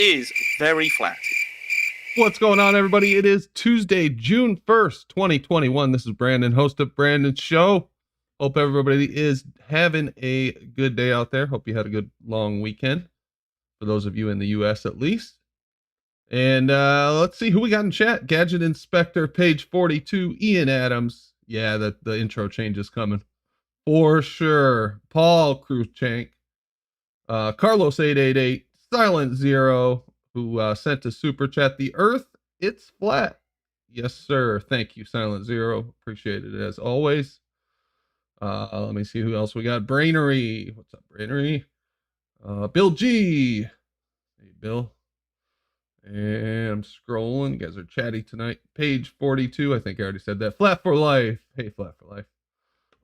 is very flat. What's going on, everybody? It is Tuesday, June 1st, 2021. This is Brandon, host of Brandon's Show. Hope everybody is having a good day out there. Hope you had a good long weekend, for those of you in the U.S. at least. And let's see who we got in chat. Gadget Inspector, page 42, Ian Adams. Yeah, the intro change is coming. For sure. Paul Cruikshank. Carlos888, Silent Zero, who sent a super chat. The Earth, it's flat. Yes, sir. Thank you, Silent Zero. Appreciate it as always. Let me see who else we got. Brainery. What's up, Brainery? Bill G. Hey, Bill. And I'm scrolling. You guys are chatty tonight. Page 42. I think I already said that. Flat for Life. Hey, Flat for Life.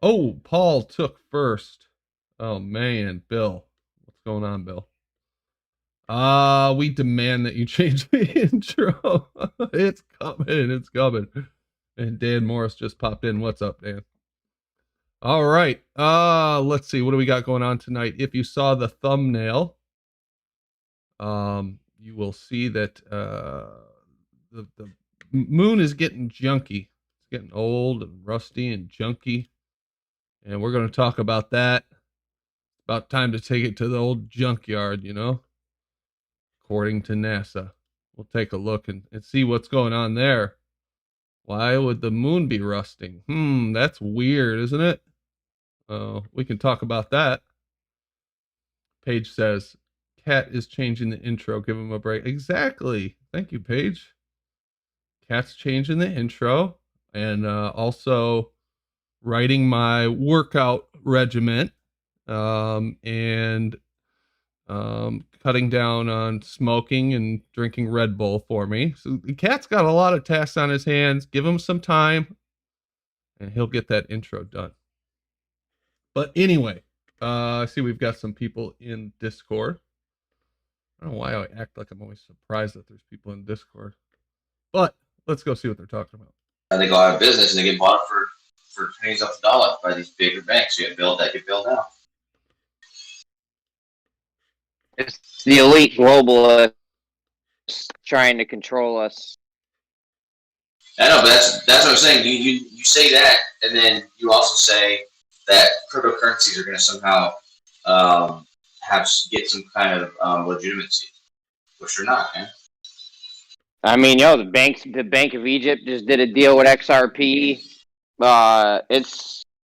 Oh, Paul took first. Oh, man. Bill. What's going on, Bill? We demand that you change the intro. It's coming. It's coming. And Dan Morris just popped in. What's up, Dan? All right. Let's see. What do we got going on tonight? If you saw the thumbnail, you will see that the moon is getting junky. It's getting old and rusty and junky. And we're going to talk about that. About time to take it to the old junkyard, you know? According to NASA. We'll take a look and see what's going on there. Why would the moon be rusting? That's weird, isn't it? We can talk about that. Paige says, Cat is changing the intro. Give him a break. Exactly. Thank you, Paige. Cat's changing the intro. And also writing my workout regimen. And cutting down on smoking and drinking Red Bull for me. So the Cat's got a lot of tasks on his hands. Give him some time and he'll get that intro done. But anyway, I see we've got some people in Discord. I don't know why I act like I'm always surprised that there's people in Discord. But let's go see what they're talking about. And they go out of business and they get bought for pennies off the dollar by these bigger banks. You get bailed out. It's the elite globalists trying to control us. I know, but that's what I'm saying. You say that, and then you also say that cryptocurrencies are going to somehow get some kind of legitimacy, which they're not, man. I mean, the Bank of Egypt just did a deal with XRP.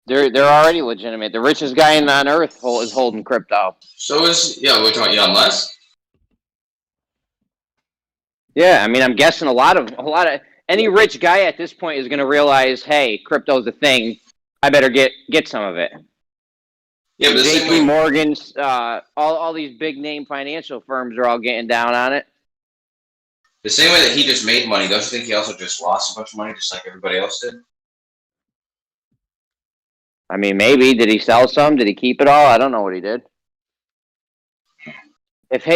They're already legitimate. The richest guy on earth is holding crypto. So we're talking Elon Musk. Yeah, I mean, I'm guessing a lot of any rich guy at this point is going to realize, hey, crypto's a thing. I better get some of it. Yeah, but JP Morgan's, all these big name financial firms are all getting down on it. The same way that he just made money, don't you think he also just lost a bunch of money, just like everybody else did? I mean, maybe. Did he sell some? Did he keep it all? I don't know what he did. If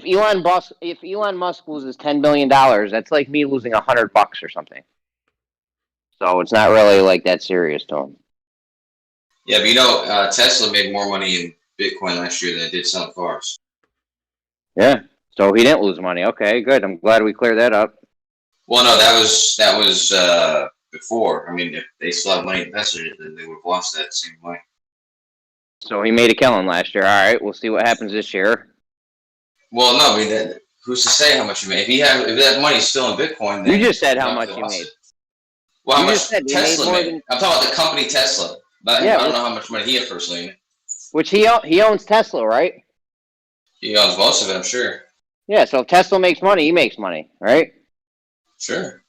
Elon Musk loses $10 billion, that's like me losing $100 or something. So it's not really like that serious to him. Yeah, but Tesla made more money in Bitcoin last year than it did selling cars. Yeah, so he didn't lose money. Okay, good. I'm glad we cleared that up. Well, no, that was before. I mean, if they still have money invested, then they would have lost that same money. So he made a killing last year. All right, we'll see what happens this year. Well, no, I mean, who's to say how much you made? If that money's still in Bitcoin, then you just said how much you made. Well, how much Tesla made? I'm talking about the company Tesla. But yeah, I don't know how much money he had personally. Which he owns Tesla, right? He owns most of it, I'm sure. Yeah, so if Tesla makes money, he makes money, right? Sure.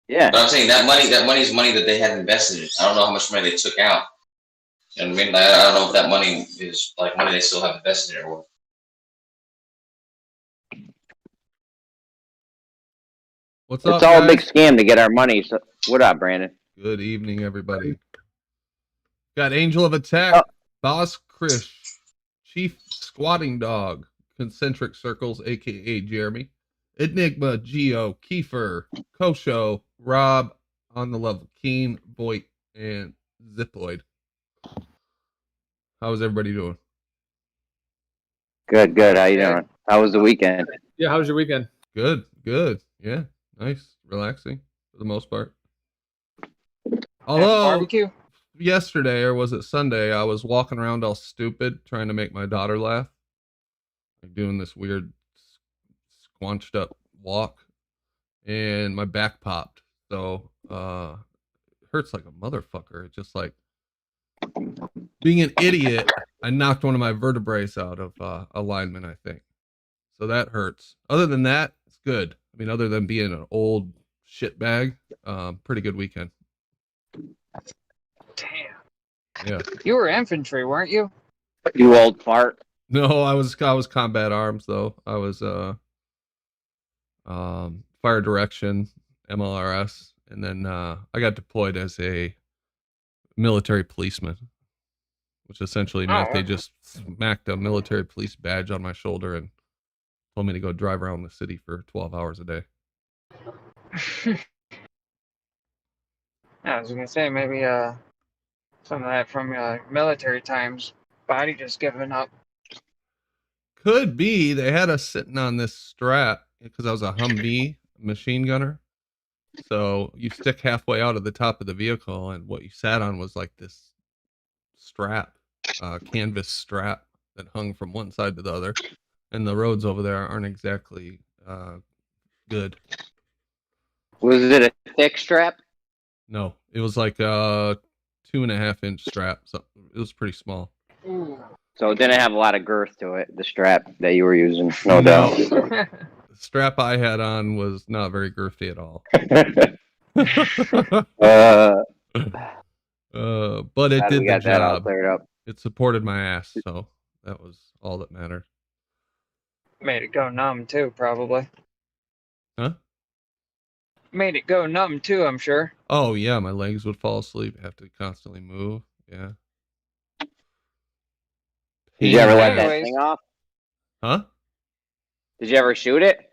Yeah. But I'm saying that money is money that they had invested in. I don't know how much money they took out. You know what I mean? I don't know if that money is like money they still have invested in or what. What's up, It's all guys? a big scam to get our money. So, what up, Brandon? Good evening, everybody. Got Angel of Attack, Boss Krish, Chief Squatting Dog, Concentric Circles, a.k.a. Jeremy, Enigma, Geo, Kiefer, Kosho, Rob, On the Level, Keen, Voight, and Ziploid. How's everybody doing? Good. How you doing? How was the weekend? Yeah, how was your weekend? Good. Yeah, nice, relaxing for the most part. Although Barbecue? yesterday, or was it Sunday, I was walking around all stupid trying to make my daughter laugh, like doing this weird squanched up walk, and my back popped. So it hurts like a motherfucker. It's just like being an idiot. I knocked one of my vertebrae out of alignment, I think. So that hurts. Other than that, it's good. I mean, other than being an old shit bag, pretty good weekend. Damn. Yeah. You were infantry, weren't you? You old fart. No, I was combat arms though. I was fire direction, MLRS, and then I got deployed as a military policeman, which essentially meant they just smacked a military police badge on my shoulder and told me to go drive around the city for 12 hours a day. I was gonna say maybe some of that from military times. Body just giving up. Could be they had us sitting on this strap because I was a Humvee machine gunner. So you stick halfway out of the top of the vehicle, and what you sat on was like this strap, canvas strap that hung from one side to the other. And the roads over there aren't exactly good. Was it a thick strap? No, it was like a 2.5-inch strap. So it was pretty small. Ooh. So it didn't have a lot of girth to it, the strap that you were using, no doubt. The strap I had on was not very girthy at all. But it did the that all job. cleared up. It supported my ass, so that was all that mattered. Made it go numb too, probably. Huh? Made it go numb too, I'm sure. Oh yeah, my legs would fall asleep. I have to constantly move. Yeah. Did you ever let that Anyways. thing off? Huh? Did you ever shoot it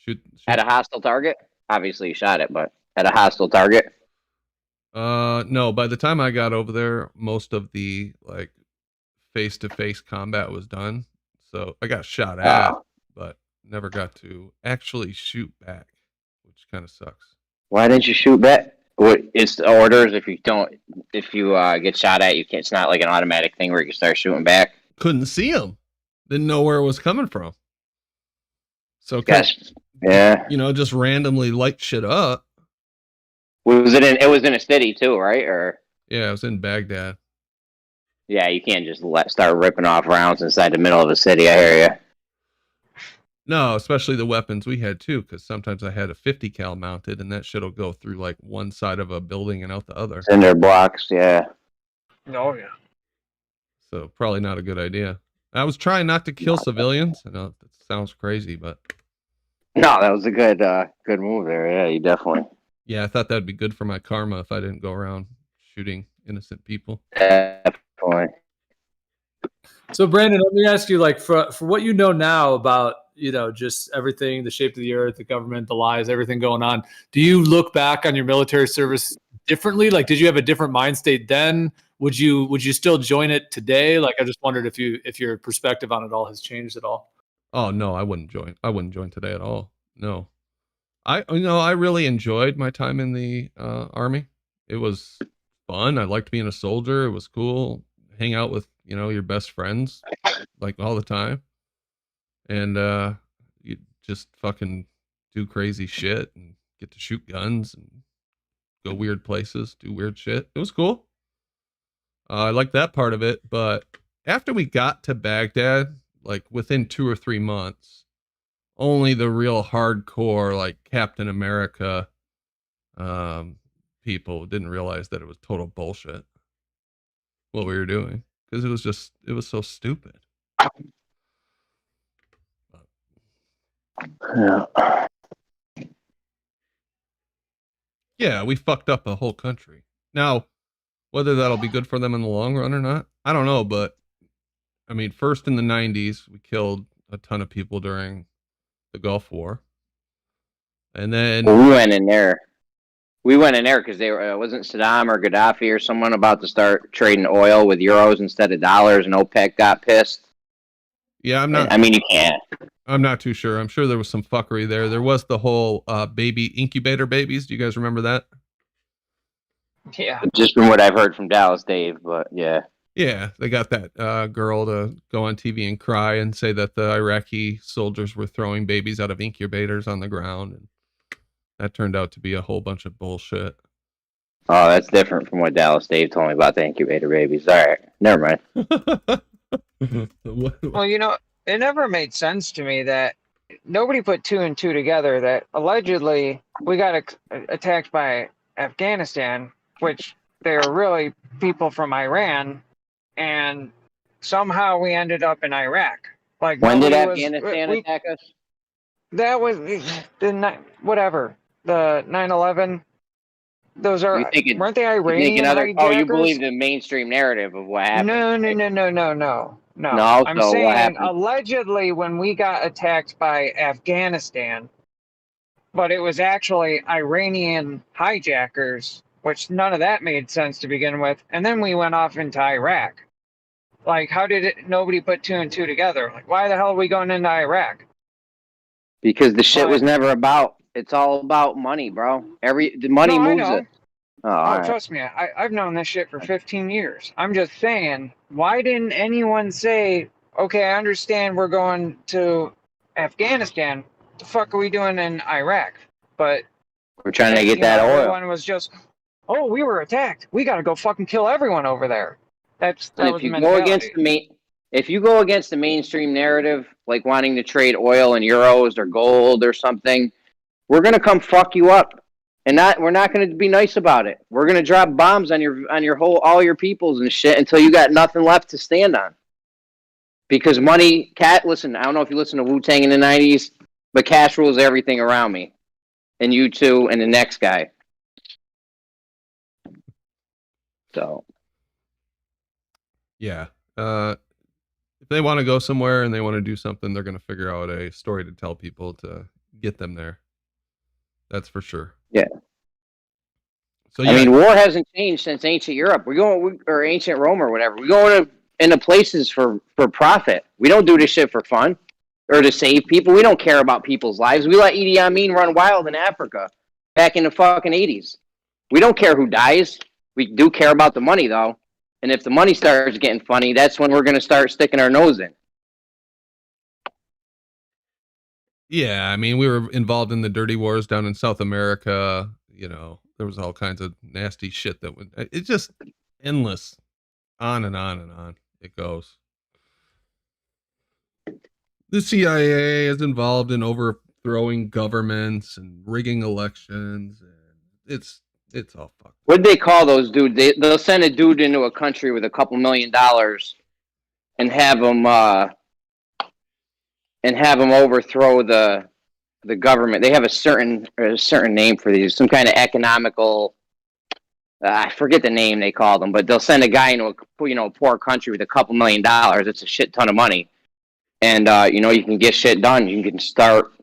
Shoot. at a hostile target? Obviously you shot it, but at a hostile target? No, by the time I got over there, most of the like face-to-face combat was done. So I got shot at, but never got to actually shoot back, which kind of sucks. Why didn't you shoot back? It's the orders. If you get shot at, you can't. It's not like an automatic thing where you can start shooting back. Couldn't see him. Didn't know where it was coming from. So Yes. Yeah. just randomly light shit up. It was in a city too, right? Or Yeah, I was in Baghdad. yeah, you can't just start ripping off rounds inside the middle of a city. I hear you. No, especially the weapons we had too, because sometimes I had a 50 cal mounted, and that shit'll go through like one side of a building and out the other. Cinder blocks. Yeah. Oh yeah. So probably not a good idea. I was trying not to kill civilians. I know that sounds crazy, but No, that was a good move there. Yeah, you definitely. yeah, I thought that'd be good for my karma if I didn't go around shooting innocent people. Definitely. So, Brandon, let me ask you, like, for what you know now about, just everything, the shape of the earth, the government, the lies, everything going on, do you look back on your military service differently? Like, did you have a different mind state then? Would you still join it today? Like, I just wondered if your perspective on it all has changed at all. Oh no, I wouldn't join. I wouldn't join today at all. No, I really enjoyed my time in the army. It was fun. I liked being a soldier. It was cool. Hang out with your best friends like all the time, and you just fucking do crazy shit and get to shoot guns and go weird places, do weird shit. It was cool. I liked that part of it, but after we got to Baghdad, like within 2 or 3 months, only the real hardcore, like Captain America people didn't realize that it was total bullshit what we were doing, because it was so stupid. Yeah, we fucked up a whole country. Now, whether that'll be good for them in the long run or not, I don't know. But I mean, first in the 90s, we killed a ton of people during the Gulf War. And then we went in there. Because they were wasn't Saddam or Gaddafi or someone about to start trading oil with euros instead of dollars, and OPEC got pissed. Yeah, I'm not. I mean, you can't. I'm not too sure. I'm sure there was some fuckery there. There was the whole baby incubator babies. Do you guys remember that? Yeah. Just from what I've heard from Dallas Dave, but yeah. Yeah, they got that girl to go on TV and cry and say that the Iraqi soldiers were throwing babies out of incubators on the ground, and that turned out to be a whole bunch of bullshit. Oh, that's different from what Dallas Dave told me about the incubator babies. All right, never mind. Well, you know, it never made sense to me that nobody put two and two together that allegedly we got attacked by Afghanistan, which they were really people from Iran, and somehow we ended up in Iraq. Like When did nobody Afghanistan attack us? That was whatever the 9/11. Those You are thinking- weren't they You think Iranian another? Oh, you hijackers? believe the mainstream narrative of what happened? No. No, I'm so what saying happened? allegedly when we got attacked by Afghanistan, but it was actually Iranian hijackers, which none of that made sense to begin with. And then we went off into Iraq. Like, how did nobody put two and two together? Like, why the hell are we going into Iraq? Because the shit But- was never about. It's all about money, bro. The money No, I moves know. it. Oh, all right. Trust me, I've known this shit for 15 years. I'm just saying, why didn't anyone say, okay, I understand we're going to Afghanistan. What the fuck are we doing in Iraq? But We're trying to get you that know, oil. everyone was just, oh, we were attacked. We got to go fucking kill everyone over there. That And was if you the go mentality. against if you go against the mainstream narrative, like wanting to trade oil and euros or gold or something, we're gonna come fuck you up, and we're not gonna be nice about it. We're gonna drop bombs on your all your peoples and shit until you got nothing left to stand on. Because money, listen, I don't know if you listen to Wu-Tang in the 90s, but cash rules everything around me, and you too, and the next guy. So. Yeah. If they want to go somewhere and they want to do something, they're going to figure out a story to tell people to get them there. That's for sure. Yeah. So yeah, I mean, war hasn't changed since ancient Europe. Or ancient Rome or whatever. We're going into places for profit. We don't do this shit for fun or to save people. We don't care about people's lives. We let Idi Amin run wild in Africa back in the fucking 80s. We don't care who dies. We do care about the money, though. And if the money starts getting funny, that's when we're going to start sticking our nose in. yeah. I mean, we were involved in the dirty wars down in South America. You know, there was all kinds of nasty shit that would. It's just endless, on and on and on. It goes. The CIA is involved in overthrowing governments and rigging elections, and it's all fucked. What'd they call those dudes? They'll send a dude into a country with a couple $1 million and have him overthrow the government. They have a certain name for these, some kind of economical. I forget the name they call them, but they'll send a guy into a poor country with a couple $1 million. It's a shit ton of money, and you can get shit done. You can start,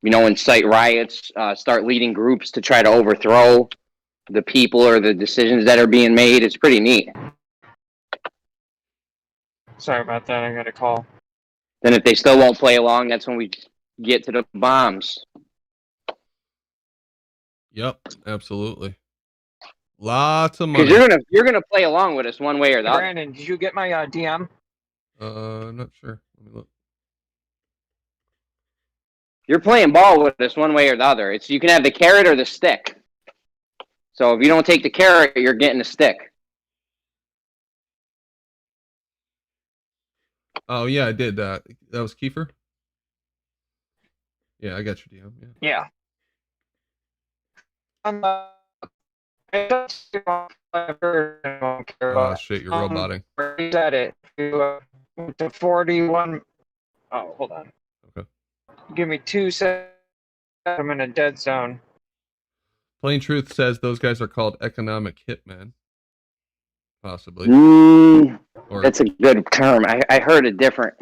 incite riots, start leading groups to try to overthrow the people or the decisions that are being made. It's pretty neat. Sorry about that. I got a call. Then if they still won't play along, that's when we get to the bombs. Yep, absolutely. Lots of money. Because you're gonna play along with us one way or the other. Brandon, did you get my DM? Not sure. Let me look. You're playing ball with us one way or the other. You can have the carrot or the stick. So if you don't take the carrot, you're getting the stick. Oh yeah, I did. That was Kiefer. Yeah, I got your DM. Yeah. Yeah. Oh shit, you're roboting. Reset it to 41. Oh, hold on. Okay. Give me 2 seconds. I'm in a dead zone. Plain Truth says those guys are called economic hitmen. Possibly. Or That's a good term. I heard a different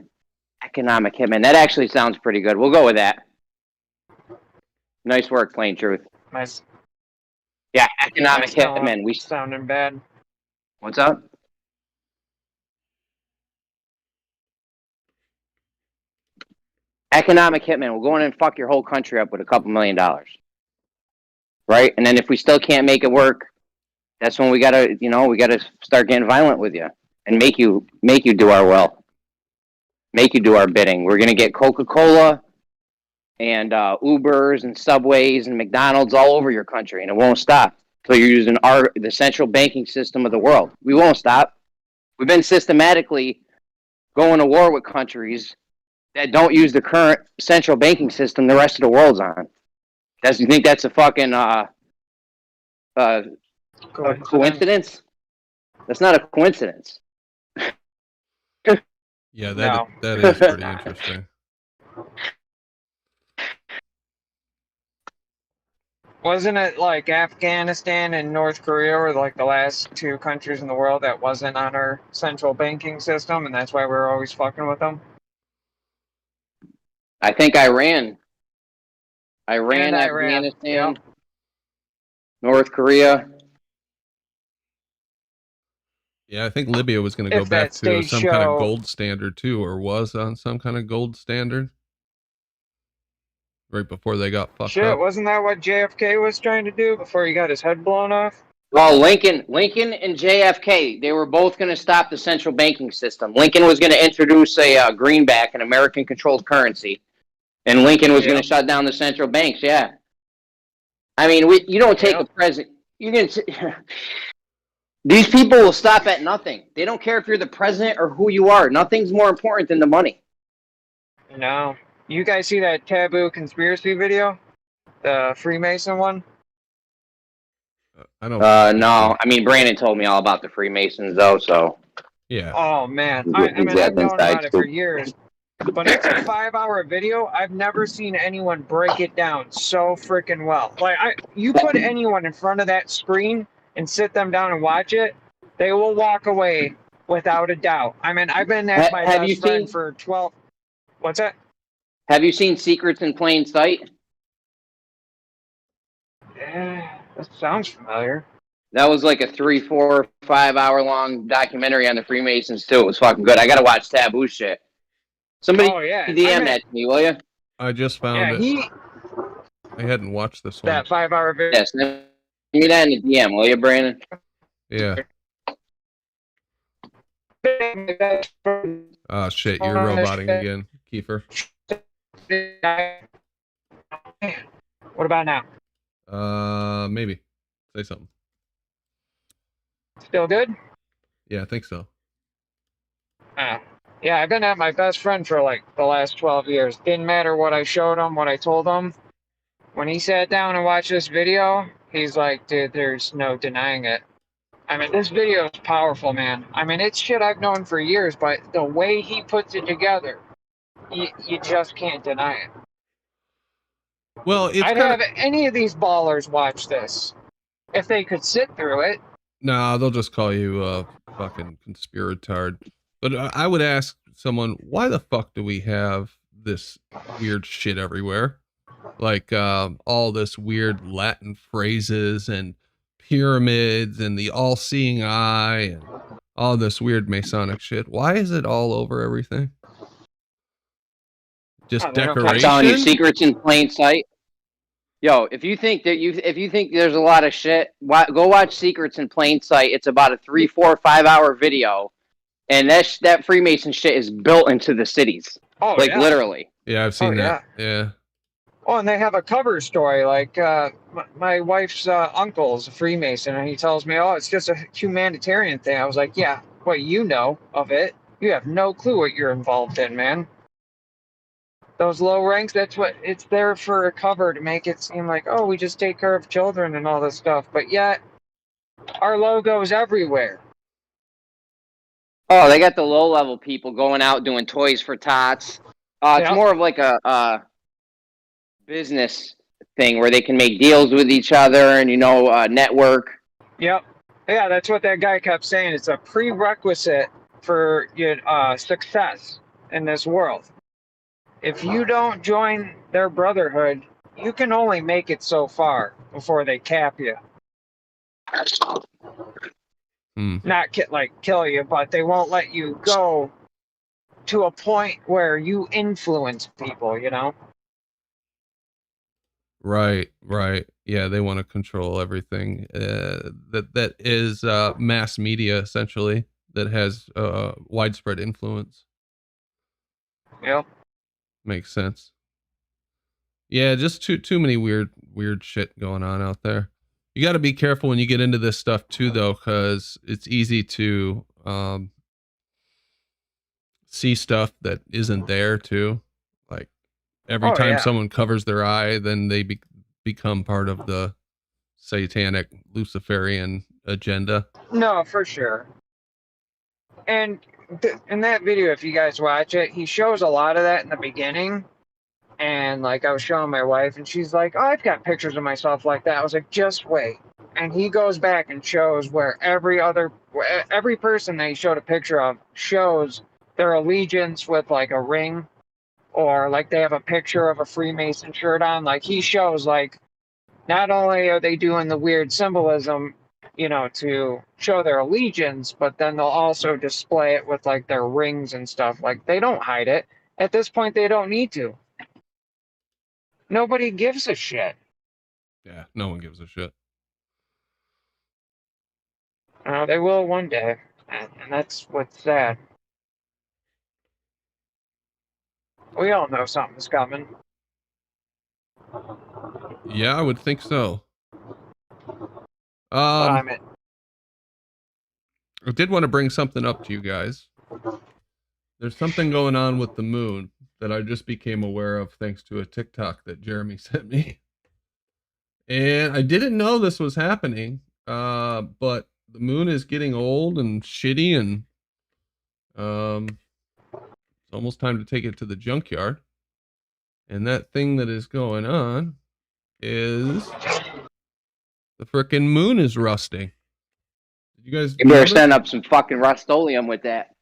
economic hitman. That actually sounds pretty good. We'll go with that. Nice work, Plain Truth. Nice. Yeah, economic hitman. We sounding bad. What's up? Economic hitman will go in and fuck your whole country up with a couple $1 million. Right? And then if we still can't make it work, that's when we gotta, we gotta start getting violent with you and make you do our will. Make you do our bidding. We're gonna get Coca-Cola and Ubers and Subways and McDonald's all over your country, and it won't stop. So you're using the central banking system of the world. We won't stop. We've been systematically going to war with countries that don't use the current central banking system the rest of the world's on. You think that's a fucking coincidence? That's not a coincidence. Yeah, that is pretty interesting. Wasn't it like Afghanistan and North Korea were like the last two countries in the world that wasn't on our central banking system, and that's why we were always fucking with them? I think Iran, Afghanistan, yep. North Korea. Yeah, I think Libya was going to go back to some kind of gold standard too, or was on some kind of gold standard right before they got fucked up. Wasn't that what JFK was trying to do before he got his head blown off? Well, Lincoln and JFK, they were both going to stop the central banking system. Lincoln was going to introduce a greenback, an American-controlled currency, and Lincoln was going to shut down the central banks. Yeah, I mean, you don't take a president. You're going to. These people will stop at nothing. They don't care if you're the president or who you are. Nothing's more important than the money. No. You guys see that taboo conspiracy video? The Freemason one? I don't. No. I mean, Brandon told me all about the Freemasons, though, so. Yeah. Oh, man. I mean, I've known about it for years. But it's a 5-hour video. I've never seen anyone break it down so freaking well. Like, you put anyone in front of that screen and sit them down and watch it, they will walk away without a doubt. I mean, I've been at my best friend for 12. What's that? Have you seen Secrets in Plain Sight? Yeah, that sounds familiar. That was like a 3, 4, 5 hour long documentary on the Freemasons too. It was fucking good. I gotta watch Taboo shit. Somebody DM that to me, will you? I just found it. I hadn't watched this one. That 5-hour video. Yes, give me that in the DM, will you, Brandon? Yeah. Oh shit, you're roboting again, Kiefer. What about now? Maybe. Say something. Still good? Yeah, I think so. Yeah, I've been at my best friend for like the last 12 years. Didn't matter what I showed him, what I told him. When he sat down and watched this video, he's like, dude, there's no denying it. I mean, this video is powerful, man. I mean, it's shit I've known for years, but the way he puts it together, you just can't deny it. Well, I'd have any of these ballers watch this if they could sit through it. No, they'll just call you a fucking conspiratard. But I would ask someone, why the fuck do we have this weird shit everywhere? Like all this weird Latin phrases and pyramids and the all-seeing eye and all this weird Masonic shit. Why is it all over everything? Just decoration? I'm telling you, Secrets in Plain Sight. Yo, if you think there's a lot of shit, go watch Secrets in Plain Sight. It's about a 3, 4, 5 hour video, and that Freemason shit is built into the cities. Oh, like literally. Yeah, I've seen that. Yeah. Oh, and they have a cover story. Like my wife's uncle is a Freemason, and he tells me, "Oh, it's just a humanitarian thing." I was like, "Yeah, what you know of it? You have no clue what you're involved in, man." Those low ranks, that's what it's there for, a cover to make it seem like, oh, we just take care of children and all this stuff. But yet, our logo's everywhere. Oh, they got the low-level people going out doing toys for tots. It's more of like a business thing where they can make deals with each other and, network. Yep. Yeah, that's what that guy kept saying. It's a prerequisite for success in this world. If you don't join their brotherhood, you can only make it so far before they cap you. Not kill you, but they won't let you go to a point where you influence people, you know? Right. Yeah, they want to control everything. That is mass media essentially that has widespread influence. Yep. Makes sense. Yeah, just too many weird shit going on out there. You got to be careful when you get into this stuff too, though, because it's easy to see stuff that isn't there too. Like every Oh, time yeah. someone covers their eye, then they become part of the satanic Luciferian agenda. No, for sure. And in that video, if you guys watch it, he shows a lot of that in the beginning. And like I was showing my wife, and she's like, "Oh, I've got pictures of myself like that." I was like, "Just wait." And he goes back and shows where every person that he showed a picture of shows their allegiance with like a ring, or like they have a picture of a Freemason shirt on. Like he shows like not only are they doing the weird symbolism, you know, to show their allegiance, but then they'll also display it with like their rings and stuff. Like they don't hide it. At this point, they don't need to. Nobody gives a shit. Yeah, no one gives a shit. They will one day, and that's what's sad. We all know something's coming. Yeah, I would think so. I did want to bring something up to you guys. There's something going on with the moon that I just became aware of thanks to a TikTok that Jeremy sent me. And I didn't know this was happening, but the moon is getting old and shitty, and it's almost time to take it to the junkyard. And that thing that is going on is the frickin' moon is rusting. Did you guys? You better send up some fucking Rust-Oleum with that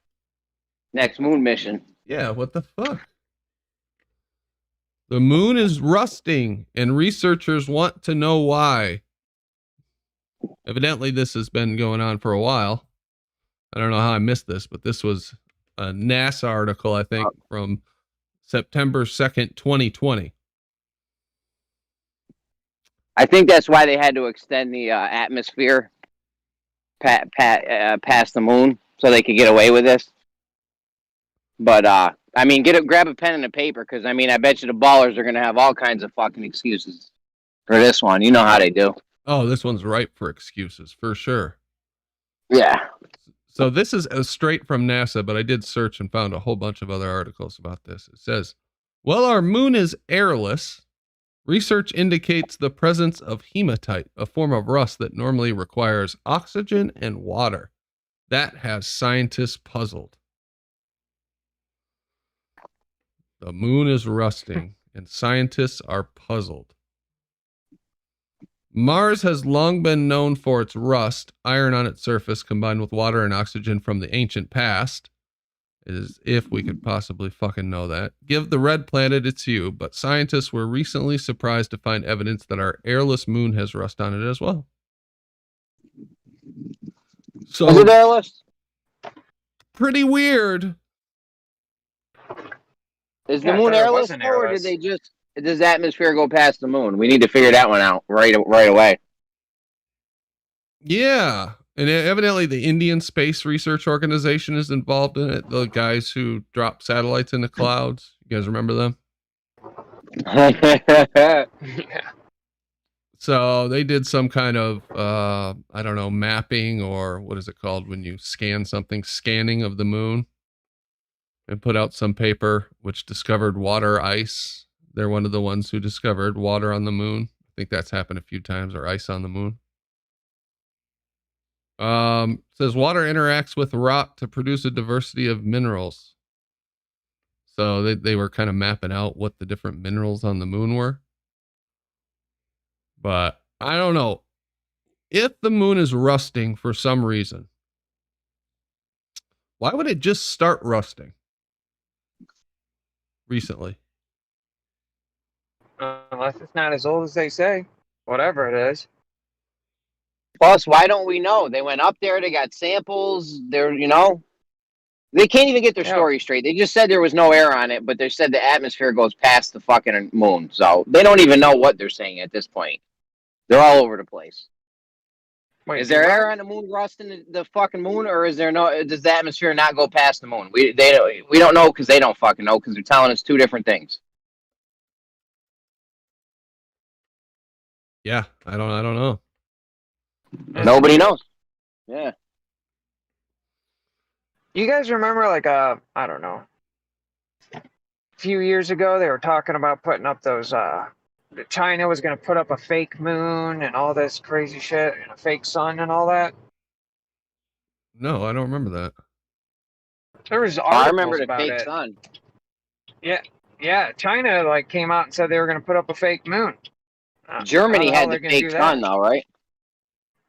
next moon mission. Yeah, what the fuck? The moon is rusting, and researchers want to know why. Evidently, this has been going on for a while. I don't know how I missed this, but this was a NASA article, I think, from September 2nd, 2020. I think that's why they had to extend the atmosphere past the moon so they could get away with this. But I mean, grab a pen and a paper, because I mean, I bet you the ballers are gonna have all kinds of fucking excuses for this one. You know how they do. Oh, this one's ripe for excuses, for sure. Yeah. So this is straight from NASA, but I did search and found a whole bunch of other articles about this. It says, well, our moon is airless. Research indicates the presence of hematite, a form of rust that normally requires oxygen and water. That has scientists puzzled. The moon is rusting, and scientists are puzzled. Mars has long been known for its rust, iron on its surface combined with water and oxygen from the ancient past. As if we could possibly fucking know that. Give the red planet its hue, but scientists were recently surprised to find evidence that our airless moon has rust on it as well. So, is it airless? Pretty weird. Is the moon airless, or did they just does the atmosphere go past the moon? We need to figure that one out right away. Yeah. And evidently the Indian Space Research Organization is involved in it. The guys who drop satellites in the clouds. You guys remember them? Yeah. So they did some kind of, I don't know, mapping, or what is it called when you scan something, scanning of the moon, and put out some paper which discovered water ice. They're one of the ones who discovered water on the moon. I think that's happened a few times, or ice on the moon. Says water interacts with rock to produce a diversity of minerals. So they were kind of mapping out what the different minerals on the moon were. But I don't know. If the moon is rusting for some reason, why would it just start rusting recently? Unless it's not as old as they say. Whatever it is. Plus, why don't we know? They went up there, they got samples, they're, you know. They can't even get their Yeah. story straight. They just said there was no air on it, but they said the atmosphere goes past the fucking moon. So they don't even know what they're saying at this point. They're all over the place. Wait, Is there what? air on the moon, Rust, in the fucking moon, or is there no? Does the atmosphere not go past the moon? We don't know because they don't fucking know because they're telling us two different things. Yeah, I don't know. Nobody knows. Yeah. You guys remember, like, I don't know, a few years ago, they were talking about putting up those, China was going to put up a fake moon and all this crazy shit and a fake sun and all that. No, I don't remember that. There was I remember articles the about fake it. sun. Yeah, China, like, came out and said they were going to put up a fake moon. Germany how the hell had they're the gonna do fake that? sun, though, right?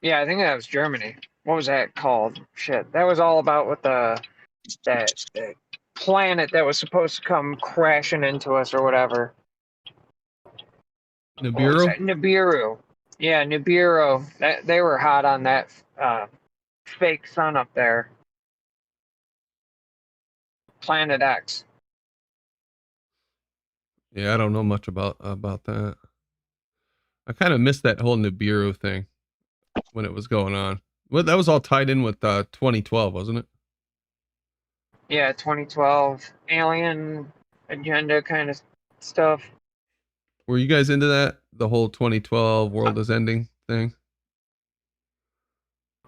Yeah, I think that was Germany. What was that called? Shit, that was all about what that planet that was supposed to come crashing into us or whatever. What was Nibiru? that? Nibiru. Yeah, Nibiru. They were hot on that fake sun up there. Planet X. Yeah, I don't know much about that. I kind of missed that whole Nibiru thing when it was going on. Well, that was all tied in with 2012, wasn't it? Yeah, 2012 alien agenda kind of stuff. Were you guys into that? The whole 2012 world is ending thing?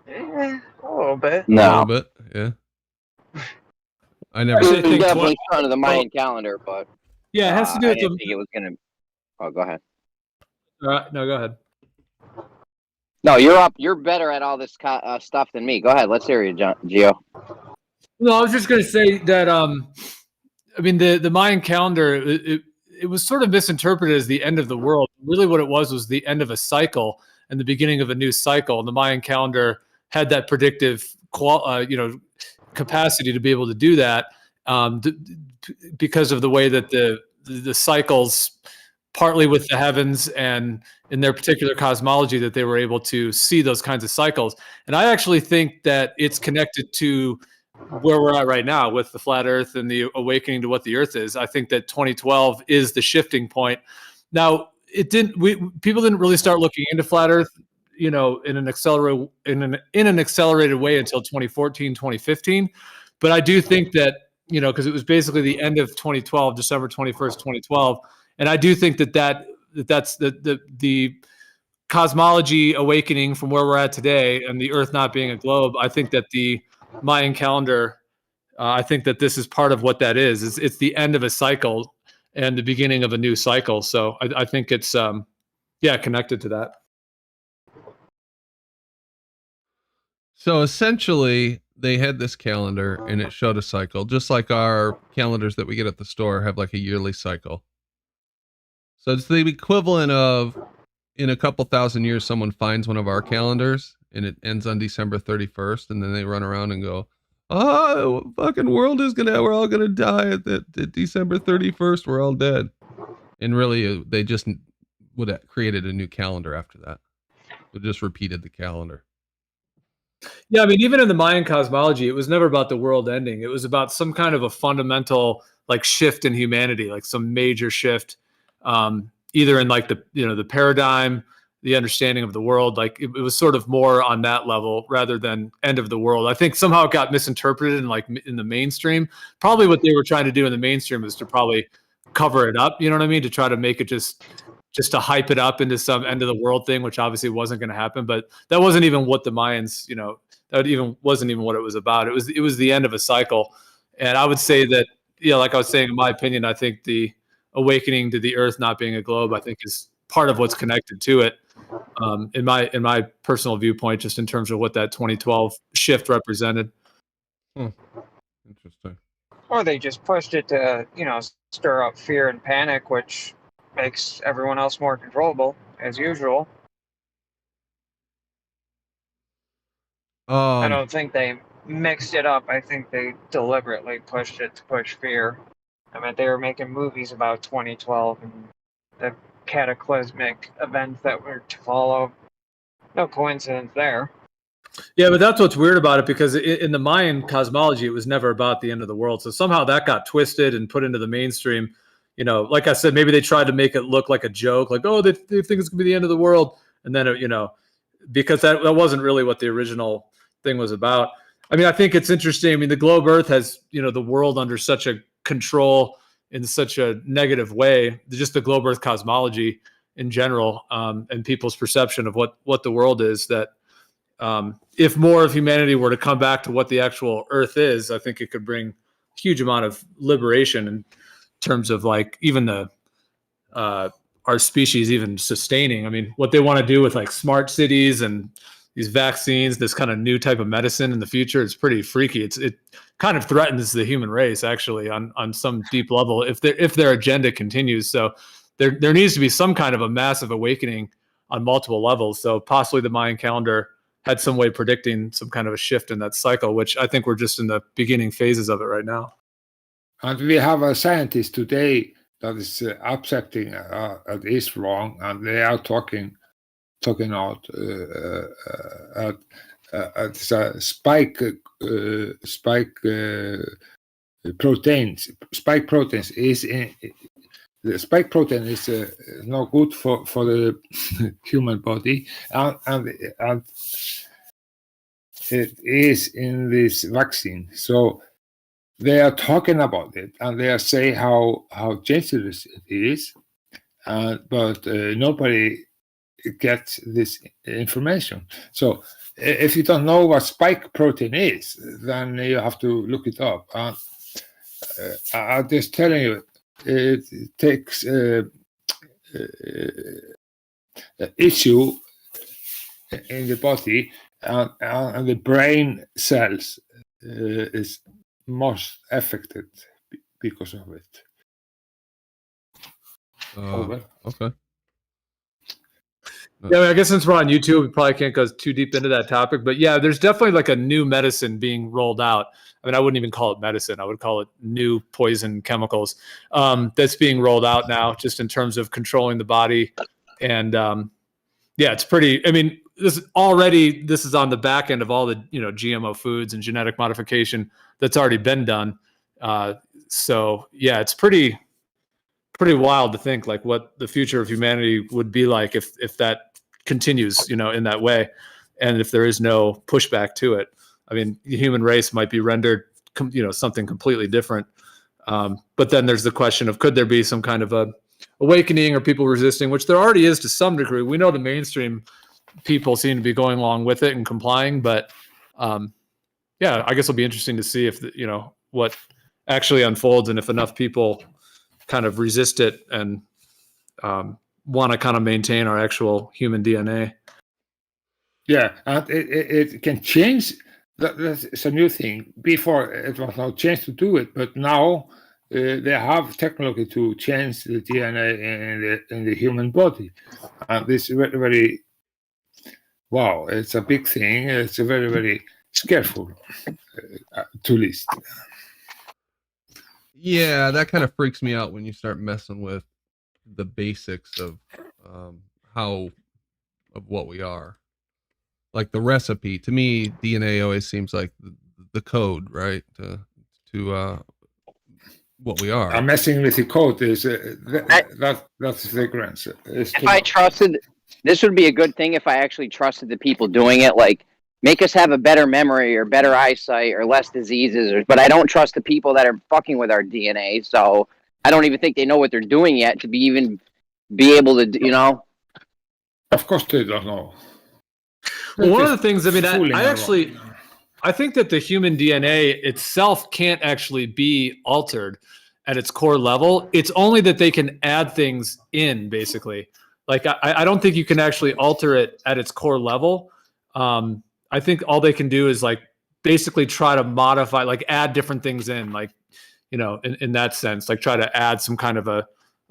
A little bit. A little No. bit, yeah. I It never. Actually, was I think definitely front of the Mayan calendar, but Yeah, it has to do I with didn't the. think it was gonna. Oh, go ahead. No, go ahead. No, you're up. You're better at all this stuff than me. Go ahead. Let's hear you, Gio. No, I was just going to say that. I mean, the Mayan calendar it was sort of misinterpreted as the end of the world. Really, what it was the end of a cycle and the beginning of a new cycle. And the Mayan calendar had that predictive, capacity to be able to do that because of the way that the cycles, partly with the heavens and in their particular cosmology, that they were able to see those kinds of cycles. And I actually think that it's connected to where we're at right now with the flat earth and the awakening to what the earth is. I think that 2012 is the shifting point. Now, people didn't really start looking into flat earth, in an accelerated way until 2014, 2015. But I do think that, because it was basically the end of 2012, December 21st, 2012. And I do think that's the cosmology awakening from where we're at today and the earth not being a globe. I think that the Mayan calendar, I think that this is part of what that is. It's the end of a cycle and the beginning of a new cycle. So I think it's, connected to that. So essentially, they had this calendar and it showed a cycle, just like our calendars that we get at the store have like a yearly cycle. So it's the equivalent of, in a couple thousand years, someone finds one of our calendars and it ends on December 31st, and then they run around and go, "Oh, fucking world is we're all gonna die at December 31st. We're all dead." And really, they just would have created a new calendar after that. They just repeated the calendar. Yeah, I mean, even in the Mayan cosmology, it was never about the world ending. It was about some kind of a fundamental shift in humanity, like some major shift, either in the paradigm, the understanding of the world. Like it was sort of more on that level rather than end of the world. I think somehow it got misinterpreted in the mainstream. Probably what they were trying to do in the mainstream was to probably cover it up. You know what I mean? To try to make it just to hype it up into some end of the world thing, which obviously wasn't going to happen. But that wasn't even what the Mayans, wasn't even what it was about. It was the end of a cycle. And I would say that, like I was saying, in my opinion, I think the awakening to the earth not being a globe, I think is part of what's connected to it. In my personal viewpoint, just in terms of what that 2012 shift represented. Interesting. Or they just pushed it to, stir up fear and panic, which makes everyone else more controllable, as usual. I don't think they mixed it up. I think they deliberately pushed it to push fear. I mean, they were making movies about 2012 and the cataclysmic events that were to follow. No coincidence there. Yeah, but that's what's weird about it, because in the Mayan cosmology, it was never about the end of the world. So somehow that got twisted and put into the mainstream. You know, like I said, maybe they tried to make it look like a joke, like, oh, they think it's gonna be the end of the world, and then you know, because that wasn't really what the original thing was about. I mean, I think it's interesting. I mean, the globe Earth has, you know, the world under such a control in such a negative way. Just the globe Earth cosmology in general, and people's perception of what the world is, that if more of humanity were to come back to what the actual Earth is, I think it could bring a huge amount of liberation in terms of like even the our species even sustaining. I mean, what they want to do with like smart cities and these vaccines, this kind of new type of medicine in the future, it's pretty freaky. It kind of threatens the human race actually on some deep level if their agenda continues. So there needs to be some kind of a massive awakening on multiple levels. So possibly the Mayan calendar had some way predicting some kind of a shift in that cycle, which I think we're just in the beginning phases of it right now. And we have a scientist today that is accepting that is wrong, and they are talking out it's a spike proteins. Spike proteins is in the spike protein is not good for the human body, and it is in this vaccine. So they are talking about it, and they are saying how dangerous it is, but nobody gets this information. So if you don't know what spike protein is, then you have to look it up. I'm just telling you, it takes issue in the body, and the brain cells is most affected because of it. Okay. Yeah, I guess since we're on YouTube, we probably can't go too deep into that topic. But yeah, there's definitely like a new medicine being rolled out. I mean, I wouldn't even call it medicine. I would call it new poison chemicals that's being rolled out now, just in terms of controlling the body. And yeah, it's pretty. I mean, this is on the back end of all the GMO foods and genetic modification that's already been done. So yeah, it's pretty wild to think like what the future of humanity would be like if that continues, in that way, and if there is no pushback to it. I mean, the human race might be rendered, something completely different. But then there's the question of, could there be some kind of a awakening or people resisting, which there already is to some degree. We know the mainstream people seem to be going along with it and complying, but yeah, I guess it'll be interesting to see if what actually unfolds, and if enough people kind of resist it and want to kind of maintain our actual human DNA. Yeah, and it can change. That's a new thing. Before it was no chance to do it, but now they have technology to change the DNA in the human body, and this is very, very wow. It's a big thing. It's a very, very scareful to list. Yeah, that kind of freaks me out when you start messing with the basics of what we are. Like the recipe, to me, DNA always seems like the code, right? To what we are. I'm messing with the code is that's the difference. If I trusted, this would be a good thing if I actually trusted the people doing it. Like, make us have a better memory or better eyesight or less diseases. But I don't trust the people that are fucking with our DNA. So I don't even think they know what they're doing yet to be able to, Of course they don't know. Well, one of the things, I mean, I think that the human DNA itself can't actually be altered at its core level. It's only that they can add things in, basically. Like, I don't think you can actually alter it at its core level. I think all they can do is like basically try to modify, like add different things in, like, in that sense, like try to add some kind of a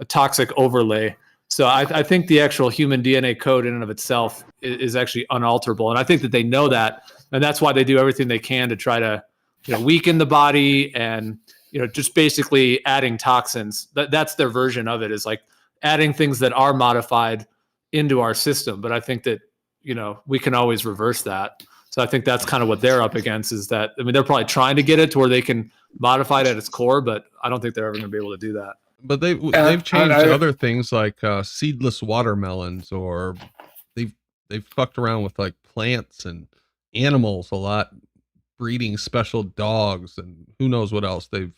toxic overlay. So I think the actual human DNA code in and of itself is actually unalterable. And I think that they know that. And that's why they do everything they can to try to, weaken the body and, just basically adding toxins. That's their version of it, is like adding things that are modified into our system. But I think that, we can always reverse that. So I think that's kind of what they're up against. Is that, I mean, they're probably trying to get it to where they can modify it at its core, but I don't think they're ever going to be able to do that. But they've changed other things like seedless watermelons, or they've fucked around with like plants and animals a lot, breeding special dogs and who knows what else. They've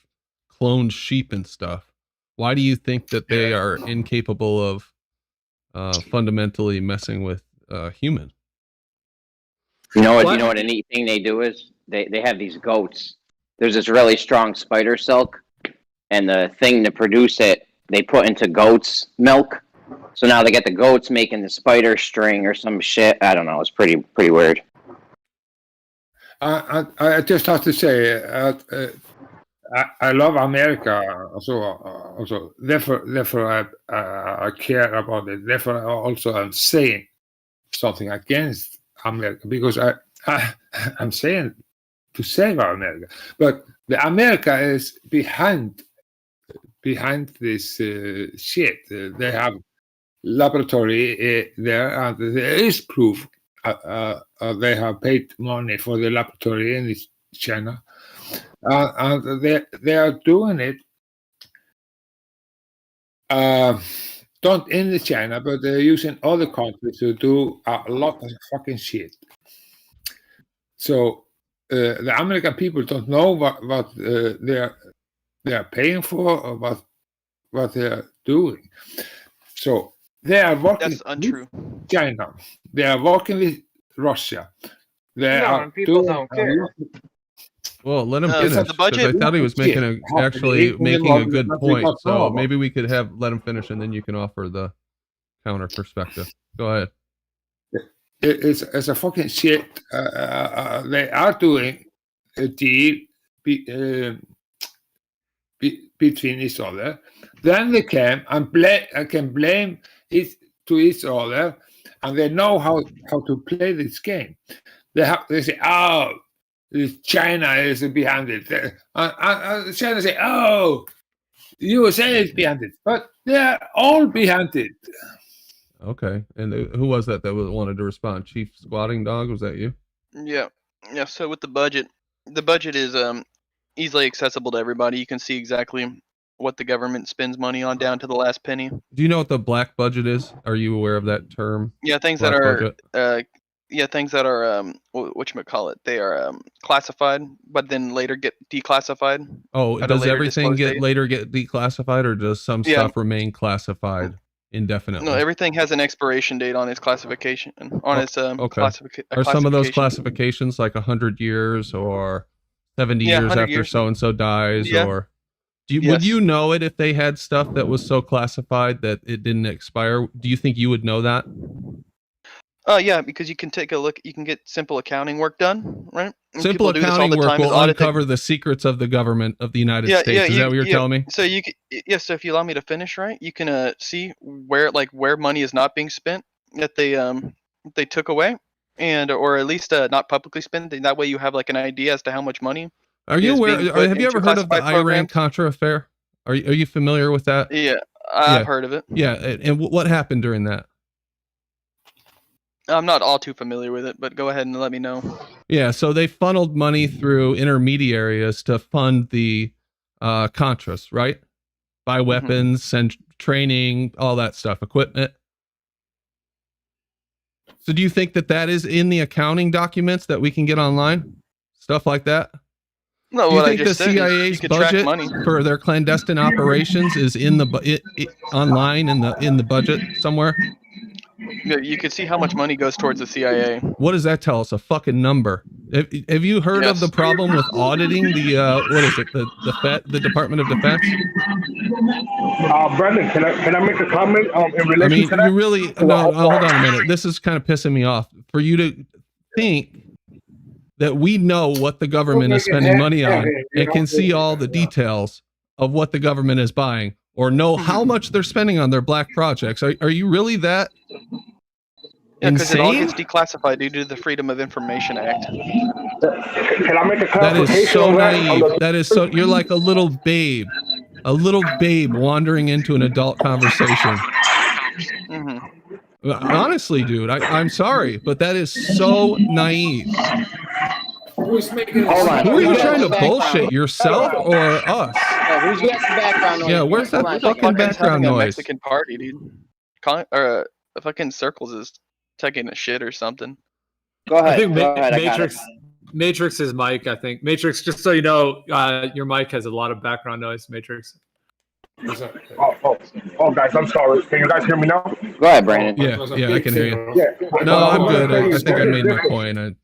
cloned sheep and stuff. Why do you think that they are incapable of fundamentally messing with human? You know what a neat thing they do is they have these goats. There's this really strong spider silk, and the thing to produce it they put into goats milk. So now they get the goats making the spider string or some shit. I don't know. It's pretty weird. I just have to say, I love America. Also, therefore, I care about it. Therefore, also I'm saying something against America, because I'm saying to save America, but the America is behind this shit. They have laboratory there, and there is proof. They have paid money for the laboratory in China, and they are doing it. Don't in China, but they're using other countries to do a lot of fucking shit. So the American people don't know what they are paying for, or what they are doing. So they are working. That's untrue. With China. They are working with Russia. And people don't care. Well, let him finish. The budget. I thought he was making a good point. So maybe we could let him finish, and then you can offer the counter perspective. Go ahead. It's a fucking shit. They are doing a deal between each other. Then they can blame it to each other, and they know how to play this game. They say, "Oh, China is behind it," and China say, "Oh, USA is behind it," but they are all behind it. Okay, and who was that wanted to respond? Chief Squatting Dog, was that you? Yeah. So with the budget is easily accessible to everybody. You can see exactly what the government spends money on down to the last penny. Do you know what the black budget is? Are you aware of that term? Yeah, things that are whatchamacallit, they are classified, but then later get declassified. Oh, does everything later get declassified, or does some stuff remain classified indefinitely? No, everything has an expiration date on its classification. Okay. Are some of those classifications like 100 years or 70 years after so and so dies, or would you know it if they had stuff that was so classified that it didn't expire? Do you think you would know that? Yeah, because you can take a look. You can get simple accounting work done, right? And simple accounting work will uncover the secrets of the government of the United States. Is that what you're telling me? So you can, so if you allow me to finish, right, you can see where money is not being spent that they took away, or at least not publicly spent. That way you have like an idea as to how much money. Are you aware? Have you ever heard of the Iran-Contra affair? Are you familiar with that? Yeah, I've heard of it. Yeah, and what happened during that? I'm not all too familiar with it, but go ahead and let me know. Yeah, so they funneled money through intermediaries to fund the Contras, right? Buy weapons, and training, all that stuff, equipment. So do you think that is in the accounting documents that we can get online? Stuff like that? No, do you think the CIA's budget for their clandestine operations is in the online in the budget somewhere? You can see how much money goes towards the CIA. What does that tell us? A fucking number. Have you heard of the problem with auditing the the Department of Defense? Brendan, can I make a comment in relation to that? You really no. Hold on a minute. This is kind of pissing me off. For you to think that we know what the government is spending money on and can see all the details of what the government is buying, or know how much they're spending on their black projects. Are you really that because it all gets declassified due to the Freedom of Information Act. Can I make a clarification? That is so naive. That is so. You're like a little babe wandering into an adult conversation. Honestly, dude, I'm sorry, but that is so naive. Who's making Hold on. Who are you Who's trying got to the background? bullshit, yourself or us? Who's got the background noise? Yeah, where's that Hold on a fucking second. background having a noise? Mexican party, dude. The fucking Circles is taking a shit or something. Go ahead. I think Go ahead. I got it. Matrix's mic. I think Matrix. Just so you know, your mic has a lot of background noise. Matrix. Oh, guys, I'm sorry. Can you guys hear me now? Go ahead, Brandon. Yeah, I can hear you. Yeah. No, I'm good. I think I made my point.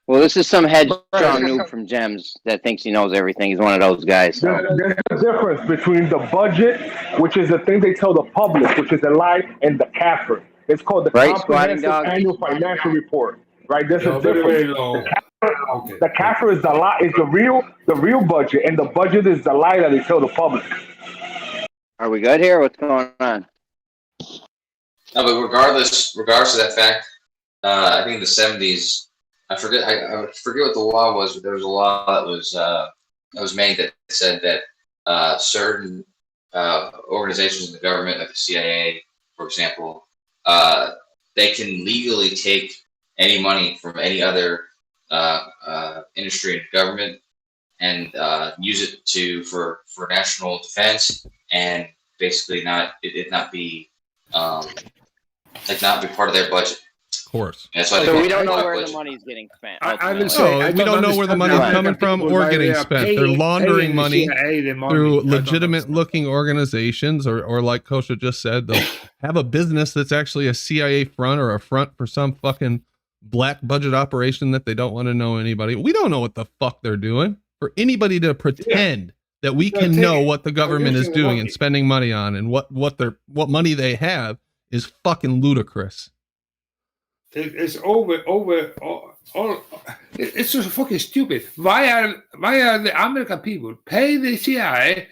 Well, this is some headstrong noob from Gems that thinks he knows everything. He's one of those guys. There's a difference between the budget, which is the thing they tell the public, which is a lie, and the CAFR. It's called the Right, Squatting Comprehensive Dog? Annual Financial Report. Right? There's a Very difference. low. The CAFR is the lie, is the real budget, and the budget is the lie that they tell the public. Are we good here? What's going on? No, but regardless of that fact, I think in the 70s, I forget what the law was, but there was a law that was made that said that certain organizations in the government, like the CIA, for example, they can legally take any money from any other industry and government and use it for national defense, and basically not be not be part of their budget. Of course. So we don't know where the money's getting spent. I will No, say, we don't know where the money's coming from or getting spent. They're laundering money through legitimate-looking organizations, or like Kosha just said, they'll have a business that's actually a CIA front or a front for some fucking black budget operation that they don't want to know anybody. We don't know what the fuck they're doing. For anybody to pretend that we can know what the government is doing and spending money on and what money they have is fucking ludicrous. It's it's just fucking stupid. Why are the American people pay the CIA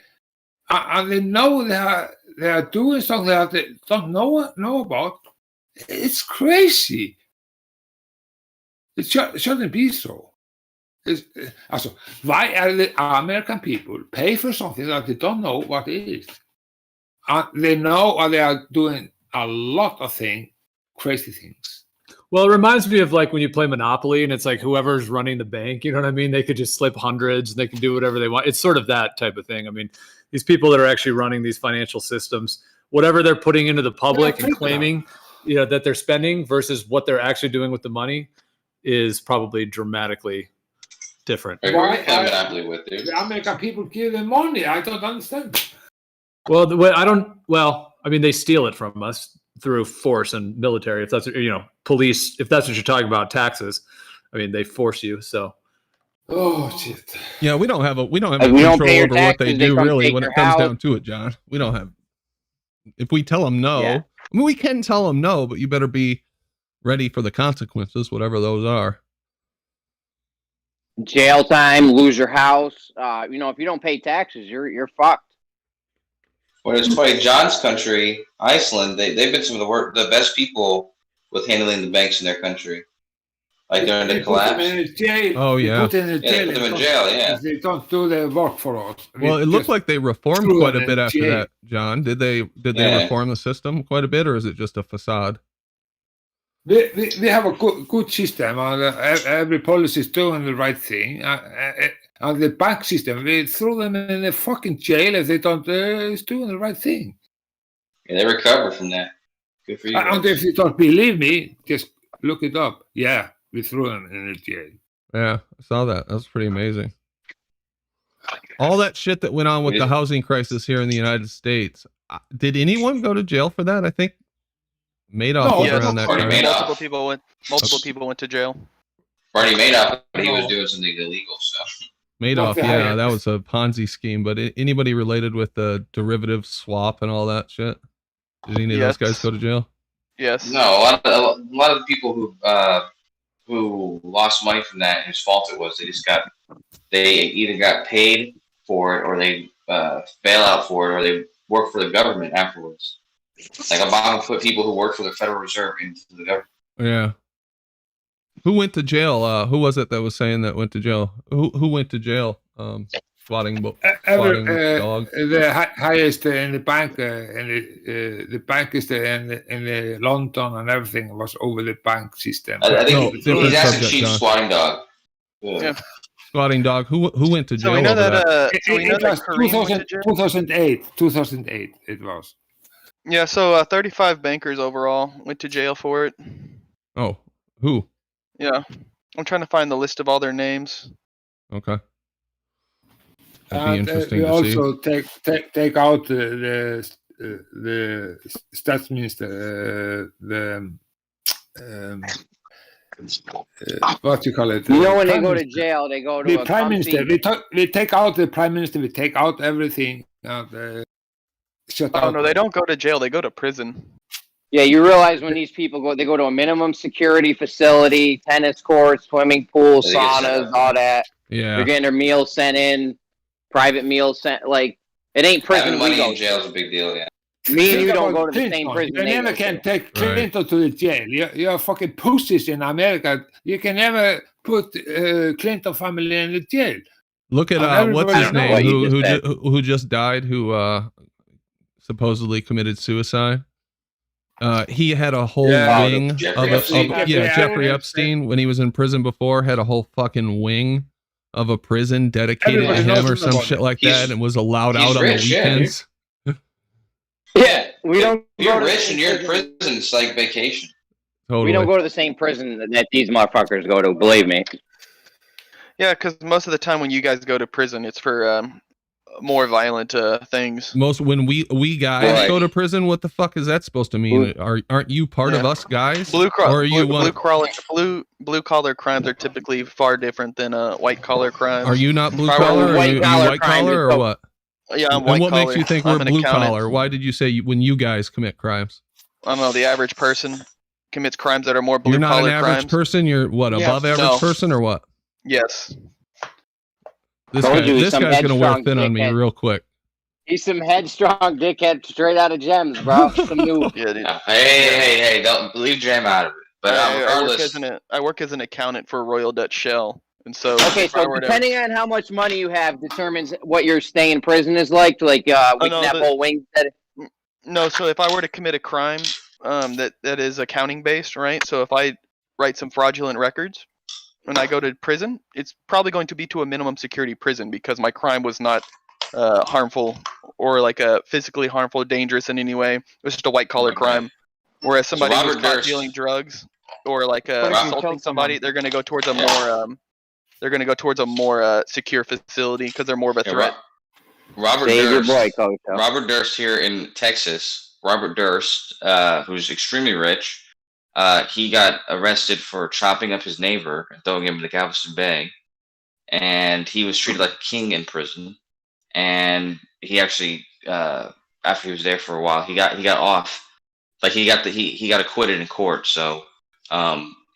and they know they are doing something that they don't know about? It's crazy. It shouldn't be so. Also, why are the American people pay for something that they don't know what it is? And they know or they are doing a lot of crazy things. Well, it reminds me of like when you play Monopoly and it's like whoever's running the bank, you know what I mean? They could just slip hundreds and they can do whatever they want. It's sort of that type of thing. I mean, these people that are actually running these financial systems, whatever they're putting into the public and claiming, that they're spending versus what they're actually doing with the money is probably dramatically different. Why the American people give them money? I don't understand. Well, they steal it from us through force and military. If that's police, if that's what you're talking about, taxes. I mean, they force you. So. Oh shit. Yeah, we don't have control over what they do really when it comes down to it, John. We don't have. If we tell them no, I mean, we can tell them no, but you better be ready for the consequences, whatever those are. Jail time, lose your house. If you don't pay taxes, you're fucked. Well, it's funny. John's country, Iceland, they've been some of the best people with handling the banks in their country. Like during the collapse. Oh yeah. Put them in jail. Yeah. They don't do their work for us. Well, it looked like they reformed quite a bit after that, John. Did they reform the system quite a bit, or is it just a facade? We have a good system, and every policy is doing the right thing. And the bank system, we throw them in the fucking jail if they don't. It's doing the right thing. Yeah, they recover from that. Good for you. And if you don't believe me, just look it up. Yeah, we threw them in the jail. Yeah, I saw that. That was pretty amazing. All that shit that went on with the housing crisis here in the United States. Did anyone go to jail for that? I think Madoff was around that time. Multiple people went to jail. Bernie Madoff, but he was doing something illegal. So Madoff, yeah, that was a Ponzi scheme. But anybody related with the derivative swap and all that shit? Did any of those guys go to jail? Yes. No, a lot of the people who lost money from that, whose fault it was, they either got paid for it or they bail out for it, or they work for the government afterwards. Like Obama put people who work for the Federal Reserve into the government. Yeah. Who went to jail? Who was it that was saying that went to jail? Who went to jail? Squatting dog. The highest in the bank, and the bank is in London, and everything was over the bank system. I think different he's asking subject, Chief John. Squatting Dog. Yeah. Squatting dog. Who went to jail So we know over that. that? So we know It that was Kareem went to jail. 2008 it was. Yeah. So 35 bankers overall went to jail for it. Oh, who? Yeah. I'm trying to find the list of all their names. Okay. That'd be interesting we to see. also take out the Statsminister, what you call it? You know, when they Prime go to Minister. jail, they go to The a Prime comfy- Minister. We take out the Prime Minister. We take out everything. Shut Oh out. no, they don't go to jail. They go to prison. Yeah, you realize when these people go, they go to a minimum security facility, tennis courts, swimming pool, They get set saunas, up. all that. Yeah. They're getting their meals sent in, private meals sent. Like, it ain't prison Having we money go in jail is a big deal. Yeah. Me and Think you don't about go to the same Clinton. prison. You they never go can to. take Clinton to the jail. You're fucking pussies in America. You can never put Clinton family in the jail. Look at And what's everybody his knows name? what you just said. Who just died? Who supposedly committed suicide? He had a whole Yeah, wing Jeffrey Epstein. Jeffrey Epstein, when he was in prison before, had a whole fucking wing of a prison dedicated Everybody to him knows or some about shit it. like He's- that, and was allowed he's out on rich, the yeah, dude. weekends. Yeah, we don't. If you're go to the rich same and you're in prison, it's like vacation. Totally. We don't go to the same prison that these motherfuckers go to. Believe me. Yeah, because most of the time when you guys go to prison, it's for more violent things. Most when we guys Right. go to prison, what the fuck is that supposed to mean? Aren't you part of Yeah. us guys? Blue Or are you one? blue collar crimes are typically far different than white collar crimes. Are you not blue If I were- collar? Are white you collar white crime collar is or so- what? Yeah, I'm And white what collar. makes you think I'm we're an blue accountant. collar? Why did you say when you guys commit crimes? I don't know. The average person commits crimes that are more blue You're not collar an average crimes. person. You're what, Yeah. above average No. person or what? Yes. This Told guy, you he's this some guy's gonna wear headstrong thin on me dickhead. real quick. He's some headstrong dickhead straight out of Gems, bro. Some new. Yeah, dude. Hey! Don't leave Jam out of it. But regardless, I work as an accountant for Royal Dutch Shell, and so Okay, if I so were to- depending on how much money you have determines what your stay in prison is like. Like, we no, can have the- whole wings. No, so if I were to commit a crime, that is accounting based, right? So if I write some fraudulent records and I go to prison, it's probably going to be to a minimum security prison because my crime was not harmful or like physically harmful, dangerous in any way. It was just a white collar crime. Whereas somebody who's Robert caught Durst- dealing drugs or like What if you assaulting killed somebody, someone? they're going to go towards a more secure facility because they're more of a yeah, threat. Robert Save your Durst. boy, Coach. Robert Durst here in Texas. Robert Durst, who's extremely rich, he got arrested for chopping up his neighbor and throwing him in the Galveston Bay, and he was treated like a king in prison. And he actually, after he was there for a while, he got off. Like he got acquitted in court. So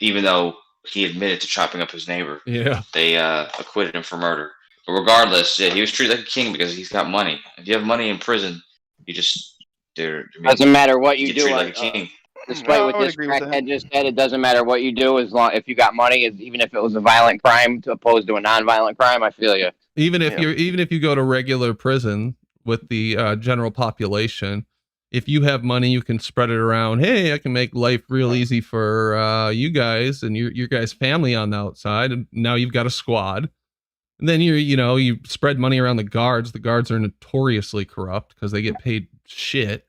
even though he admitted to chopping up his neighbor, Yeah. they acquitted him for murder. But regardless, yeah, he was treated like a king because he's got money. If you have money in prison, you just Doesn't matter what you get do. treated like a king. Despite I what would this agree with that. crackhead just said, it doesn't matter what you do as long if you got money. Even if it was a violent crime to opposed to a non-violent crime, I feel you. Even if Yeah. you go to regular prison with the general population, if you have money, you can spread it around. Hey, I can make life real easy for you guys and your guys' family on the outside. And now you've got a squad. And then you spread money around the guards. The guards are notoriously corrupt because they get paid shit.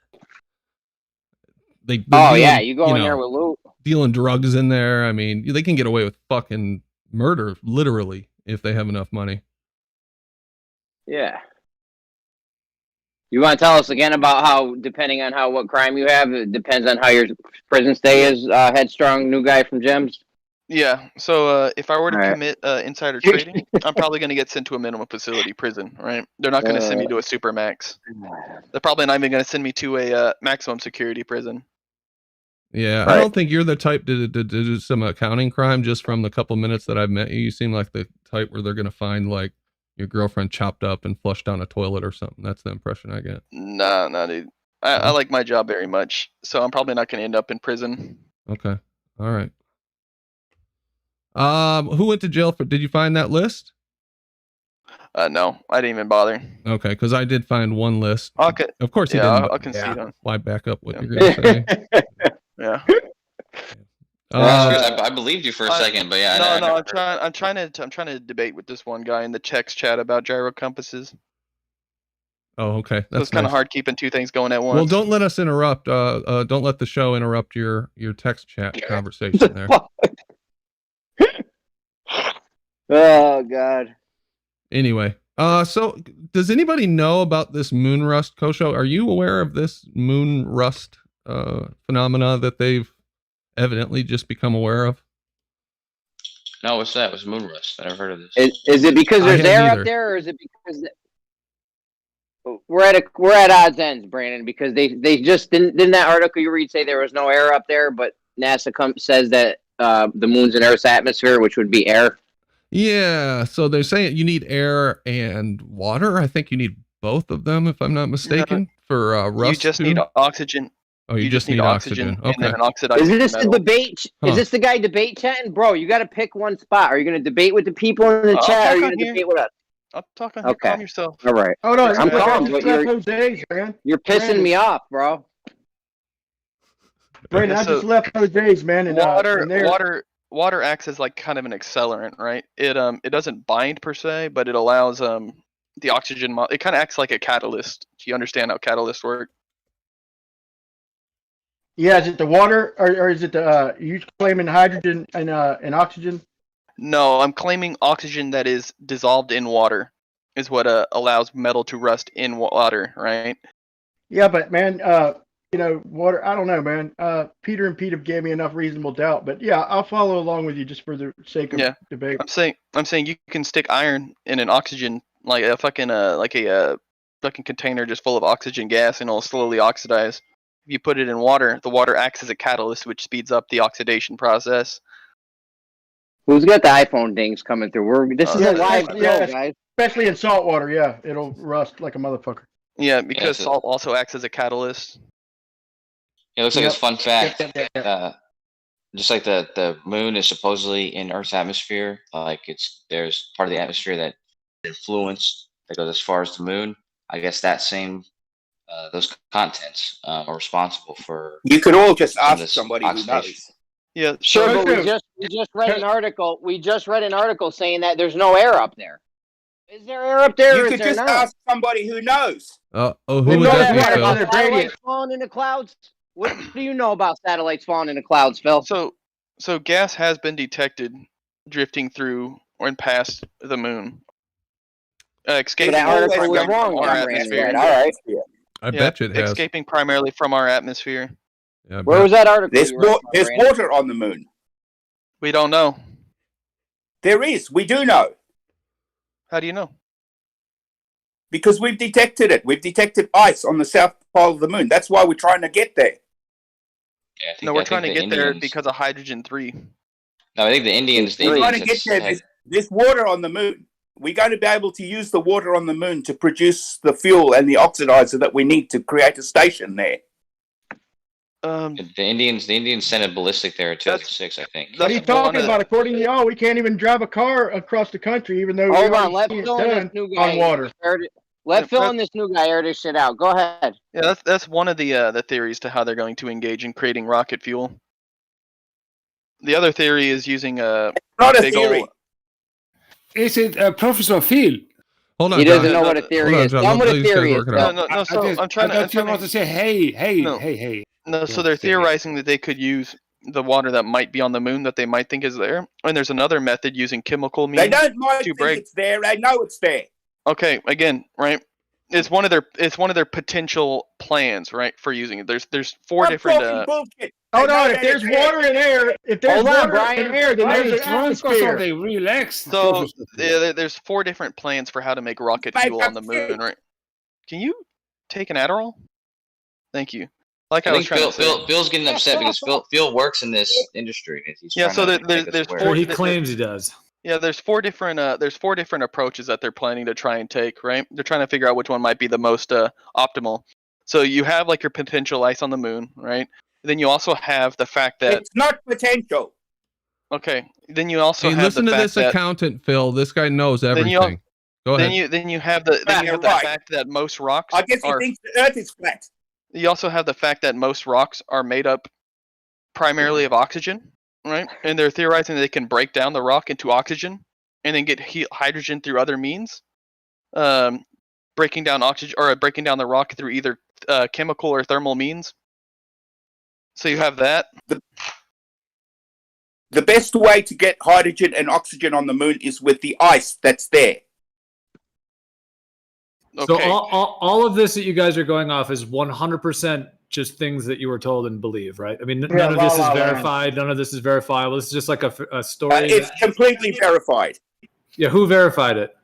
They're You go in know, there with loot. dealing drugs in there. I mean, they can get away with fucking murder, literally, if they have enough money. Yeah. You want to tell us again about how, depending on what crime you have, it depends on how your prison stay is. Headstrong new guy from Gems. Yeah. So if I were to Alright. commit insider trading, I'm probably going to get sent to a minimum facility prison. Right? They're not going to send me to a supermax. They're probably not even going to send me to a maximum security prison. Yeah, Right. I don't think you're the type to do some accounting crime. Just from the couple minutes that I've met you, you seem like the type where they're gonna find like your girlfriend chopped up and flushed down a toilet or something. That's the impression I get. Nah, dude. I like my job very much, so I'm probably not going to end up in prison. Okay, all right. Who went to jail for? Did you find that list? No, I didn't even bother. Okay, because I did find one list. Okay. Of course, he Yeah, didn't. I can see that. Why back up what Yeah. you're going to say? Yeah. I believed you for a second, but yeah. No, I'm trying to debate with this one guy in the text chat about gyro compasses. Oh, okay. So it's kind of hard keeping two things going at once. Well, don't let us interrupt. Don't let the show interrupt your text chat conversation there. Oh God. Anyway, so does anybody know about this moon rust, Kosho? Are you aware of this moon rust phenomena that they've evidently just become aware of? No, what's that? What's moon rust? I never heard of this. Is it because there's air up there, or is it because we're at odds ends, Brandon? Because they just didn't that article you read say there was no air up there, but NASA says that the moon's in Earth's atmosphere, which would be air. Yeah, so they're saying you need air and water. I think you need both of them, if I'm not mistaken, for rust. You just need oxygen. Oh, you just need oxygen. Okay. And then an oxidized Is this metal. the debate? Is this the guy debate chatting? Bro, you got to pick one spot. Are you going to debate with the people in the chat, or are you going to debate with us? I'll talk on here. Calm yourself. All right. Hold on. I'm calm, but you're pissing Brandon. me off, bro. Brandon, I just left Jose's, man. And, water acts as like kind of an accelerant, right? It doesn't bind per se, but it allows the oxygen. It kind of acts like a catalyst. Do you understand how catalysts work? Yeah, is it the water, or is it the you claiming hydrogen and oxygen? No, I'm claiming oxygen that is dissolved in water is what allows metal to rust in water, right? Yeah, but man, water. I don't know, man. Peter and Pete have gave me enough reasonable doubt, but yeah, I'll follow along with you just for the sake of debate. I'm saying you can stick iron in an oxygen, like a fucking container just full of oxygen gas, and it'll slowly oxidize. If you put it in water, the water acts as a catalyst, which speeds up the oxidation process. Who's got the iPhone dings coming through? This is a live show, guys. Especially in salt water, yeah, it'll rust like a motherfucker. Yeah, because salt also acts as a catalyst. It looks like it's a fun fact. Just like the moon is supposedly in Earth's atmosphere, like there's part of the atmosphere that influence that goes as far as the moon. I guess that same those contents are responsible for. You could all just ask somebody who knows. Yeah, sure. But we just read an article. We just read an article saying that there's no air up there. Is there air up there? You could just ask somebody who knows. Who would that be, Phil? Satellites falling into clouds. What do you know about satellites falling into clouds, Phil? So gas has been detected drifting through or past the moon. Escaping from our atmosphere. All right. I bet you it has. Escaping primarily from our atmosphere. Yeah, where was that article? There's water on the moon. We don't know. There is. We do know. How do you know? Because we've detected it. We've detected ice on the south pole of the moon. That's why we're trying to get there. Yeah, we're trying to get there because of hydrogen-3. No, I think the Indians. We're trying to get there. There's water on the moon. We're going to be able to use the water on the moon to produce the fuel and the oxidizer that we need to create a station there. The Indians sent a ballistic there in 2006, I think. What are you talking about? According to y'all, we can't even drive a car across the country, even though let Phil and this new guy on water. Let Phil and this new guy air this shit out. Go ahead. Yeah, that's one of the theories to how they're going to engage in creating rocket fuel. The other theory is using not a theory. Is it Professor Phil? Hold on, he doesn't know what a theory is. Tell him what a theory is. No. So I'm trying to say, hey. No, so they're theorizing that they could use the water that might be on the moon that they might think is there, and there's another method using chemical means. They don't think it's there. They know it's there. Okay, again, right? It's one of their potential plans, right, for using it. There's four different. Bullshit. Hold on, if there's water in air, then there's an atmosphere. They relax. So there's four different plans for how to make rocket fuel on the moon, right? Can you take an Adderall? Thank you. Like I was trying to say. Phil's getting upset because Phil works in this industry. So there's four. He claims he does. Yeah, there's four different approaches that they're planning to try and take, right? They're trying to figure out which one might be the most optimal. So you have like your potential ice on the moon, right? Then you also have the fact that it's not potential. Okay. Then you also have listen to this accountant, Phil. This guy knows everything. Go ahead. Then you have the Right. fact that most rocks I guess he are. thinks the Earth is flat. You also have the fact that most rocks are made up primarily of oxygen, right? And they're theorizing that they can break down the rock into oxygen and then get hydrogen through other means. Breaking down oxygen or breaking down the rock through either chemical or thermal means. So you have that. The best way to get hydrogen and oxygen on the moon is with the ice that's there. Okay. So all of this that you guys are going off is 100% just things that you were told and believe, right? I mean, none of this is verified. None of this is verifiable. This is just like a story. It's completely verified. Yeah, who verified it?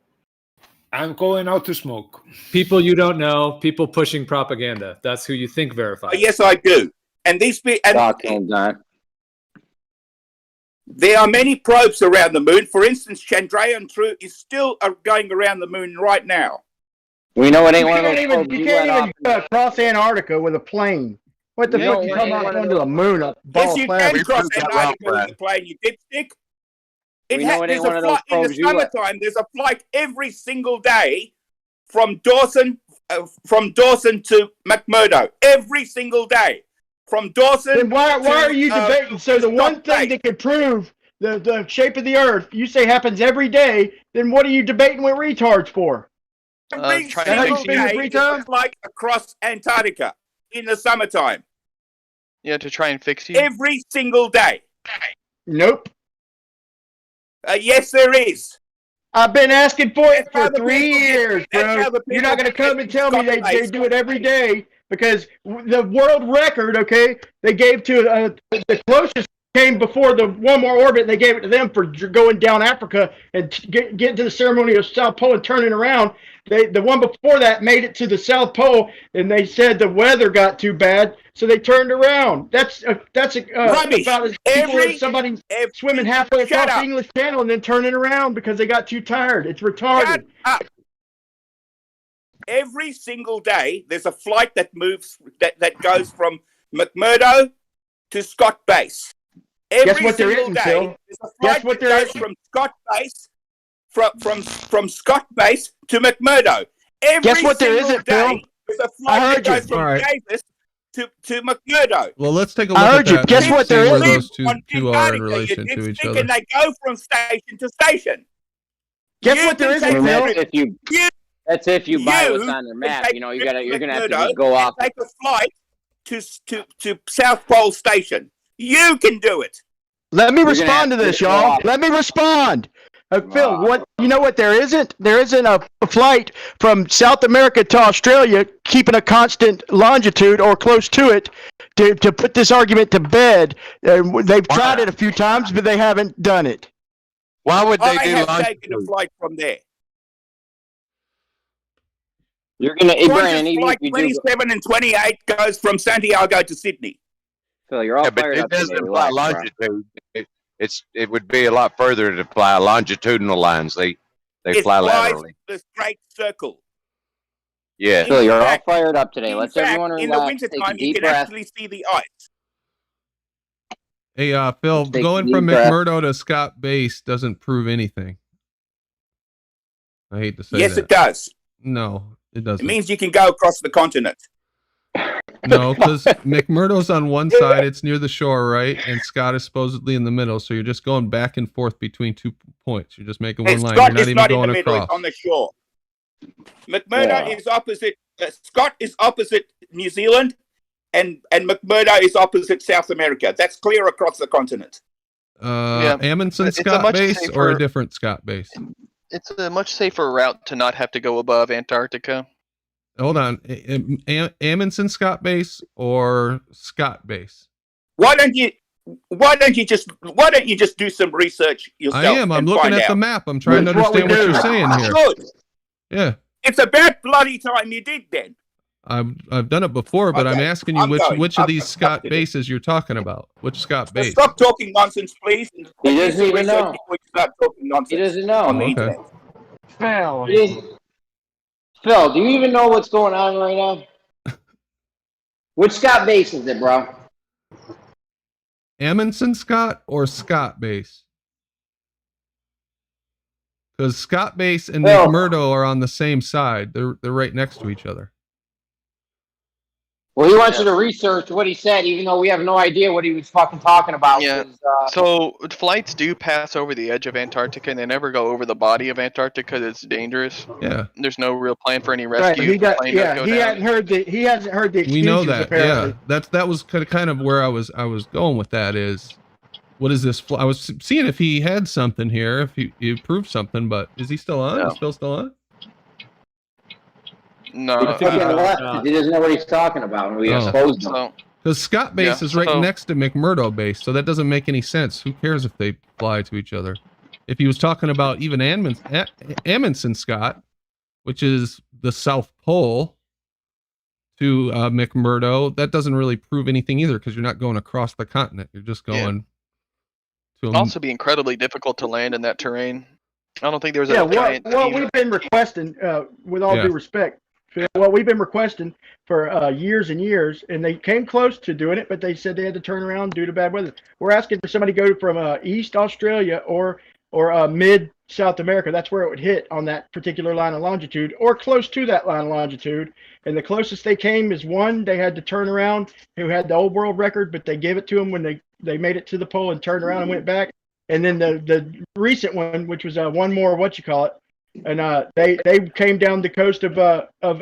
I'm going out to smoke. People you don't know, people pushing propaganda. That's who you think verified. Yes, I do. And these there are many probes around the moon. For instance, Chandrayaan-3 is still going around the moon right now. We know it ain't You one of can't those even, probes you you can't let even off. cross Antarctica with a plane. What the You fuck know, you it talking ain't about one of going to the moon? A ball Yes, of you plasma? can cross proved that Antarctica route, with a plane, you dipstick. We know it ain't one of those In the probes you let. summertime, there's a flight every single day from Dawson to McMurdo. Every single day. From Dawson Then why are you debating? So the one thing Bay. that could prove the shape of the Earth, you say happens every day, then what are you debating with retards for? Every trying to single fix you. day, there's a flight across Antarctica in the summertime. Yeah, to try and fix you. Every single day. Nope. Yes, there is. I've been asking for it That's how for the 3 people get- years, that's bro. how the You're not people going to come get and tell me they Coinbase. do it every day, because the world record, okay, they gave to the closest came before the one more orbit, and they gave it to them for going down Africa and getting to the ceremony of South Pole and turning around. The one before that made it to the South Pole, and they said the weather got too bad, so they turned around. That's Rubbish. about as people as somebody swimming halfway across the English Channel and then turning around because they got too tired. It's retarded. Shut up. Every single day, there's a flight that moves that goes from McMurdo to Scott Base. Every what there single isn't, day, Phil? there's a flight Guess what that there goes isn't? from Scott Base from Scott Base to McMurdo. Every Guess what there single isn't, day, Phil? there's a I flight heard that goes you. from All right. Davis to McMurdo. Well, let's take a look I at heard you. that. Guess and what see there where is? those On two are in Antarctica, relation you to each dipstick, other. and they go from station to station. Guess You what there can isn't, take And Phil? a trip. that's if you buy what's You on their can map. take You know, a you're trip gonna have to McMurdo just go and off. take a flight to South Pole Station. You can do it. Let me You're gonna have respond to to this, go y'all. off. Let me respond. Phil, Wow. what you know what there isn't? There isn't a flight from South America to Australia keeping a constant longitude or close to it to put this argument to bed. They've tried it a few times, but they haven't done it. Why would they I do have longitude? taken a flight from there. You're gonna, hey, Brandon, Qantas even flight if you do, 27 and 28 goes from Santiago to Sydney. Phil, you're all Yeah, but fired it up doesn't today. apply Relax, bro. longitude. It would be a lot further to apply longitudinal lines. They It fly flies laterally. the straight circle. Yeah. Phil, you're all fact- fired up today. In Let's fact, everyone in the relax. Take a wintertime, you deep can breath. actually see the ice. Hey, Phil, Take a going deep from breath. McMurdo to Scott Base doesn't prove anything. I hate to say Yes, that. it does. No, it It doesn't. means you can go across the continent. No, because McMurdo's on one side, it's near the shore, right? And Scott is supposedly in the middle, so you're just going back and forth between 2 points. You're just making one line. You're Scott not is even not in going the middle; across. it's on the shore. McMurdo Yeah. is opposite. Scott is opposite New Zealand, and McMurdo is opposite South America. That's clear across the continent. Amundsen It's a Scott much Base or a safer- different Scott Base? It's a much safer route to not have to go above Antarctica. Hold on. Amundsen Scott Base or Scott Base? Why don't you just do some research yourself? I am. I'm and looking find at the out? map. I'm trying to That's what we understand what do. you're saying here. Good. Yeah. It's about bloody time you did then. I've done it before, but I'm Okay, asking you I'm going. which of I'm these going. Scott bases you're talking about. Which Scott base? Stop talking nonsense, please. and He do doesn't some even research know. before you start talking nonsense He doesn't know. on the Okay. internet. Phil. Phil, do you even know what's going on right now? Which Scott Base is it, bro? Amundsen Scott or Scott base? Because Scott Base and Well- McMurdo are on the same side. They're right next to each other. Well, he wants you to research what he said, even though we have no idea what he was fucking talking about. Yeah. 'Cause, So flights do pass over the edge of Antarctica, and they never go over the body of Antarctica because it's dangerous. Yeah. There's no real plan for any Right, rescue. he got, plane to go he down. hadn't heard the excuses. We know that. Apparently. Yeah. That was kind of where I was going with that is, what is this? I was seeing if he had something here, if he proved something, but is he still on? No. Is Phil still on? No. he fucking left 'cause he doesn't know what he's talking about, and we Oh. exposed him. So Because Scott Base Yeah, is right so- next to McMurdo Base, so that doesn't make any sense. Who cares if they fly to each other? If he was talking about even Amundsen Scott, which is the South Pole, to McMurdo, that doesn't really prove anything either, because you're not going across the continent. You're just going to it'd also be incredibly difficult to land in that terrain. I don't think there was Yeah, a giant. what we've been requesting, with all Yeah. due respect, Phil, what we've been requesting for years and years, and they came close to doing it, but they said they had to turn around due to bad weather. We're asking for somebody to go from East Australia or mid South America. That's where it would hit on that particular line of longitude, or close to that line of longitude. And the closest they came is one they had to turn around, who had the old world record, but they gave it to them when they made it to the pole and turned around and went back. And then the recent one, which was one more and they came down the coast of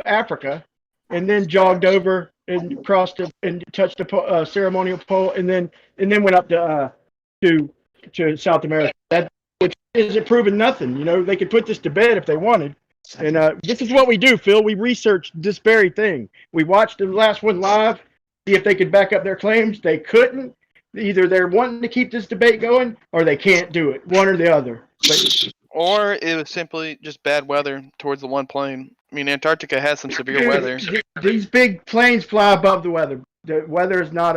Africa, and then jogged over and crossed and touched the ceremonial pole, and then went up to South America. That which isn't proving nothing. You know, they could put this to bed if they wanted. And this is what we do, Phil. We researched this very thing. We watched the last one live, see if they could back up their claims. They couldn't. Either they're wanting to keep this debate going, or they can't do it. One or the other. But, Or it was simply just bad weather towards the one plane. I mean, Antarctica has some severe weather. these big planes fly above the weather. The weather is not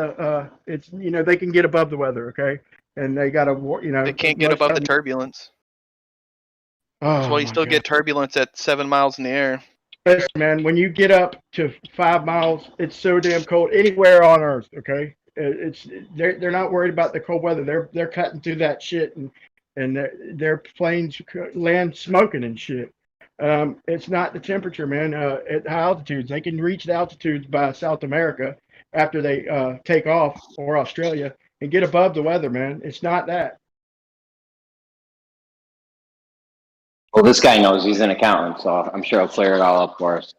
it's, they can get above the weather, okay? And they got to, They can't get above the turbulence. That's why you still get turbulence at 7 miles in the air. Listen, man, when you get up to 5 miles, it's so damn cold anywhere on Earth, okay? They're not worried about the cold weather. They're cutting through that shit, and their planes land smoking and shit. It's not the temperature, man. At high altitudes, they can reach the altitudes by South America after they take off, or Australia, and get above the weather, man. It's not that. Well, this guy knows, he's an accountant, so I'm sure he'll clear it all up for us.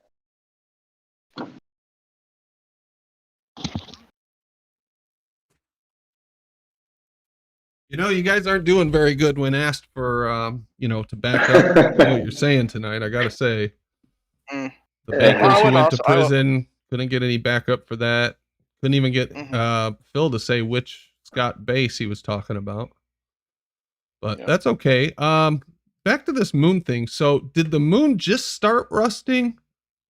You guys aren't doing very good when asked for, to back up what you're saying tonight. I gotta say, the bankers who went to prison couldn't get any backup for that. Couldn't even get Phil to say which Scott Base he was talking about. But that's okay. Back to this moon thing. So, did the moon just start rusting,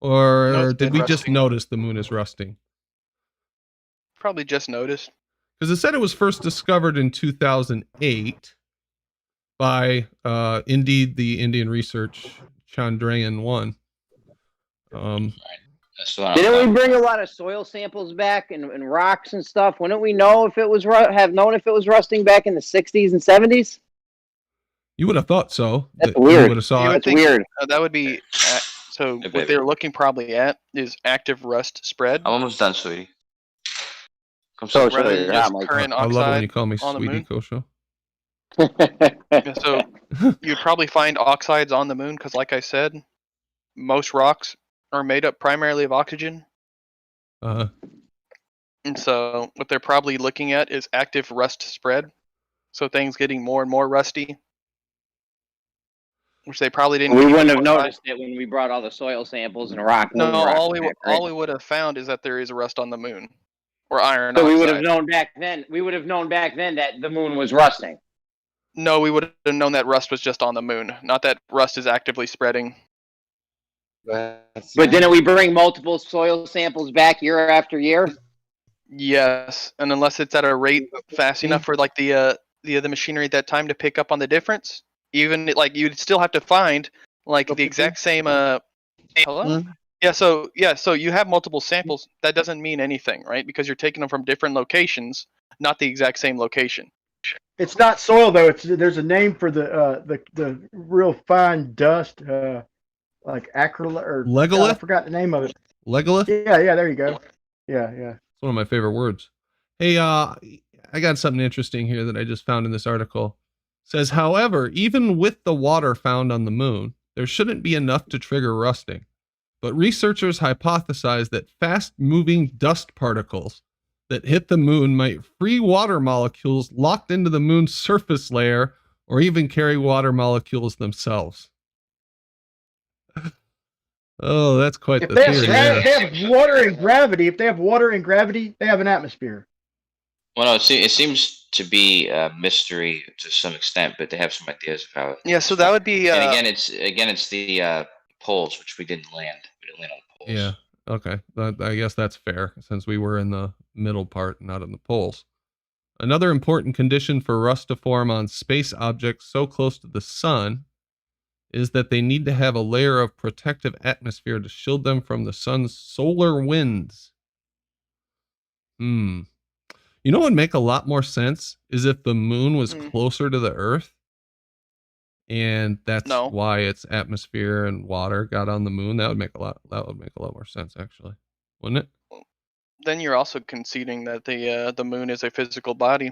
or No, did we just rusting. notice the moon is rusting? Probably just noticed. Because it said it was first discovered in 2008 by indeed the Indian Research Chandrayaan-1. That's what I'm Didn't talking we bring a lot of soil samples back and rocks and stuff? Wouldn't we know if it was have known if it was rusting back in the 60s and 70s? You would have thought so. That's that weird. You would have saw You it. would think weird. That would be so. Hey, What baby. they're looking probably at is active rust spread. I'm almost done, sweetie. Come So so rather sure, than yeah, just Mike. current I love it when you oxide. call me on the Sweetie moon? Kosho. Yeah, so you'd probably find oxides on the moon because, like I said, most rocks are made up primarily of oxygen. Uh, And so what they're probably looking at is active rust spread. So things getting more and more rusty. Which they probably didn't. We keep wouldn't have close by. noticed it when we brought all the soil samples and rock. No, moon rocks all we back, right? all we would have found is that there is rust on the moon, or iron So oxide. we would have known back then. We would have known back then that the moon was rusting. No, we would have known that rust was just on the moon, not that rust is actively spreading. But didn't we bring multiple soil samples back year after year? Yes, and unless it's at a rate fast enough for like the machinery at that time to pick up on the difference, even like you'd still have to find like the exact same. Hello. Yeah. So you have multiple samples. That doesn't mean anything, right? Because you're taking them from different locations, not the exact same location. It's not soil though. There's a name for the real fine dust, like acrylic or God, I Legolith? forgot the name of it. Legolith? Yeah, there you go. Yeah. It's one of my favorite words. Hey, I got something interesting here that I just found in this article. It says, however, even with the water found on the moon, there shouldn't be enough to trigger rusting. But researchers hypothesize that fast-moving dust particles that hit the moon might free water molecules locked into the moon's surface layer, or even carry water molecules themselves. Oh, that's quite the theory. If they have water and gravity, they have an atmosphere. Well, no, it seems to be a mystery to some extent, but they have some ideas of how it. Yeah, so that would be. And again, it's the poles, which we didn't land. We didn't land on the poles. Yeah. Okay. I guess that's fair, since we were in the middle part, not in the poles. Another important condition for rust to form on space objects so close to the sun is that they need to have a layer of protective atmosphere to shield them from the sun's solar winds. You know what would make a lot more sense is if the moon was closer to the Earth, and that's why its atmosphere and water got on the moon. That would make a lot more sense, actually, wouldn't it? Then you're also conceding that the moon is a physical body.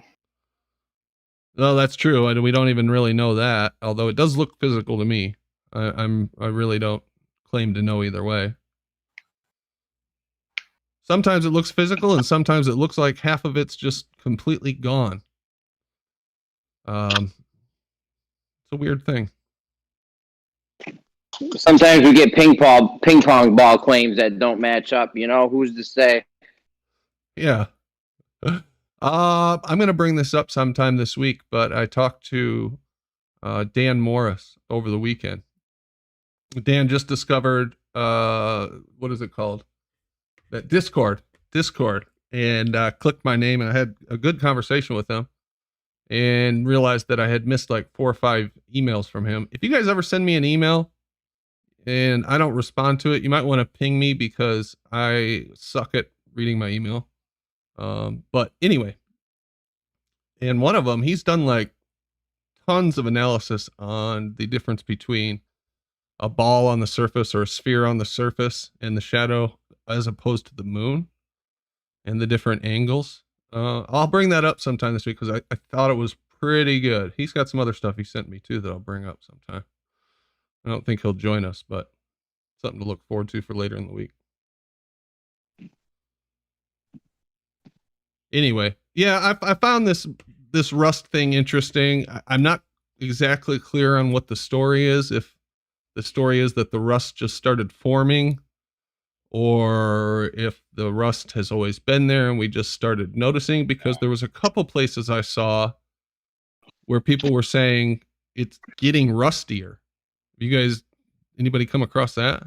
No, that's true. And we don't even really know that, although it does look physical to me. I really don't claim to know either way. Sometimes it looks physical, and sometimes it looks like half of it's just completely gone. It's a weird thing. Sometimes we get ping pong ball claims that don't match up. You know, who's to say? Yeah. I'm going to bring this up sometime this week, but I talked to Dan Morris over the weekend. Dan just discovered, what is it called? That Discord, and clicked my name, and I had a good conversation with him and realized that I had missed like 4 or 5 emails from him. If you guys ever send me an email and I don't respond to it, you might want to ping me, because I suck at reading my email. But anyway, and one of them, he's done like tons of analysis on the difference between a ball on the surface or a sphere on the surface and the shadow as opposed to the moon, and the different angles. I'll bring that up sometime this week, because I thought it was pretty good. He's got some other stuff he sent me too that I'll bring up sometime. I don't think he'll join us, but something to look forward to for later in the week. Anyway, yeah, I found this rust thing interesting. I'm not exactly clear on what the story is. If the story is that the rust just started forming, or if the rust has always been there and we just started noticing, because there was a couple places I saw where people were saying it's getting rustier. Anybody come across that?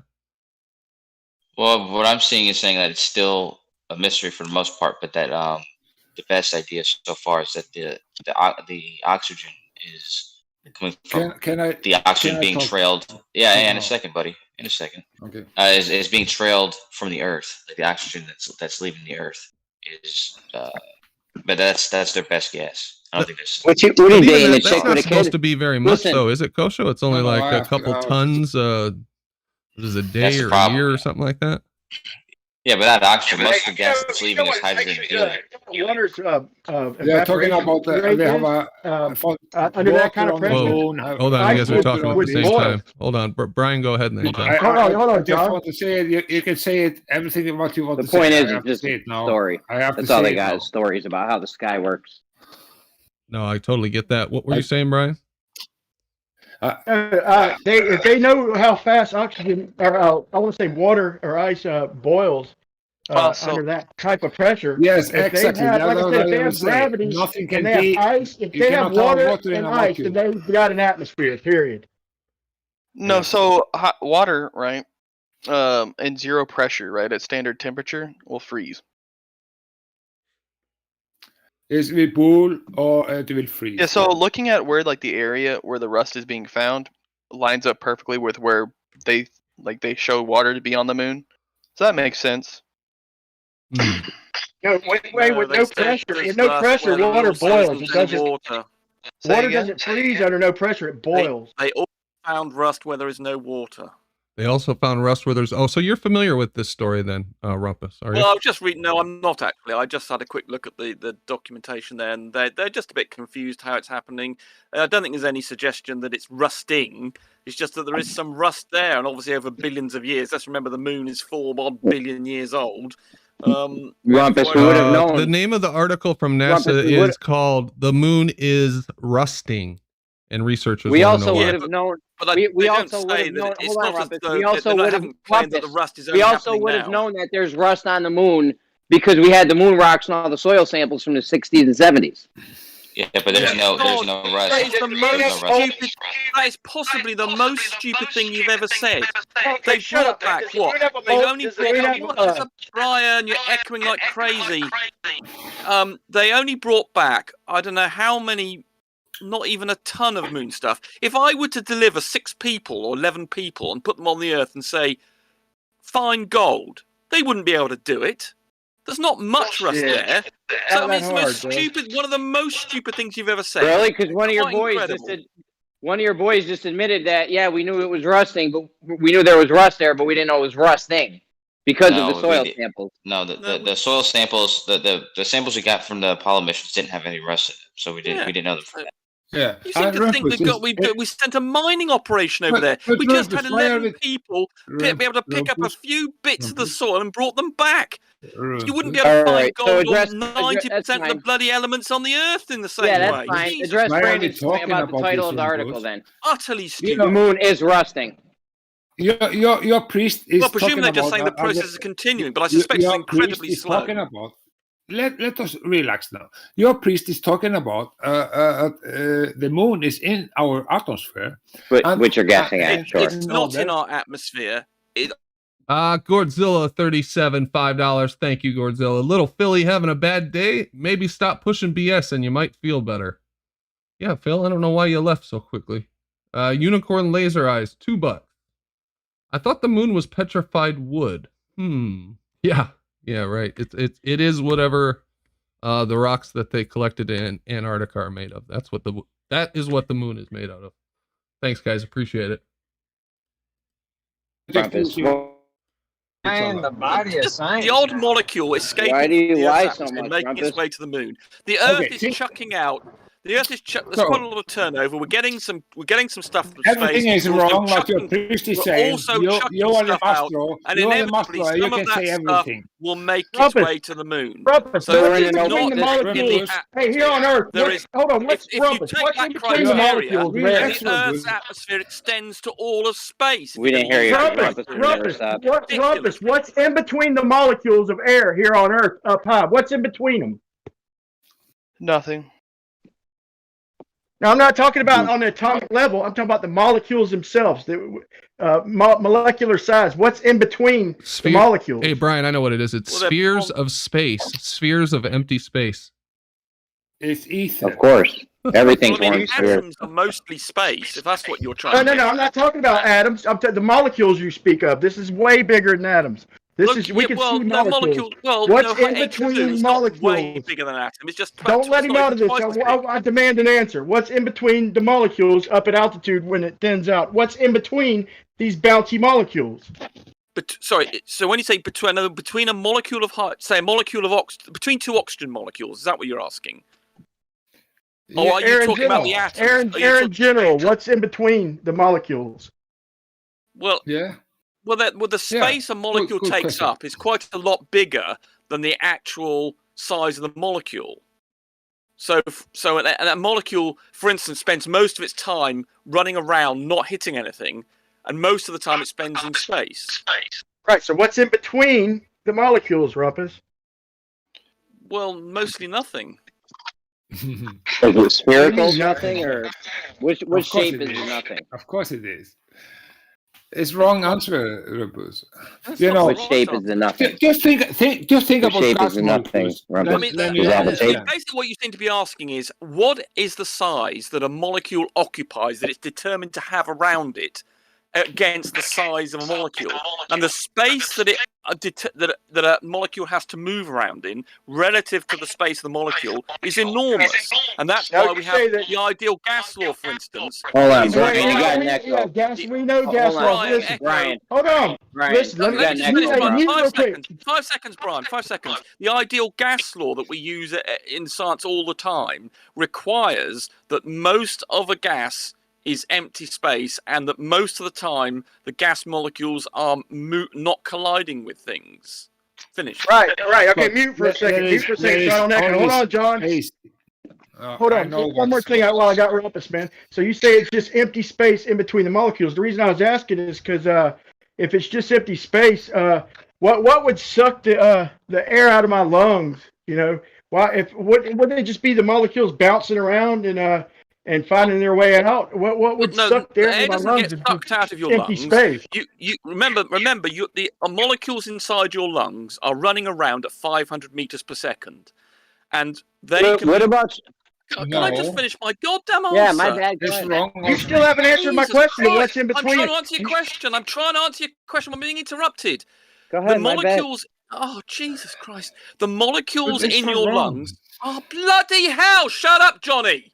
Well, what I'm seeing is saying that it's still a mystery for the most part, but that the best idea so far is that the oxygen is coming from the oxygen being trailed. Yeah, in a second, buddy. In a second. Okay. Is being trailed from the Earth. Like the oxygen that's leaving the Earth is, but that's their best guess. I don't think there's. What are you doing? That's not supposed to be very much, though, is it, Kosho? It's only like a couple tons. What is it, a day or a year or something like that? Yeah, but that oxygen, most of the gas that's leaving is hydrogen and helium. Water's They're talking about they have under that kind of pressure. Hold on, you guys are talking at the same time. Hold on, Brian, go ahead and then John. Hold on, just John. want to say it. You can say it. Everything what you want The to say. point is, I have it's to say just it now. story. I have That's to all say they it got now. is stories about how the sky works. No, I totally get that. What were you saying, Brian? If they know how fast oxygen, or I want to say water or ice boils under that type of pressure. Yes, if exactly. They have, like I said, if they have gravity, nothing can and they be. have ice, if they have water and ice, then they've got an atmosphere. Period. No, so hot water, right? And zero pressure, right, at standard temperature will freeze. It will pool or it will freeze. Yeah, so looking at where like the area where the rust is being found lines up perfectly with where they show water to be on the moon. So that makes sense. No, with they no said pressure. there's In no rust pressure, where there water also boils. isn't It any doesn't. water. Water doesn't freeze under no pressure. It boils. They all found rust where there is no water. They also found rust where there's. Oh, so you're familiar with this story then, Rumpus? Are you? Well, I was just reading. No, I'm not actually. I just had a quick look at the documentation there, and they're just a bit confused how it's happening. I don't think there's any suggestion that it's rusting. It's just that there is some rust there, and obviously over billions of years. Let's remember the moon is 4 odd billion years old. Rumpus, we would have known. The name of the article from NASA is called "The Moon is Rusting," and researchers. We want to also know would why. have known. But We also would have known. Hold on, Rumpus. We also would have claimed that the rust is We also would have known that there's rust on the moon because we had the moon rocks and all the soil samples from the 60s and 70s. Yeah, but there's no rust. That is the most stupid. That is possibly the most stupid thing you've ever said. They brought back what? They only brought Brian, you're echoing like crazy. They only brought back I don't know how many. Not even a ton of moon stuff. If I were to deliver 6 people or 11 people and put them on the Earth and say, find gold, they wouldn't be able to do it. There's not much rust there. So I mean, it's the most stupid, one of the most stupid things you've ever said. Really? Because one of your boys just admitted that, yeah, we knew it was rusting, but we knew there was rust there, but we didn't know it was rusting because of the soil samples. No, the soil samples, the samples we got from the Apollo missions didn't have any rust in them, so we didn't know that. Yeah, you seem to think we sent a mining operation over there. We just had 11 people be able to pick up a few bits of the soil and brought them back. You wouldn't be able to find gold on 90% of the bloody elements on the Earth in the same way. Yeah, that's fine. Address Brandon's point about the title of the article then. Utterly stupid. The moon is rusting. Your priest is. Well, presumably they're just saying the process is continuing, but I suspect it's incredibly slow. Talking about. Let us relax now. Your priest is talking about the moon is in our atmosphere, which you're guessing at. Sure, it's not in our atmosphere. Gordzilla 37, $5. Thank you, Gordzilla. Little Philly having a bad day? Maybe stop pushing BS and you might feel better. Yeah, Phil, I don't know why you left so quickly. Unicorn Laser Eyes, $2. I thought the moon was petrified wood. Yeah, right. It is whatever the rocks that they collected in Antarctica are made of. That is what the moon is made out of. Thanks, guys. Appreciate it. And the body of science. The old molecule escaping Why do you the lie Earth's so atmosphere much, and making its Rumpus? way to the moon. The Earth is chucking out. The Earth is there's quite a lot of turnover. We're getting some stuff from Everything space. is wrong, like your priest is saying. Also you chucking are the stuff out, master. and You are the inevitably master. some You of can say that stuff everything. will make its Rumpus. way to the moon. Rumpus, So what's it's in between the not molecules? Hey, here on Earth, hold on. What's if Rumpus? you take What's that in between the criteria, molecules? the Earth's atmosphere extends to all of space. We didn't hear you. Rumpus, what's in between the molecules of air here on Earth up high? What's in between them? Nothing. Now, I'm not talking about on the atomic level. I'm talking about the molecules themselves, the molecular size. What's in between the molecules? Hey, Brian, I know what it is. It's spheres of space, spheres of empty space. It's ether. Of course. Everything's one sphere. Atoms are mostly space, if that's what you're trying to No, I'm not talking about atoms. I'm the molecules you speak of. This is way bigger than atoms. We can see molecules. What's in between molecules? Way bigger than an atom. It's just don't let him out of this. I demand an answer. What's in between the molecules up at altitude when it thins out? What's in between these bouncy molecules? But sorry, so when you say between a molecule of say a molecule of oxygen, between two oxygen molecules, is that what you're asking? Or are you talking about the atoms? Air in general. What's in between the molecules? Well, yeah. Well, the space a molecule takes up is quite a lot bigger than the actual size of the molecule. So a molecule, for instance, spends most of its time running around, not hitting anything, and most of the time it spends in space. Right. So what's in between the molecules, Rumpus? Well, mostly nothing. Is it spherical nothing, or which shape is nothing? Of course it is. It's wrong answer, Rumpus. Which shape is the nothing? Just think about shape is the nothing. Basically, what you seem to be asking is, what is the size that a molecule occupies that it's determined to have around it against the size of a molecule? And the space that it a molecule has to move around in relative to the space of the molecule is enormous, and that's why we have the ideal gas law, for instance. Hold on, is Brian. You got an Yeah, echo. gas. We know gas Hold law. on, Listen, Brian. hold on. Brian, Listen, you let got me an Finish, echo, Brian. bro. 5 real seconds. 5 seconds, Brian. 5 seconds. The ideal gas law that we use in science all the time requires that most of a gas is empty space, and that most of the time the gas molecules are not colliding with things. Finish. Right. Okay, But mute for a second. there Mute for a second. John, always hold on, John. space. Hold I on. know Just one more what's- thing while I got Rumpus, man. So you say it's just empty space in between the molecules. The reason I was asking is because if it's just empty space, what would suck the air out of my lungs? You know, why? Wouldn't it just be the molecules bouncing around and finding their way out? What would suck the air out of my doesn't lungs? get sucked out of your empty lungs. space. You remember the molecules inside your lungs are running around at 500 meters per second, and they can. What about? Can I just finish my goddamn answer? Yeah, my bad. Go It's ahead. wrong. You still haven't answered my Jesus question. Christ. What's in between? I'm trying to answer your question. I'm being interrupted. Go ahead. The My bad. molecules. Oh, Jesus Christ. The molecules It's in not your wrong. lungs. Oh, bloody hell. Shut up, Johnny.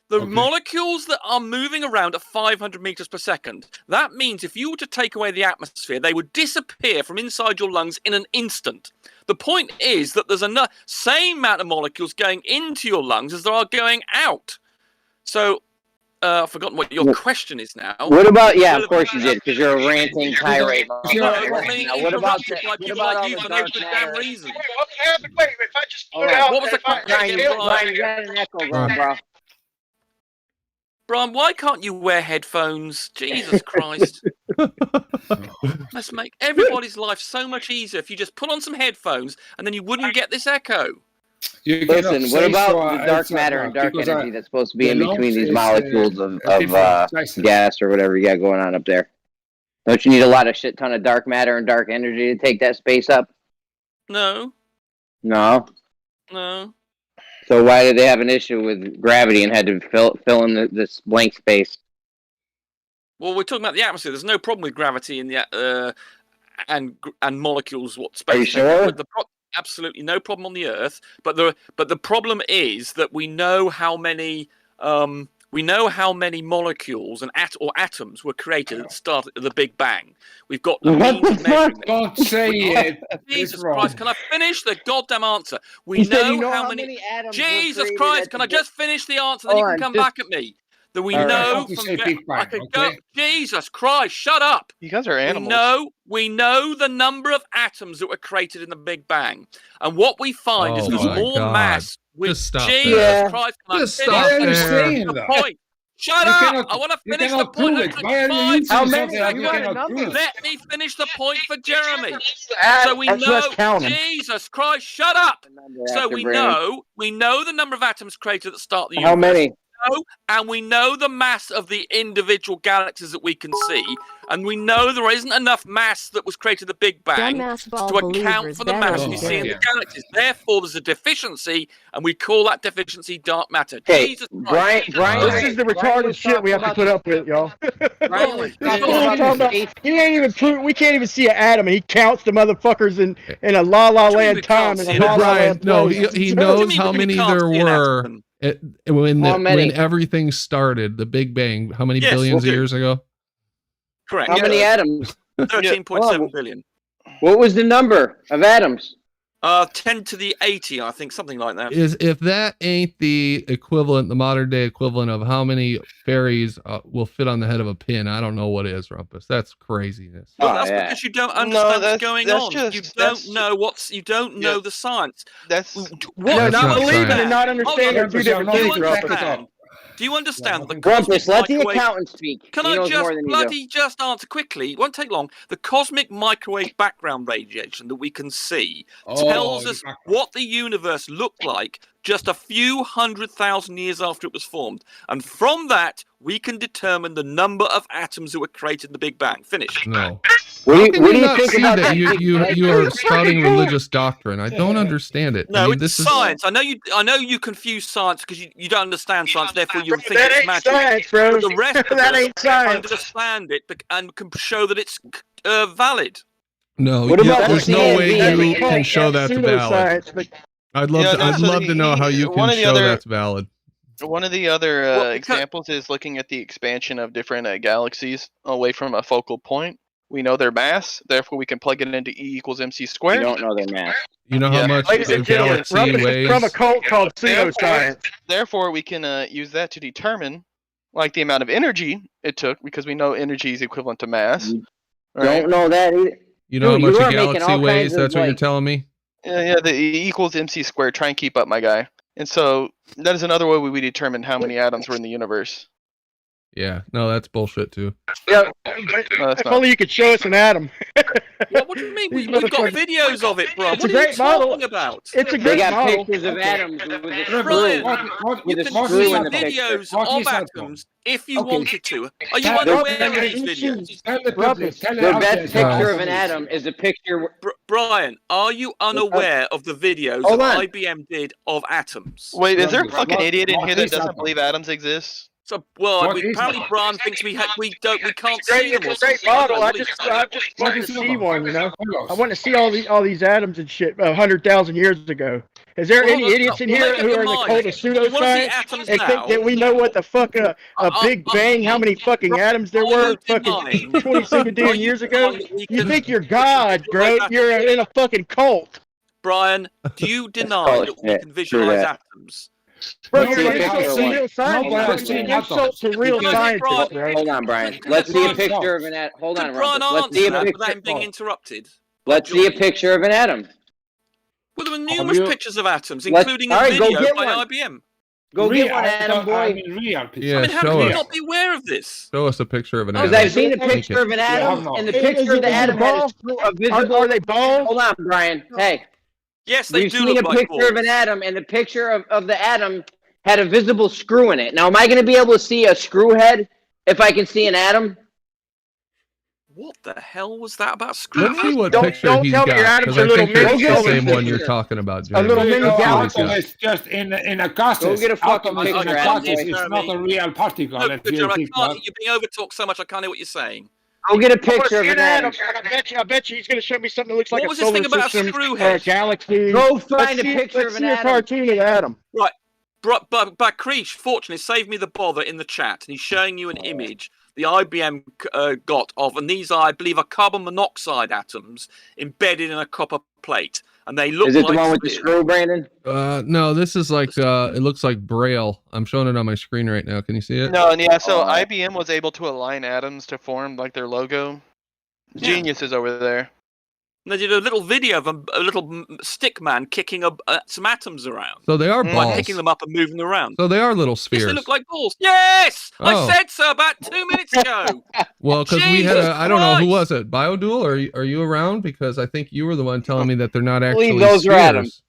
The molecules that are moving around at 500 meters per second. That means if you were to take away the atmosphere, they would disappear from inside your lungs in an instant. The point is that there's a same amount of molecules going into your lungs as there are going out. So, I've forgotten what your question is now. What about? Yeah, of course you did, because you're a ranting tirade. No, Now, being what about? interrupted like What you about like all you the for no dark good matter? damn reason. Wait, if I just Hold on. What was the question, Brian, you got an echo going, bro. Brian, why can't you wear headphones? Jesus Christ. Let's make everybody's life so much easier if you just put on some headphones and then you wouldn't get this echo. You cannot Listen, what say about so, the dark it's not matter wrong, and dark because, energy that's supposed to be the in between lungs these is, molecules a of different sizes. gas or whatever you got going on up there? Don't you need a lot of shit ton of dark matter and dark energy to take that space up? No. No. No. So why did they have an issue with gravity and had to fill in this blank space? Well, we're talking about the atmosphere. There's no problem with gravity in the and molecules. What space? Are you sure? Absolutely no problem on the Earth. But the problem is that we know how many molecules and atoms were created at the start of the Big Bang. We've got the means of measuring them. Don't say it. Jesus It's wrong. Christ! Can I finish the goddamn answer? We He said, know, you know how many atoms were Jesus created Christ! at Can the I just finish the answer? Then Hold you on, can come just- back at me. That we All right. know You from say Big Bang, I could okay? go. Jesus Christ! Shut up. You guys are animals. We know the number of atoms that were created in the Big Bang, and what we find is Oh there's my more God. mass. With Just stop Jesus there. Christ! Can Just I stop finish Why are you there. saying the that? point? Shut You up! cannot- I want to You finish the cannot point. prove it. Why are you using How many? something that You you got a cannot number. prove? Let me finish the point for Jeremy. So we That's know. what's counting. Jesus Christ! Shut up. So After we Brandon. know the number of atoms created at the start of the How universe. many? And we know the mass of the individual galaxies that we can see, and we know there isn't enough mass that was created at the Big Bang Dumbass ball to account believers for the better mass be we see in the dead. galaxies. Therefore, there's a deficiency, and we call that deficiency dark matter. Okay, Jesus Christ. Brian, This is the retarded shit we have to put up with, y'all. Brian was That's talking what I'm about talking about. space. He ain't even prove. We can't even see an atom, and he counts the motherfuckers in a la la What do you mean land we time can't and see a it? la la Brian, land no, place. he What do knows you mean how we many can't there see an were atom? when How many? everything started, the Big Bang. How many Yes, billions we of do. years ago? Correct. How many atoms? 13.7 billion. What was the number of atoms? 10 to the 80, I think, something like that. Is if that ain't the equivalent, the modern day equivalent of how many fairies will fit on the head of a pin, I don't know what is, Rumpus. That's craziness. Well, Oh, that's yeah. because you don't understand what's going that's on. just- You that's don't know you don't know the science. That's No, That's not not believing science. and not understanding are two different Do you things, Rumpus. understand? Do you understand that the Rumpus, cosmic let the microwave... accountant speak. Can he I knows just more than you do. bloody just answer quickly? It won't take long. The cosmic microwave background radiation that we can see tells us what the universe looked like just a few 100,000 years after it was formed. And from that, we can determine the number of atoms that were created in the Big Bang. Finish. No. What How do can you you not think see about that? that? You are spouting religious doctrine. I don't understand it. No, I mean, it's this is science. I know you confuse science because you don't understand science, therefore you think That it's ain't magic. science, bro. But the rest of That us ain't science. understand it and can show that it's valid. No, What about there's the no way CNV? you can show that's valid. Pseudoscience, but I'd love to know how you one can of the show other- that's valid. One of the other Well, because- examples is looking at the expansion of different galaxies away from a focal point. We know their mass, therefore we can plug it into E = MC We squared. don't know their math. You know how Yeah. much ladies a and gentlemen, galaxy Rumpus is weighs? from a cult called pseudoscience. Therefore, we can use that to determine like the amount of energy it took, because we know energy is equivalent to mass. Right? Don't know that either. You know Dude, you how much are a making galaxy all weighs? kinds of, That's what you're like- telling me? Yeah, the E = MC squared. Try and keep up, my guy. And so that is another way we determine how many atoms were in the universe. Yeah, no, that's bullshit too. Yeah, that's if not. only you could show us an atom. What do you mean? These We've got motherfuckers- videos of it, bro. It's What a are you great model. talking about? It's a They great got model. pictures of atoms with a Brian, screw. You With a can screw see in the picture. videos What of is that atoms if you Okay. wanted to. Are you Tell- unaware Tell- of these videos? Tell the Rumpus, public, tell The out best there, picture of please. an atom is a picture. Brian, are you unaware of the videos Hold that on. IBM did of atoms? Wait, is there a What- fucking idiot in what here that is that? doesn't believe atoms exist? So, well, What is apparently that? Brian thinks we can't It's see great. them. It's Or a great something. I don't model. know I what he's just saying. What wanted is to it see about? one. You know, Tell us. I want to see all these atoms and shit 100,000 years ago. Is there Well, any hold on, idiots in well, here make up who your are in the mind. cult of If you want to see pseudoscience atoms and now, think that we know what the fuck a Big Bang, how many fucking atoms there are were you fucking denying- 27 are billion you years ago? denying that we You can- think you're God, bro? You're in a fucking cult. Brian, do you deny Oh, that we shit. can True visualize that. atoms? Bro, No, you're but an I have insult to seen- real science. no, but I've You're seen an insult to real Because scientists, Brian- bro. Hold on, Brian. Could- Let's see a could- picture of an atom. Hold on, Could Brian Rumpus. Let's see answer a that picture. without him being interrupted? Let's see a picture of an atom. Well, there were numerous you- pictures of atoms, Let's- including all a right, go video get by one. IBM. Go Real, get one, Atom I boy. mean, real picture. Yeah, I mean, how show can you us. not be aware of this? Show us a picture of an Because atom. I've seen a Thank picture you. of an atom, not. and the Is picture it- of the is it atom had balls? a visible. Are they balls? Hold on, Brian. Hey, Yes, they we've do seen look a like picture of balls. an atom, and the picture of the atom had a visible screw in it. Now, am I going to be able to see a screw head if I can see an atom? What the hell was that about screw? Let's see what Don't picture he's tell me your got, atoms because are I little think that's mini the galaxies. same one you're talking about, Jeremy. little mini Let's see what he's galaxy. got. Atom is just in a gases. Go get a fucking Atom is in picture, a Adam, gases. boy. It's not a real particle. No, if good you job. think You're that. being overtalked so much I can't hear what you're saying. Go get a I wanna picture of see an atom. I bet you he's going to show me something that looks like What a was this solar thing about a system screw or a head? galaxy. Go find Let's a see- picture let's of an see a atom. cartoon of Adam. Right. But Krish, fortunately, saved me the bother in the chat, and he's showing you an image the IBM got of, and these, I believe, are carbon monoxide atoms embedded in a copper plate, and they look Is it like the one with the spheres. screw, Brandon? No, this is like it looks like Braille. I'm showing it on my screen right now. Can you see it? No, and yeah, so Oh. IBM was able to align atoms to form like their logo. Yeah. Geniuses over there. And they did a little video of a little stick man kicking some atoms around, So they are Like balls. like picking them up and moving them around. So they are little Yes, spheres. they look like balls. Yes, Oh. I said so about 2 minutes ago. Well, because we had Jesus I don't know who Christ! was it. Bioduel, are you around? Because I think you were the one telling me that they're not actually believe those are spheres. atoms.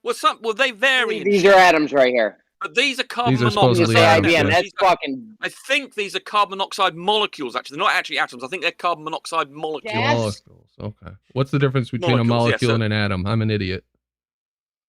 Well, they vary. in These shape, are atoms right here. but these are carbon These are monoxide. supposedly Say atoms, IBM. yeah. That's These are- fucking I think these are carbon monoxide molecules. Actually, they're not actually atoms. I think they're carbon monoxide molecules. Gas? Molecules. Okay. What's the difference between a Molecules, yes, molecule sir. and an atom? I'm an idiot.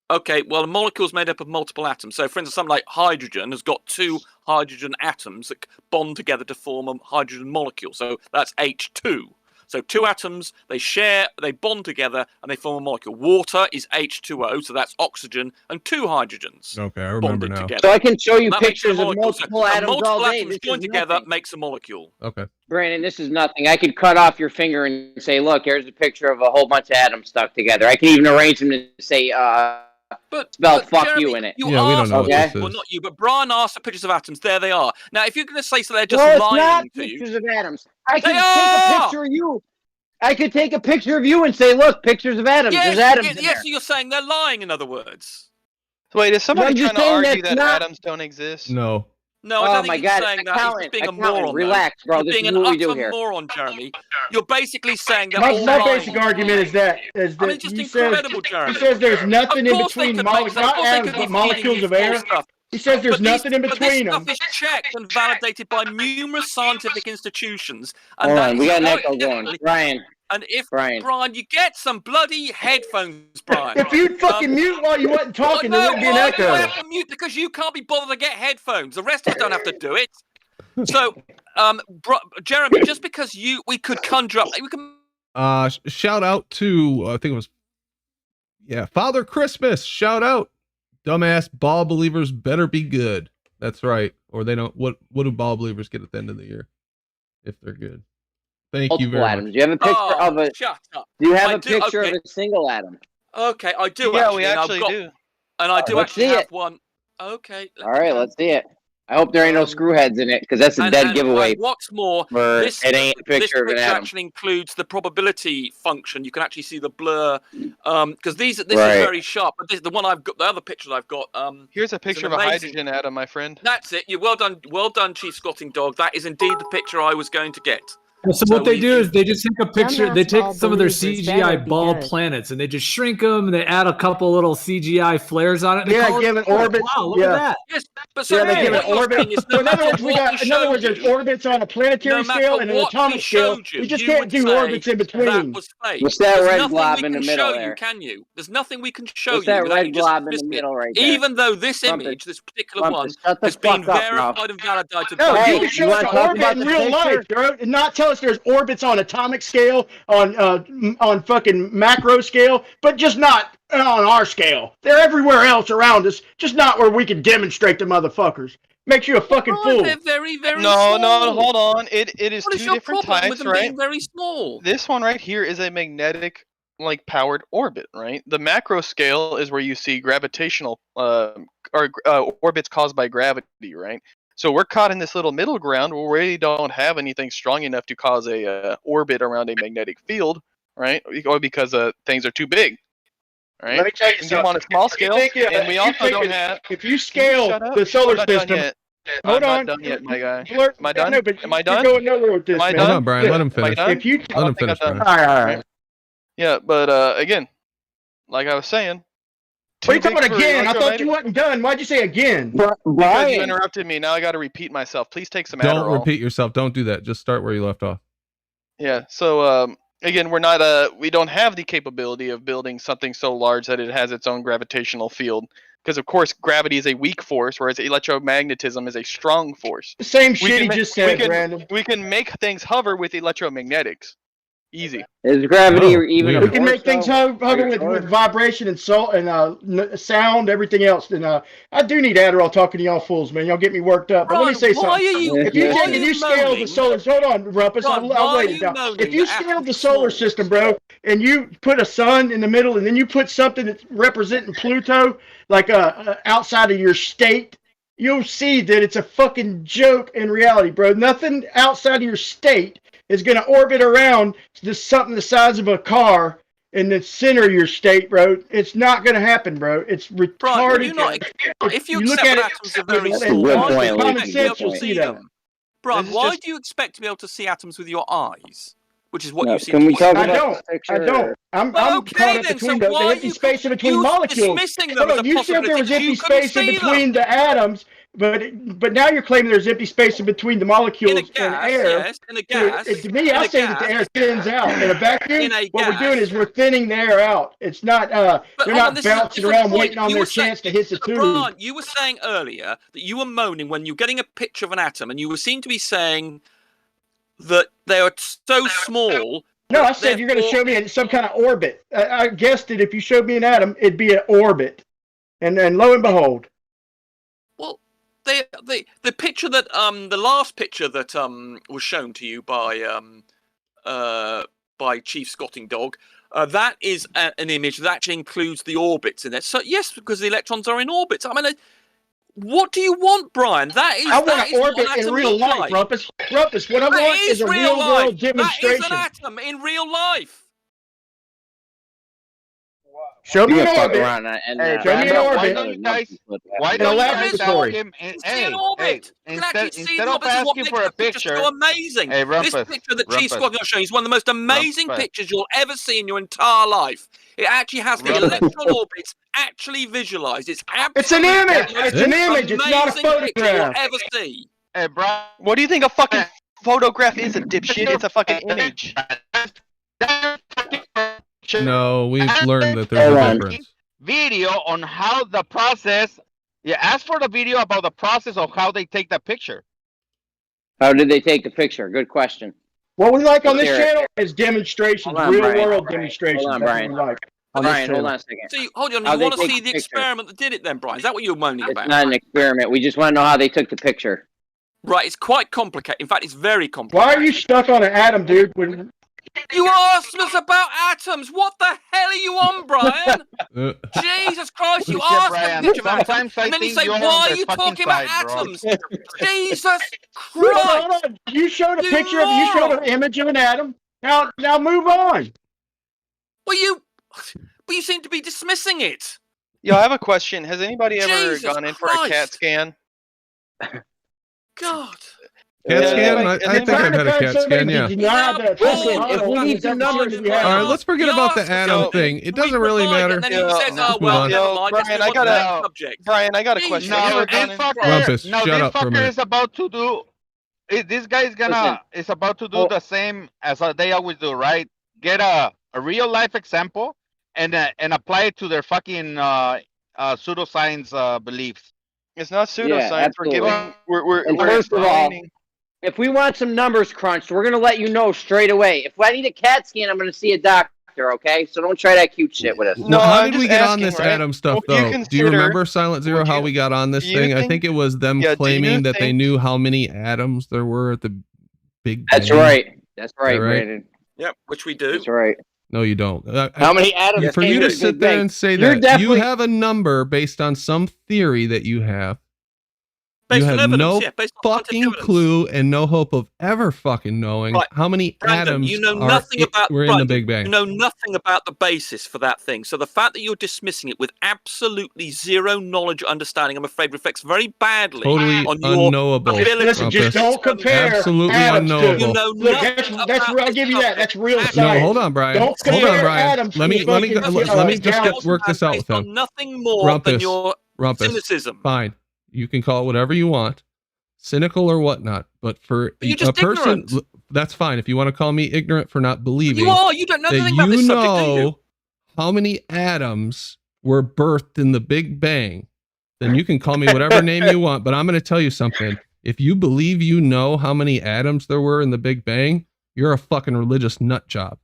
Okay, well, a molecule is made up of multiple atoms. So, for instance, something like hydrogen has got 2 hydrogen atoms that bond together to form a hydrogen molecule. So that's H2. So 2 atoms, they bond together, and they form a molecule. Water is H2O, so that's oxygen and 2 hydrogens Okay, I remember bonded now. together. So I can show you That makes a pictures of molecule. So multiple atoms multiple all day. atoms This joined is together nothing. makes a molecule. Okay. Brandon, this is nothing. I could cut off your finger and say, look, here's a picture of a whole bunch of atoms stuck together. I can even arrange them to say, But spell fuck Jeremy, you in it. You Yeah, we don't asked know what for this it. Well, is. not you, but Brian asked for pictures of atoms. There they are. Now, if you're going to say so, they're just No, it's not lying to you. pictures of atoms. I They could take a are! picture of you. I could take a picture of you and say, look, pictures of atoms. Yes, There's atoms yes, in yes, there. so you're saying they're lying, in other words. Wait, is somebody I'm trying just to saying argue that's that not- atoms don't exist? No. No, I Oh don't my think he's God, saying that. He's just being a accountant, moron. though. relax, bro. You're This being is an what we do utter here. moron, Jeremy. You're basically saying they're My all basic lying. argument is that I mean, it's just he says incredible, Jeremy. he says there's nothing Of in course they between could molecules, make- of not course they atoms, could be but molecules feeding of you air. false stuff. He says there's But nothing in but between this them. stuff is checked and validated by numerous scientific institutions. And Hold that on, we is got an how echo it going. is. Brian, And if Brian. Brian, you get some bloody headphones, Brian. If you'd fucking mute while you wasn't talking, there wouldn't be an why do I echo. have to mute? Because you can't be bothered to get headphones. The rest of us don't have to do it. So, Jeremy, just because we could conjure up, we can Shout out to I think it was Father Christmas. Shout out, dumbass ball believers better be good. That's right, or they don't. What do ball believers get at the end of the year if they're good? Thank you very Atoms. much. Do you have a picture of a? Shut up. Do you have I a picture okay. of a single atom? Okay, I do. Yeah, actually, we actually do. And I do Let's actually see have it. one. Okay. All right, let's see it. I hope there ain't no screw heads in it, because that's a dead giveaway. What's more, for this it ain't a picture of an atom. actually includes the probability function. You can actually see the blur, because this is very sharp. But the one I've got, the other picture I've got. Here's a picture of a hydrogen atom, my friend. That's it. Well done, Chief Squatting Dog. That is indeed the picture I was going to get. So what they do is they just take a picture. They take some of their CGI ball planets and they just shrink them and they add a couple little CGI flares on it. And Yeah, give it orbits. Wow, look at that. Yes, but so they give it what you're orbit. saying is no In other matter words, what we in other words, showed there's you, orbits on a planetary no matter scale and an what atomic we scale. showed You just you can't would do say orbits in that between. was fake. What's that There's red nothing blob we in the can middle show there? you, can you? There's nothing we can show What's you that without red you just blob in the dismissing it. middle right there? Even though this Trumpet. image, this particular one, Shut the has been fuck up, verified and validated No, by you Hey, can show you us wanna an talk orbit about in the real picture? life, bro, and not tell us there's orbits on atomic scale, on fucking macro scale, but just not on our scale. They're everywhere else around us, just not where we can demonstrate the motherfuckers. Makes you a fucking fool. They're very, very No, small. hold on. It is What is two your different problem with types, them right? being very small? This one right here is a magnetic powered orbit, right? The macro scale is where you see gravitational orbits caused by gravity, right? So we're caught in this little middle ground where we don't have anything strong enough to cause a orbit around a magnetic field, right? Or because things are too big, right? Let me tell you We do something. them on a small If you scale, think, and we also don't have. If you scale Shut up. the solar I'm not done system, yet. hold I'm on. not done yet, my guy. Am I done? No, but Am I you're done? going nowhere with this, Am I man. done? Hold on, Brian. Let him Am I finish. done? If you, I Let him don't think finish, I'm done. Brian. all right. Yeah, but again, like I was saying. What are you talking about too big for again? I thought you electromagnetic- wasn't done. Why'd you say again? Because you Brian, interrupted me. Now I got to repeat myself. Please take some Don't Adderall. repeat yourself. Don't do that. Just start where you left off. Yeah. So again, we're not we don't have the capability of building something so large that it has its own gravitational field. Because of course, gravity is a weak force, whereas electromagnetism is a strong force. The same We shit can he ma- just said, Brandon. We can make things hover with electromagnetics. Easy. is gravity Oh, even a weird. We can make things hover with vibration and sound, everything else. And I do need Adderall talking to y'all fools, man. Y'all get me worked up. But let me say Brian, why something. are you? If you why take are and you you scale moaning? the solar, hold on, Rumpus, Brian, I'll why wait are it you down. moaning If you that scale atoms the are solar small? system, bro, and you put a sun in the middle, and then you put something that's representing Pluto, like outside of your state, you'll see that it's a fucking joke in reality, bro. Nothing outside of your state is going to orbit around just something the size of a car in the center of your state, bro. It's not going to happen, bro. It's retarded. Brian, you not, if you look accept at that it atoms are very with small, Good why do point, you Luke. common expect to be able sense, to you'll see see that. them? Brian, This is why just- do you expect to be able to see atoms with your eyes? Which is what No, you seem can to we be talk saying. I about don't. the picture? I don't. I'm Well, caught okay up then. between So the why are empty you space in between you molecules. dismissing them Hold as a on, you said there was possibility? empty You couldn't space in see between them. the atoms, but now you're claiming there's empty space in between the In a molecules and gas, air. yes. In a gas. To me, In I a say that the gas. air thins out. In a vacuum, In a what we're doing gas. is we're thinning the air out. It's not. But They're hold on, not this is a bouncing different around point. waiting on You their were saying, chance to hit the tube. Brian, you were saying earlier that you were moaning when you're getting a picture of an atom, and you seem to be saying that they are so small. No, I said you're going to show me some kind of orbit. I guessed that if you showed me an atom, it'd be an orbit. And lo and behold. Well, the picture that the last picture that was shown to you by Chief Squatting Dog, that is an image that actually includes the orbits in it. So yes, because the electrons are in orbits. I mean, what do you want, Brian? I want an orbit in real life, Rumpus. Rumpus, what I want is a real world demonstration. That is an atom in real life. Show me You an gotta fuck orbit. around and Show me an Why orbit. don't you guys? Why In a don't you guys laboratory. ask him? You see an orbit. You can actually see Instead the of orbit. This is what asking makes for a the picture picture, so amazing. hey, This Rumpus, picture that Chief Rumpus, Squatting Dog is showing is one of the most amazing Rumpus. pictures you'll ever see in your entire life. It actually has the Rumpus. electron orbits actually visualized. It's It's an absolutely image. the most It's an image. It's not a amazing picture you'll photograph. ever see. Hey, Brian. What do you think a fucking photograph is, a dipshit? It's a fucking image. No, we've learned that there's a difference. Video on how the process. Yeah, ask for the video about the process of how they take that picture. How did they take the picture? Good question. What we like on this Here. channel is demonstrations, Hold on, real Brian. world demonstrations. Hold on, That's Brian. what we like on this Brian, hold channel. on a second. So hold on, How you they want to take see the the picture. experiment that did it then, Brian? Is that what you're moaning It's about? not an experiment. We just want to know how they took the picture. Right, it's quite complicated. In fact, it's very Why complicated. are you stuck on an atom, dude? You asked us about atoms. What the hell are you on, Brian? Jesus Christ, you Bullshit, asked Brian. a picture of atoms, Sometimes I and then you think say, you're on why are their you fucking talking about side, bro." atoms? Jesus Hold Christ. on. You showed a You picture of you showed an image of an atom. Now move on. Well, you seem to be dismissing it. Yo, I have a question. Has anybody ever Jesus gone in for a CAT Christ. scan? God. CAT Yeah, scan? like, I is think anybody- I've had a CAT scan, yeah. Listen, if we need some numbers, All right, let's forget about the atom thing. It doesn't really matter. And then he says, oh, Move well, on. never mind. let's Brian, move I on to the got next subject. Brian, I got a question. Have you No, ever this gone in- Rumpus, fucker. No, shut this up for a fucker minute. is about to do. This guy is about to do the same as they always do, right? Get a real life example and apply it to their fucking pseudoscience beliefs. It's not pseudoscience. We're absolutely. giving. We're And first of all, explaining. if we want some numbers crunched, we're going to let you know straight away. If I need a CAT scan, I'm going to see a doctor, okay? So don't try that cute shit with us. No, how I'm did we just get on asking, this right? atom stuff, Would you though? Do you consider- remember, Silent Zero, would how you- we got on this do you thing? I think- think it was them Yeah, do you claiming that they think- knew how many atoms there were at the Big That's Bang. right. That's right, right? Brandon. Yep, which we do. That's right. No, you don't. How many atoms For came you to to the sit Big there Bang? and say You're that you definitely- have a number based on some theory that you have, Based you on have evidence, no yeah, based on scientific fucking evidence. clue and no hope of ever fucking knowing Right. how many Brandon, atoms you know nothing about were in the Big Bang. You know nothing about the basis for that thing. So the fact that you're dismissing it with absolutely zero knowledge or understanding, I'm afraid, reflects very badly Totally on your unknowable. ability. Listen, just Rumpus. don't compare Absolutely atoms to. unknowable. You know Look, nothing that's about I'll give you that. That's real No, science. No, hold on, Brian. Don't Hold compare on, Brian. atoms Let to me fucking, let me just galaxies. work this out with based him. on nothing more than Rumpus. your Rumpus. cynicism. Fine. You can call it whatever you want, cynical or whatnot. But for You're a just person, ignorant. that's fine. If you want to call me ignorant for not believing You are. You don't know that anything about you this subject, do you? know how many atoms were birthed in the Big Bang, then you can call me whatever name you want. But I'm going to tell you something. If you believe you know how many atoms there were in the Big Bang, you're a fucking religious nut job.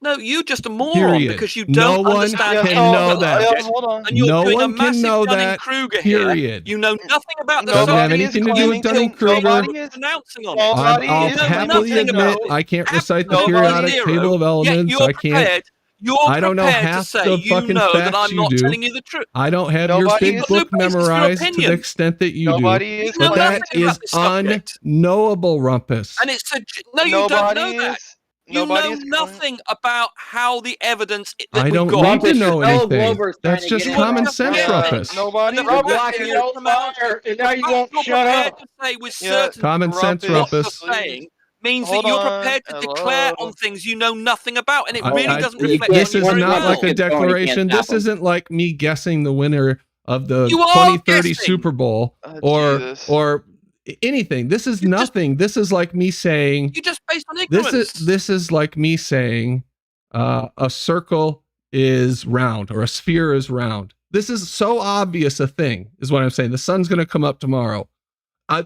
No, you're just a moron Period. because you No don't one understand can anything know about the that. subject, Hold on. and you're No doing a one can massive know that, Dunning-Kruger period. here. You know nothing about the Doesn't have subject. anything to do with until Dunning-Kruger. nobody is pronouncing on it. Nobody I'll is happily nothing admit about it. I can't recite the Absolutely periodic zero. table of Yet elements. you're I can't. prepared. You're I don't know prepared half to say the you fucking know that facts I'm you not do. telling you the truth. I don't have Nobody your big is- book no basis for your memorized to the opinion. extent that you Nobody do. is You know But that nothing about is this subject. unknowable, Rumpus. And it's no, you don't Nobody know that. is. You Nobody know is nothing about how the evidence that I we've don't got. need to Rumpus, know your fellow anything. Glober's That's trying to just get in common on sense, that. Rumpus. Nobody. And the Rumpus, fact that you're you're on pronouncing- fire, and now the you fact won't you're shut prepared up. to say with Yeah, certainty Common sense, Rumpus, what you're Rumpus. saying means Hold that you're on. prepared to declare Hello. on things you know nothing about, and it I- really I- doesn't you reflect can't- This on is you very not well. like a Tony can't declaration. stop This him. isn't like me guessing the winner of the You are 2030 guessing. Super Bowl Oh, or Jesus. or anything. This is You just- nothing. This is like me saying You're just based on ignorance. this is like me saying a circle is round or a sphere is round. This is so obvious a thing, is what I'm saying. The sun's going to come up tomorrow.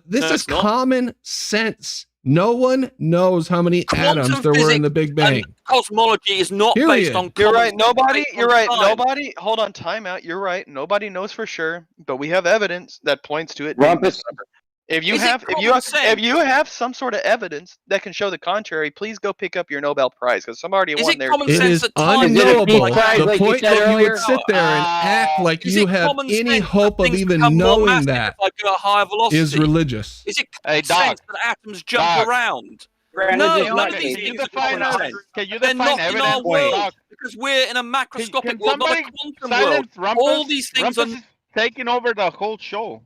This No, is it's not. common sense. No one knows how many Quantum atoms there were in the Big Bang. And cosmology is not based Period. on. You're common right. Nobody. sense, You're based right. on science. Nobody. Hold on. Time out. You're right. Nobody knows for sure, but we have evidence that points to it being Rumpus, this number. If you Is it have, common sense? if you have some sort of evidence that can show the contrary, please go pick up your Nobel Prize because somebody Is won it their. common It sense is that time Is it a unknowable. peak prize The like you point said that you earlier? would sit there and act like Is you it have common any sense hope that of things even become more knowing massive that if I go at higher velocity? is religious. Is it Hey, common Doc. sense that atoms jump Doc. around? Brandon, No, just none not of me. these Can you things are define common a, sense. can you They're define not in our evidence? world Doc? because we're in a macroscopic Can world, not a somebody quantum world. silence Rumpus? All these things Rumpus are. is taking over the whole show.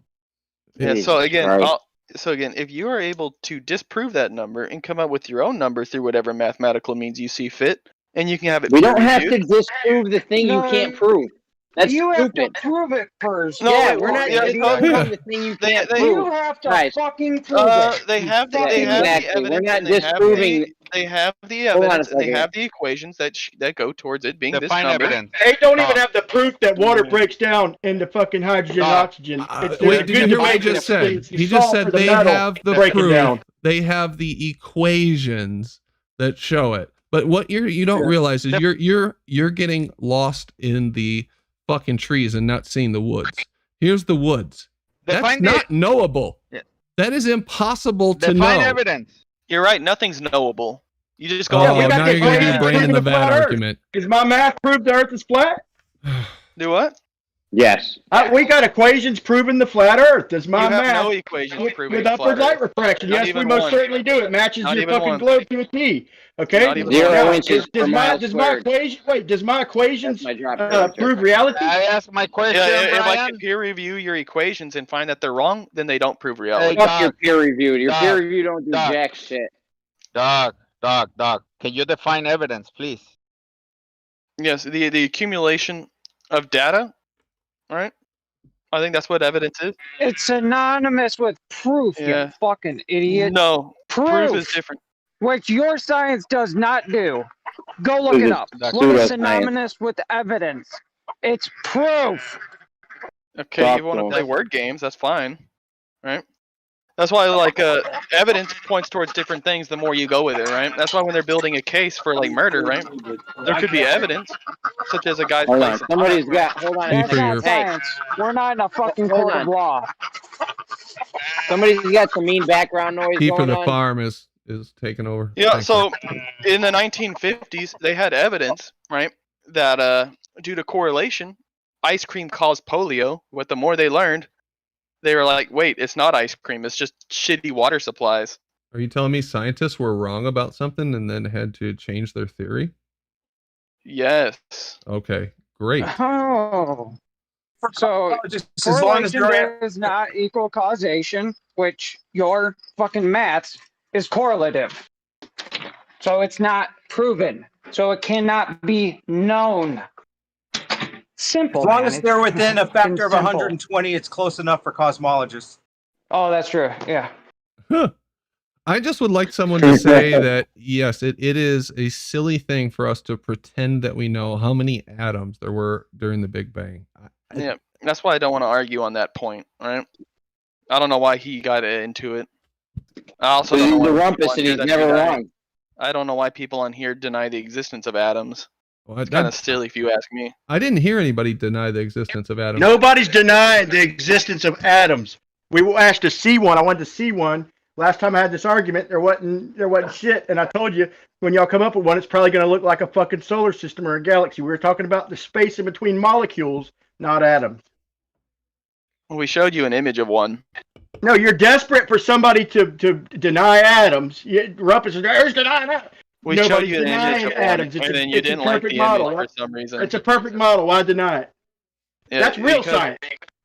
Yeah. Jesus So again, Christ. if you are able to disprove that number and come up with your own number through whatever mathematical means you see fit, and you can have it. We don't have to peer-reviewed. disprove the thing you No, can't prove. That's you have to stupid. prove it first. No, Yeah, wait, we're not yeah, disputing yeah. the thing you can't They- prove. You have to Guys, fucking prove it. They have the, Yeah, they have the exactly. We're evidence. not And they have disproving- the, they have the Hold on a evidence and they second. have the equations that go towards it being this Define number. evidence. They don't even Doc. have the proof that water breaks down into fucking hydrogen and Doc. oxygen. Wait, did you hear what he just said? He just said they have the breaking proof down. They have the equations that show it. But what you don't realize is you're getting lost in the fucking trees and not seeing the woods. Here's the woods. That's not knowable. Yeah. That is impossible to know. Define evidence. You're right. Nothing's knowable. You just go. Oh, now you're going to do brain in the vat argument. Does my math prove the Earth is flat? Do what? Yes. We got equations proving the flat Earth. Does my You have math no equations proving with the upward flat light Earth. refraction? Not Yes, we even most one. certainly do. It matches Not your even fucking one. globe to a T. Okay. Not even 0 one. inches per mile squared. Does my equations That's my drop prove reality? I ask my question, If I Brian. can peer review your equations and find that they're wrong, then they don't prove reality. Fuck your peer review. Your Doc, peer review don't do Doc. jack shit. Doc, can you define evidence, please? Yes, the accumulation of data, right? I think that's what evidence is. It's synonymous with proof, Yeah. you fucking idiot. No, proof is Proof, different. which your science does not do. Go look it up. What is Pseudoscience. synonymous with evidence? It's proof. Okay, you want to play word games? That's fine, right? That's why, like, evidence points towards different things the more you go with it, right? That's why when they're building a case for, like, murder, right? There could be evidence, such as a guy's Hold on. place. Somebody's got. Hold on. That's for not your- science. We're not in a fucking Hold court on. of law. Somebody's got some mean background noise Key for going the on. farm is taking over. Yeah, Thank so in the 1950s, they had evidence, right, that due to correlation, ice cream caused polio. But the more they learned, they were like, wait, it's not ice cream. It's just shitty water supplies. Are you telling me scientists were wrong about something and then had to change their theory? Yes. Okay, great. Oh. So Just as long as correlation you're is not equal causation, which your fucking maths is correlative. So it's not proven. So it cannot be known. Simple. as long man. as they're It's within a fucking factor of simple. 120, it's close enough for cosmologists. Oh, that's true. Yeah. Huh. I just would like someone to say that, yes, it is a silly thing for us to pretend that we know how many atoms there were during the Big Bang. Yeah, that's why I don't want to argue on that point, right? I don't know why he got into it. I also don't know He's the why rumpus people on and here he's that never deny- wrong. I don't know why people on here deny the existence of atoms. Well, It's kind of silly if you ask me. I didn't hear anybody deny the existence of atoms. Nobody's denying the existence of atoms. We were asked to see one. I wanted to see one. Last time I had this argument, there wasn't shit. And I told you, when y'all come up with one, it's probably going to look like a fucking solar system or a galaxy. We were talking about the space in between molecules, not atoms. Well, we showed you an image of one. No, you're desperate for somebody to deny atoms. Rumpus is there's denying atoms. We showed Nobody's you an image denying of one, atoms. and then you it's a didn't like perfect the model. image for some reason. It's a perfect model. Why deny it? Yeah, That's real because- science.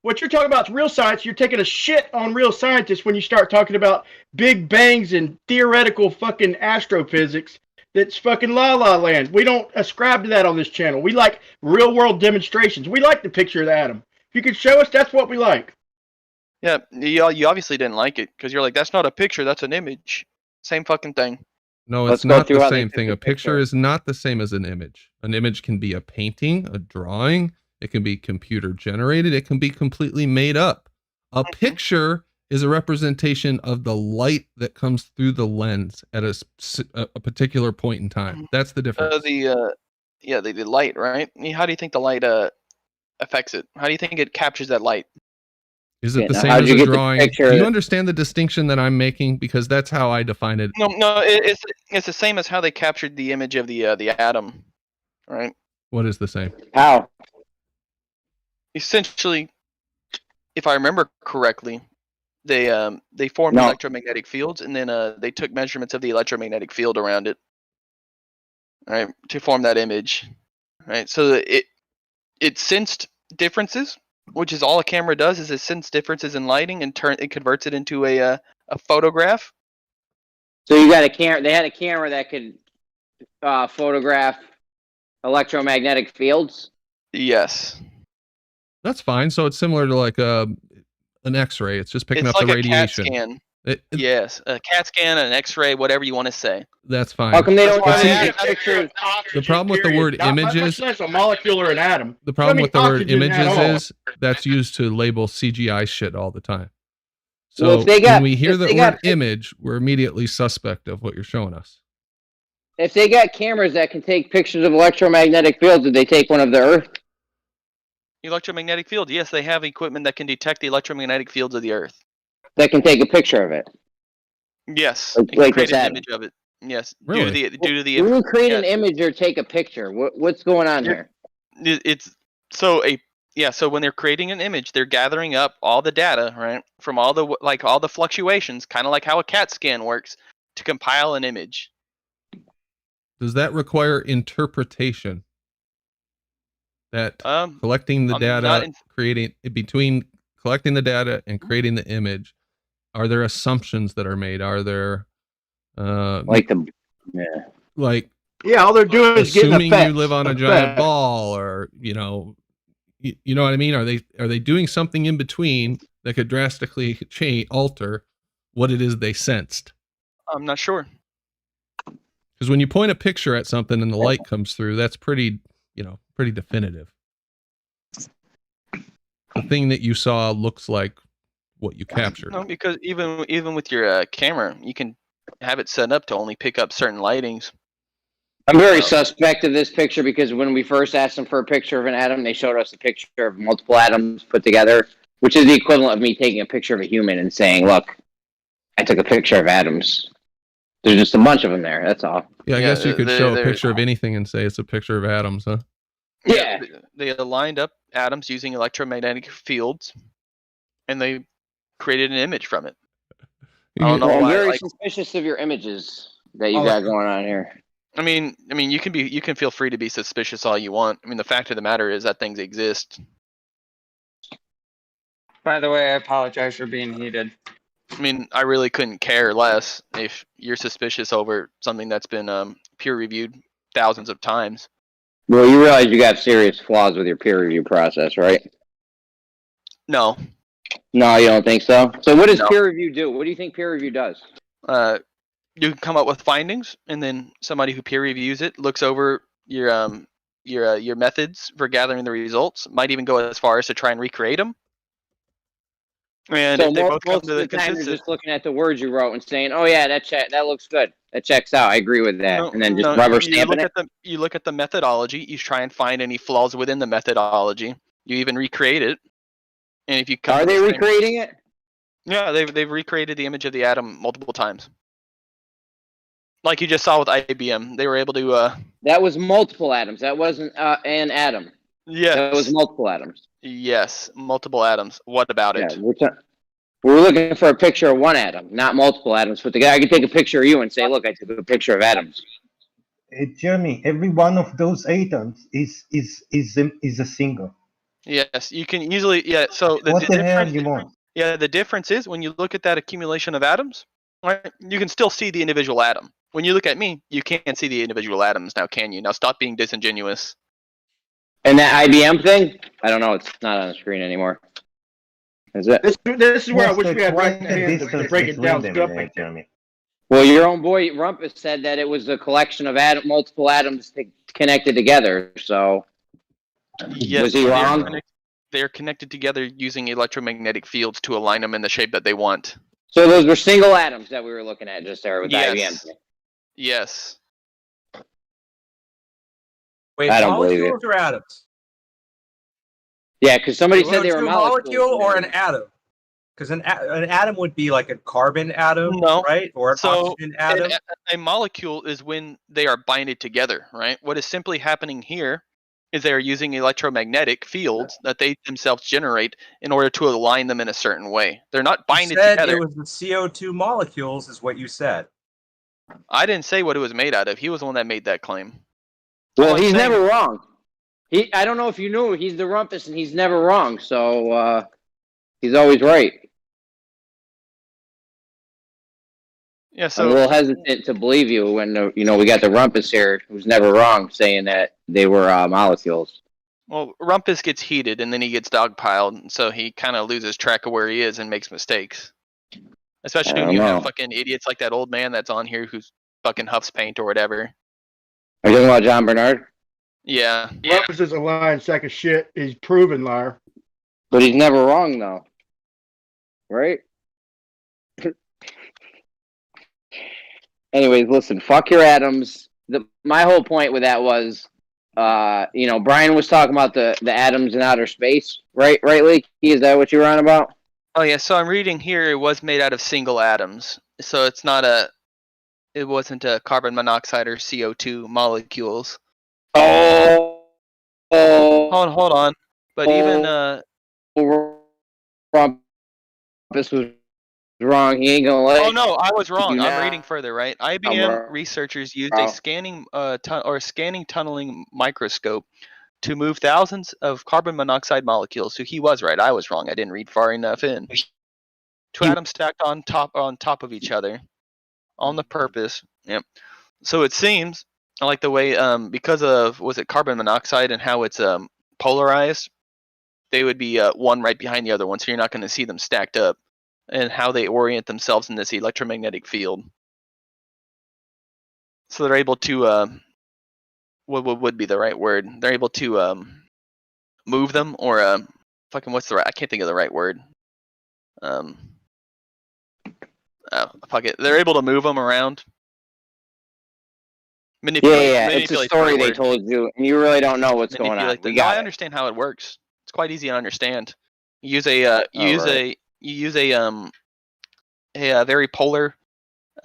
What you're talking about is real science. You're taking a shit on real scientists when you start talking about big bangs and theoretical fucking astrophysics. That's fucking la la land. We don't ascribe to that on this channel. We like real world demonstrations. We like the picture of the atom. If you could show us, that's what we like. Yeah, you obviously didn't like it because you're like, that's not a picture, that's an image. Same fucking thing. No, Let's it's go not through the how they same took thing. the A picture picture. is not the same as an image. An image can be a painting, a drawing. It can be computer generated. It can be completely made up. A picture is a representation of the light that comes through the lens at a particular point in time. That's the difference. The light, right? How do you think the light affects it? How do you think it captures that light? Is it Yeah, the now same how'd as you a get the drawing? picture Do you that- understand the distinction that I'm making? Because that's how I define it. No, it's the same as how they captured the image of the atom, right? What is the same? How? Essentially, if I remember correctly, they formed No. electromagnetic fields, and then they took measurements of the electromagnetic field around it, right, to form that image, right? So it sensed differences, which is all a camera does, is it sense differences in lighting and it converts it into a photograph. So you got a camera. They had a camera that could photograph electromagnetic fields. Yes. That's fine. So it's similar to like an X-ray. It's just picking It's up like the a CAT radiation. scan. It- Yes, a CAT scan, an X-ray, whatever you want to say. That's fine. How come they don't But do see, that picture? the problem with the word images, That's a molecule or an atom. the problem with the word oxygen at images all. is that's used to label CGI shit all the time. So Well, if they got- when we hear if the they word got- image, we're immediately suspect of what you're showing us. If they got cameras that can take pictures of electromagnetic fields, did they take one of the Earth? Electromagnetic field. Yes, they have equipment that can detect the electromagnetic fields of the Earth. That can take a picture of it? Yes, Like- it can like create this an atom. image of it. Yes, Really? due to the You can create yeah, an image or take a picture. What's going on here? it's so so when they're creating an image, they're gathering up all the data, right, from all the fluctuations, kind of like how a CAT scan works, to compile an image. Does that require interpretation? That collecting the I'm data, not in- creating between collecting the data and creating the image, are there assumptions that are made? Are there Like Yeah, all they're doing is getting assuming effects. you live on a giant ball, or you know what I mean? Are they doing something in between that could drastically alter what it is they sensed? I'm not sure. Because when you point a picture at something and the light comes through, that's pretty definitive. The thing that you saw looks like what you captured. No, because even with your camera, you can have it set up to only pick up certain lightings. I'm very suspect of this picture because when we first asked them for a picture of an atom, they showed us a picture of multiple atoms put together, which is the equivalent of me taking a picture of a human and saying, look, I took a picture of atoms. There's just a bunch of them there, that's all. Yeah, I guess you could show a picture of anything and say it's a picture of atoms, huh? Yeah. They lined up atoms using electromagnetic fields, and they created an image from it. I don't know I'm why. very suspicious of your images that you got going on here. I mean, you can feel free to be suspicious all you want. I mean, the fact of the matter is that things exist. By the way, I apologize for being heated. I mean, I really couldn't care less if you're suspicious over something that's been peer reviewed thousands of times. Well, you realize you got serious flaws with your peer review process, right? No. No, you don't think so? So what does No. peer review do? What do you think peer review does? You can come up with findings, and then somebody who peer reviews it looks over your methods for gathering the results. Might even go as far as to try and recreate them. And So if they both come most to of the the time they're consensus, just looking at the words you wrote and saying, "Oh yeah, that looks good. That checks out. I agree with that," and then just rubber stamping it. You look at the methodology. You try and find any flaws within the methodology. You even recreate it. And if you come Are to the they same- recreating it? Yeah, they've recreated the image of the atom multiple times. Like you just saw with IBM, they were able to. That was multiple atoms. That wasn't an atom. Yes. That was multiple atoms. Yes, multiple atoms. What about it? We're looking for a picture of one atom, not multiple atoms put together. I can take a picture of you and say, "Look, I took a picture of atoms." Jeremy, every one of those atoms is a single. Yes, you can easily. Yeah. So What the hell you want? Yeah, the difference is when you look at that accumulation of atoms, right? You can still see the individual atom. When you look at me, you can't see the individual atoms now, can you? Now stop being disingenuous. And that IBM thing, I don't know. It's not on the screen anymore. Is it? This is where I wish we had right hand to break it down. Jeremy. Well, your own boy Rumpus said that it was a collection of multiple atoms connected together. So, Yes, was he wrong? They're connected together using electromagnetic fields to align them in the shape that they want. So those were single atoms that we were looking at just there with Yes. IBM. Yes. Wait, I don't believe molecules or atoms? Yeah, because somebody said they were a molecule or an atom. Because an atom would be like a carbon atom, right? Or an oxygen atom. A molecule is when they are binded together, right? What is simply happening here is they are using electromagnetic fields that they themselves generate in order to align them in a certain way. They're not binded You said together. it was the CO2 molecules, is what you said. I didn't say what it was made out of. He was the one that made that claim. Well, he's never wrong. I don't know if you knew, he's the Rumpus and he's never wrong. So he's always right. Yeah, so I'm a little hesitant to believe you when we got the Rumpus here, who's never wrong, saying that they were molecules. Well, Rumpus gets heated and then he gets dogpiled, and so he kind of loses track of where he is and makes mistakes. Especially when you have fucking idiots like that old man that's on here who's fucking huffs paint or whatever. Are you talking about John Bernard? Yeah. Rumpus is a lying sack of shit. He's proven liar. But he's never wrong, though. Right? Anyways, listen, fuck your atoms. My whole point with that was, Brian was talking about the atoms in outer space, right, Leaky? Is that what you were on about? Oh yeah, so I'm reading here it was made out of single atoms. So it wasn't a carbon monoxide or CO2 molecules. Oh. Hold on. But even this was wrong. He ain't gonna let. Oh no, I was wrong. I'm now. reading further, right? IBM researchers used a scanning tunneling microscope to move thousands of carbon monoxide molecules. So he was right. I was wrong. I didn't read far enough in. Two atoms stacked on top of each other, on the purpose. Yep. So it seems, I like the way because of carbon monoxide and how it's polarized, they would be one right behind the other one. So you're not going to see them stacked up, and how they orient themselves in this electromagnetic field. So they're able to what would be the right word? They're able to move them, or what's the right? I can't think of the right word. Fuck it. They're able to move them around. Manipulate. Yeah. It's a story they told you, and you really don't know what's going on. I understand how it works. It's quite easy to understand. You use a very polar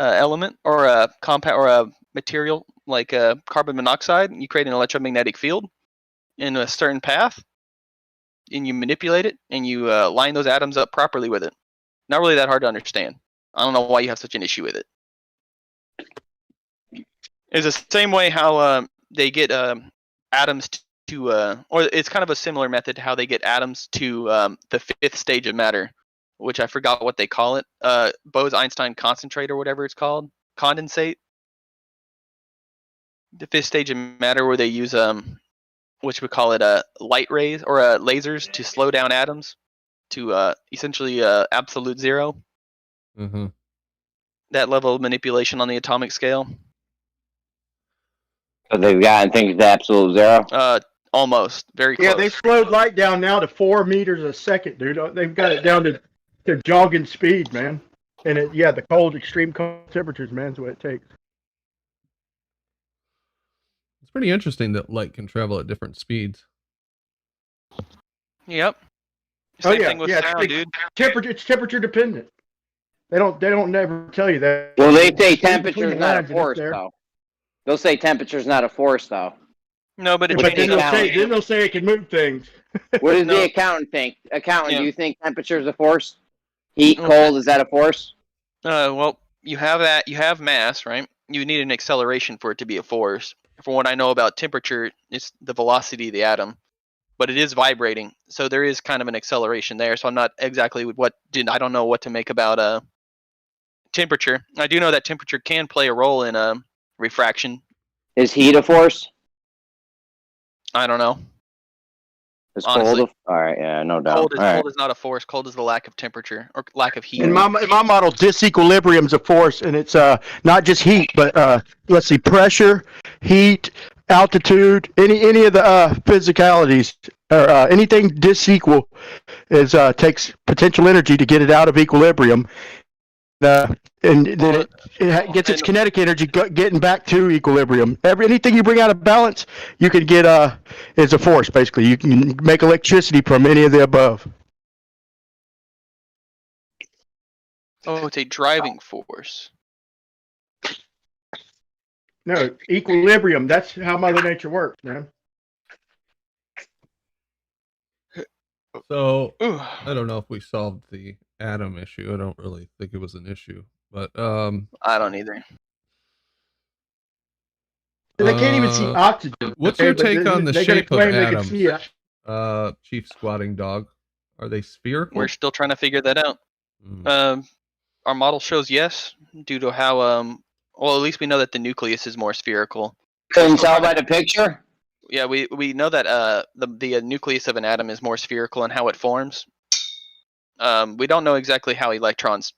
element or a compound or a material like carbon monoxide. You create an electromagnetic field in a certain path, and you manipulate it, and you line those atoms up properly with it. Not really that hard to understand. I don't know why you have such an issue with it. It's the same way how they get atoms to, or it's kind of a similar method to how they get atoms to the fifth stage of matter, which I forgot what they call it. Bose-Einstein concentrate or whatever it's called. Condensate. The fifth stage of matter, where they use which we call it light rays or lasers to slow down atoms to essentially absolute zero. Mm-hmm. That level of manipulation on the atomic scale. So they've gotten things to absolute zero? Almost. Very close. Yeah, they slowed light down now to 4 meters a second, dude. They've got it down to jogging speed, man. And the cold, extreme cold temperatures, man, is what it takes. It's pretty interesting that light can travel at different speeds. Yep. Same thing with sound, dude. It's temperature dependent. They don't never tell you that. Well, they say temperature's not a force, though. They'll say temperature's not a force, though. No, but then they'll say it can move things. What does the accountant think? Accountant, do you think temperature's a force? Heat, cold, is that a force? Well, you have that. You have mass, right? You need an acceleration for it to be a force. From what I know about temperature, it's the velocity of the atom, but it is vibrating, so there is kind of an acceleration there. So I'm not exactly I don't know what to make about temperature. I do know that temperature can play a role in refraction. Is heat a force? I don't know. Is cold all right, yeah, no doubt. Cold is not a force. Cold is the lack of temperature or lack of heat. In my model, disequilibrium is a force, and it's not just heat, but let's see, pressure, heat, altitude, any of the physicalities, or anything disequal takes potential energy to get it out of equilibrium. And then it gets its kinetic energy getting back to equilibrium. Anything you bring out of balance, you can get is a force. Basically, you can make electricity from any of the above. Oh, it's a driving force. No, equilibrium. That's how Mother Nature works, man. So I don't know if we solved the atom issue. I don't really think it was an issue, but I don't either. They can't even see oxygen. What's your take on the shape of atoms? Chief Squatting Dog, are they spherical? We're still trying to figure that out. Our model shows yes, due to how well, at least we know that the nucleus is more spherical. Couldn't tell by the picture? Yeah, we know that the nucleus of an atom is more spherical in how it forms. We don't know exactly how electrons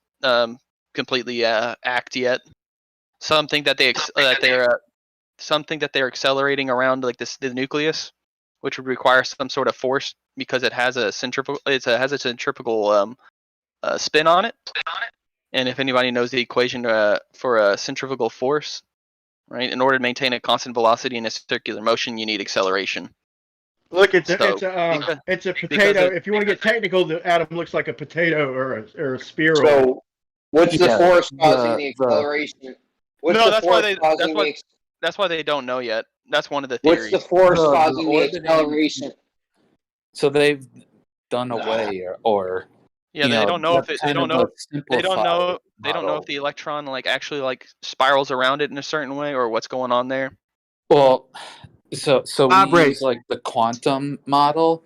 completely act yet. Some think that they're accelerating around like the nucleus, which would require some sort of force because it has a centrifugal spin on it, And if anybody knows the equation for a centrifugal force, right? In order to maintain a constant velocity in a circular motion, you need acceleration. Look, it's a because potato. If you want to get technical, the atom looks like a potato or a spiral. So, what's the force causing the acceleration? That's why they don't know yet. That's one of the theories. What's the force causing the acceleration? So they've done away or yeah, they don't know if they don't know if the electron actually spirals around it in a certain way or what's going on there. Well, so we use the quantum model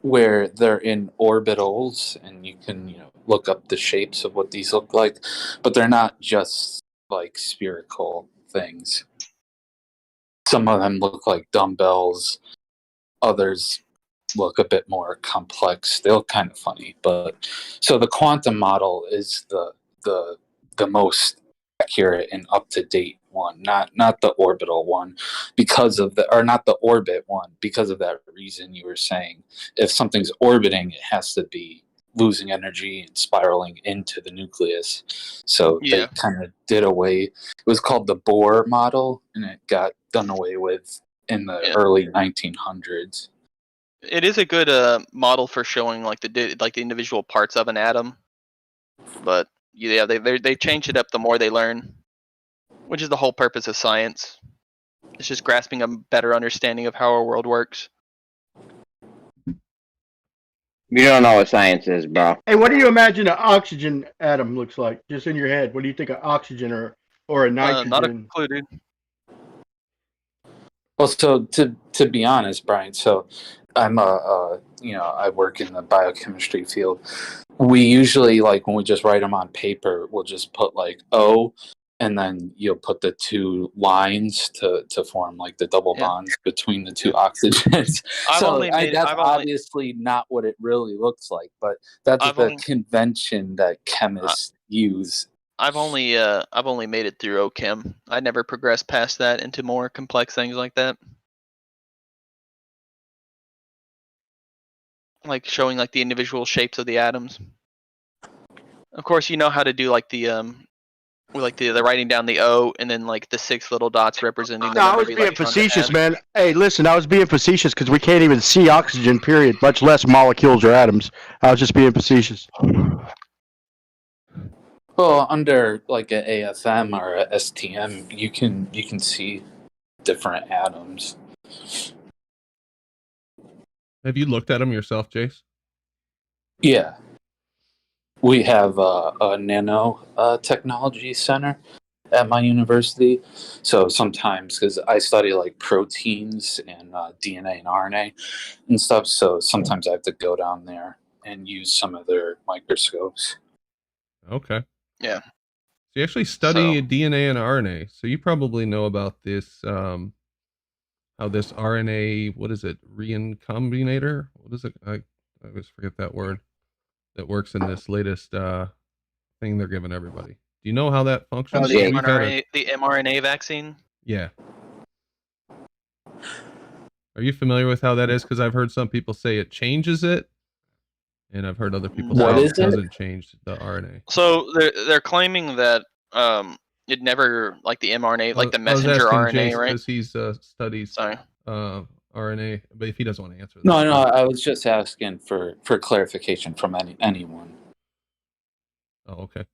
where they're in orbitals, and you can look up the shapes of what these look like, but they're not just spherical things. Some of them look like dumbbells, others look a bit more complex. They look kind of funny, but so the quantum model is the most accurate and up to date one, not the orbital one, not the orbit one, because of that reason you were saying. If something's orbiting, it has to be losing energy and spiraling into the nucleus. So they kind of did away. It was called the Bohr model, and it got done away with in the early 1900s. It is a good model for showing the individual parts of an atom, but they change it up the more they learn, which is the whole purpose of science. It's just grasping a better understanding of how our world works. You don't know what science is, bro. Hey, what do you imagine an oxygen atom looks like? Just in your head, what do you think of oxygen or a nitrogen? Not included. Well, so to be honest, Brian, so I'm I work in the biochemistry field. We usually when we just write them on paper, we'll just put O, and then you'll put the two lines to form the double bonds between the two oxygens. That's obviously not what it really looks like, but that's the convention that chemists use. I've only made it through OChem. I never progressed past that into more complex things like that. Showing the individual shapes of the atoms. Of course, you know how to do the writing down the O and then the 6 little dots representing the I was being facetious, man. Hey, listen, I was being facetious because we can't even see oxygen, period, much less molecules or atoms. I was just being facetious. Well, under an AFM or a STM, you can see different atoms. Have you looked at them yourself, Jace? Yeah. We have a nano technology center at my university. So sometimes, because I study proteins and DNA and RNA and stuff, so sometimes I have to go down there and use some of their microscopes. Okay. Yeah. So you actually study DNA and RNA. So you probably know about this, how this RNA, what is it, recombinator? What is it? I always forget that word. That works in this latest thing they're giving everybody. Do you know how that functions? The mRNA vaccine? Yeah. Are you familiar with how that is? Because I've heard some people say it changes it, and I've heard other people say it doesn't change the RNA. So they're claiming that it never the mRNA, the messenger RNA, Jace, right? Because he's studies RNA, but if he doesn't want to answer that. No, I was just asking for clarification from anyone. Oh, okay.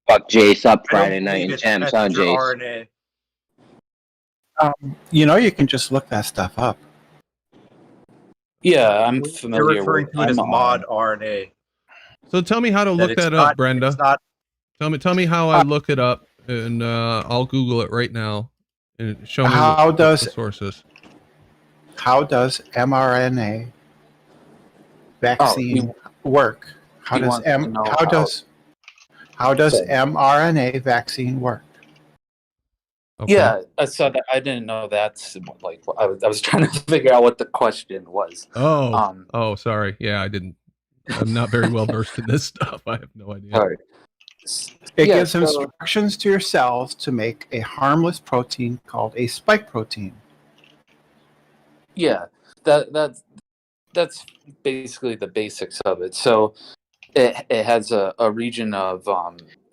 Fuck Jace up Friday night in Champs, huh, Jace? You can just look that stuff up. Yeah, I'm familiar. They're referring to it as mod RNA. So tell me how to look that up, Brenda. Tell me how I look it up, and I'll Google it right now and show me the sources. How does mRNA vaccine work? How does mRNA vaccine work? Okay. Yeah, so I didn't know that's I was trying to figure out what the question was. Oh, sorry. Yeah, I'm not very well versed in this stuff. I have no idea. Sorry. It gives instructions to your cells to make a harmless protein called a spike protein. Yeah, that's basically the basics of it. So It has a region of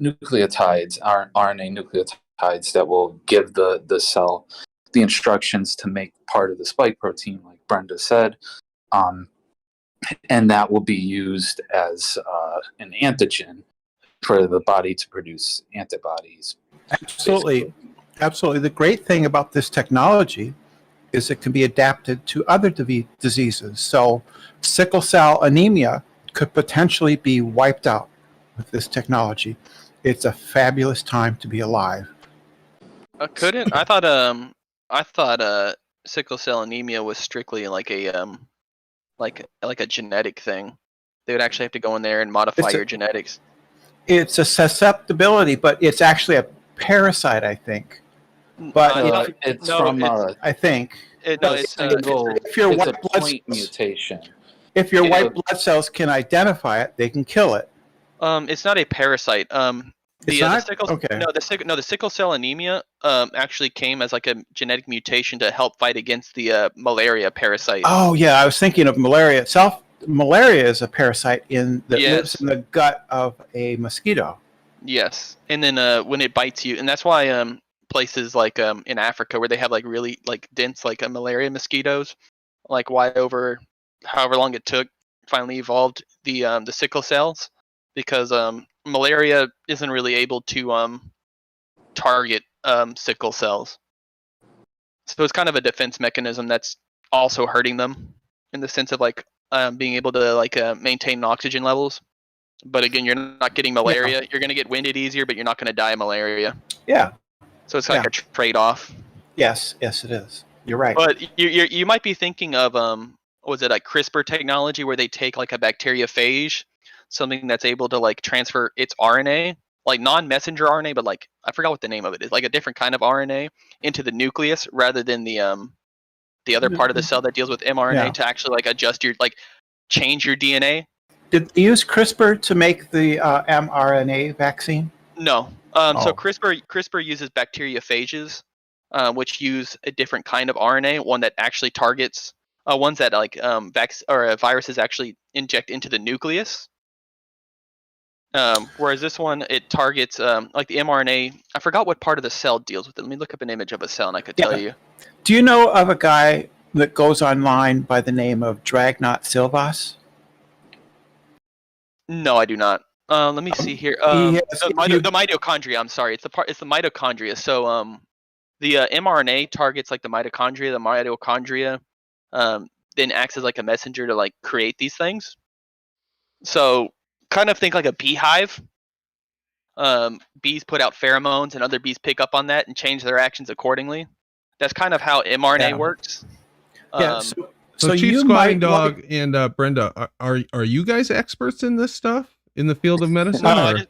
nucleotides, RNA nucleotides, that will give the cell the instructions to make part of the spike protein, like Brenda said, and that will be used as an antigen for the body to produce antibodies. Absolutely. Absolutely. The great thing about this technology is it can be adapted to other diseases. So sickle cell anemia could potentially be wiped out with this technology. It's a fabulous time to be alive. Couldn't I thought sickle cell anemia was strictly like a like a genetic thing. They would actually have to go in there and modify your genetics. It's a susceptibility, but it's actually a parasite, I think. But it's no, from it's- I think if your it's white a blood point mutation. if your white blood cells can identify it, they can kill it. It's not a parasite. It's not? The sickle, Okay. the sickle cell anemia actually came as like a genetic mutation to help fight against the malaria parasite. Oh yeah, I was thinking of malaria itself. Malaria is a parasite that lives in the gut of a mosquito. Yes, and then when it bites you, and that's why places like in Africa where they have like really like dense like malaria mosquitoes, like why over however long it took, finally evolved the sickle cells, because malaria isn't really able to target sickle cells. So it's kind of a defense mechanism that's also hurting them in the sense of like being able to like maintain oxygen levels. But again, you're not getting malaria. You're going to get winded easier, but you're not going to die of malaria. Yeah. So it's like a trade-off. Yes, yes, it is. You're right. But you might be thinking of was it like CRISPR technology where they take like a bacteriophage, something that's able to like transfer its RNA, like non-messenger RNA, but like I forgot what the name of it is, like a different kind of RNA into the nucleus rather than the other part of the cell that deals with mRNA to actually like adjust your like change your DNA. Did they use CRISPR to make the mRNA vaccine? No. So CRISPR uses bacteriophages, which use a different kind of RNA, one that actually targets ones that like viruses actually inject into the nucleus. Whereas this one, it targets like the mRNA. I forgot what part of the cell deals with it. Let me look up an image of a cell, and I could tell you. Do you know of a guy that goes online by the name of Dragnot Silvas? No, I do not. Let me see here. The mitochondria. I'm sorry. It's the mitochondria. So the mRNA targets like the mitochondria. The mitochondria then acts as like a messenger to like create these things. So kind of think like a beehive. Bees put out pheromones, and other bees pick up on that and change their actions accordingly. That's kind of how mRNA works. So Chief Squatting Dog and Brenda, are you guys experts in this stuff in the field of medicine? I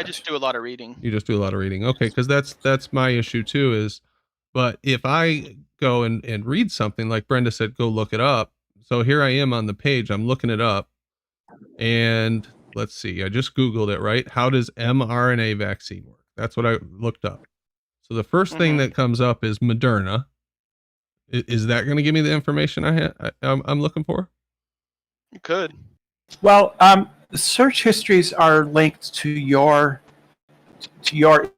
just do a lot of reading. You just do a lot of reading, okay? Because that's my issue too. But if I go and read something, like Brenda said, go look it up. So here I am on the page. I'm looking it up, and let's see. I just Googled it. Right? How does mRNA vaccine work? That's what I looked up. So the first thing that comes up is Moderna. Is that going to give me the information I'm looking for? You could. Well, search histories are linked to your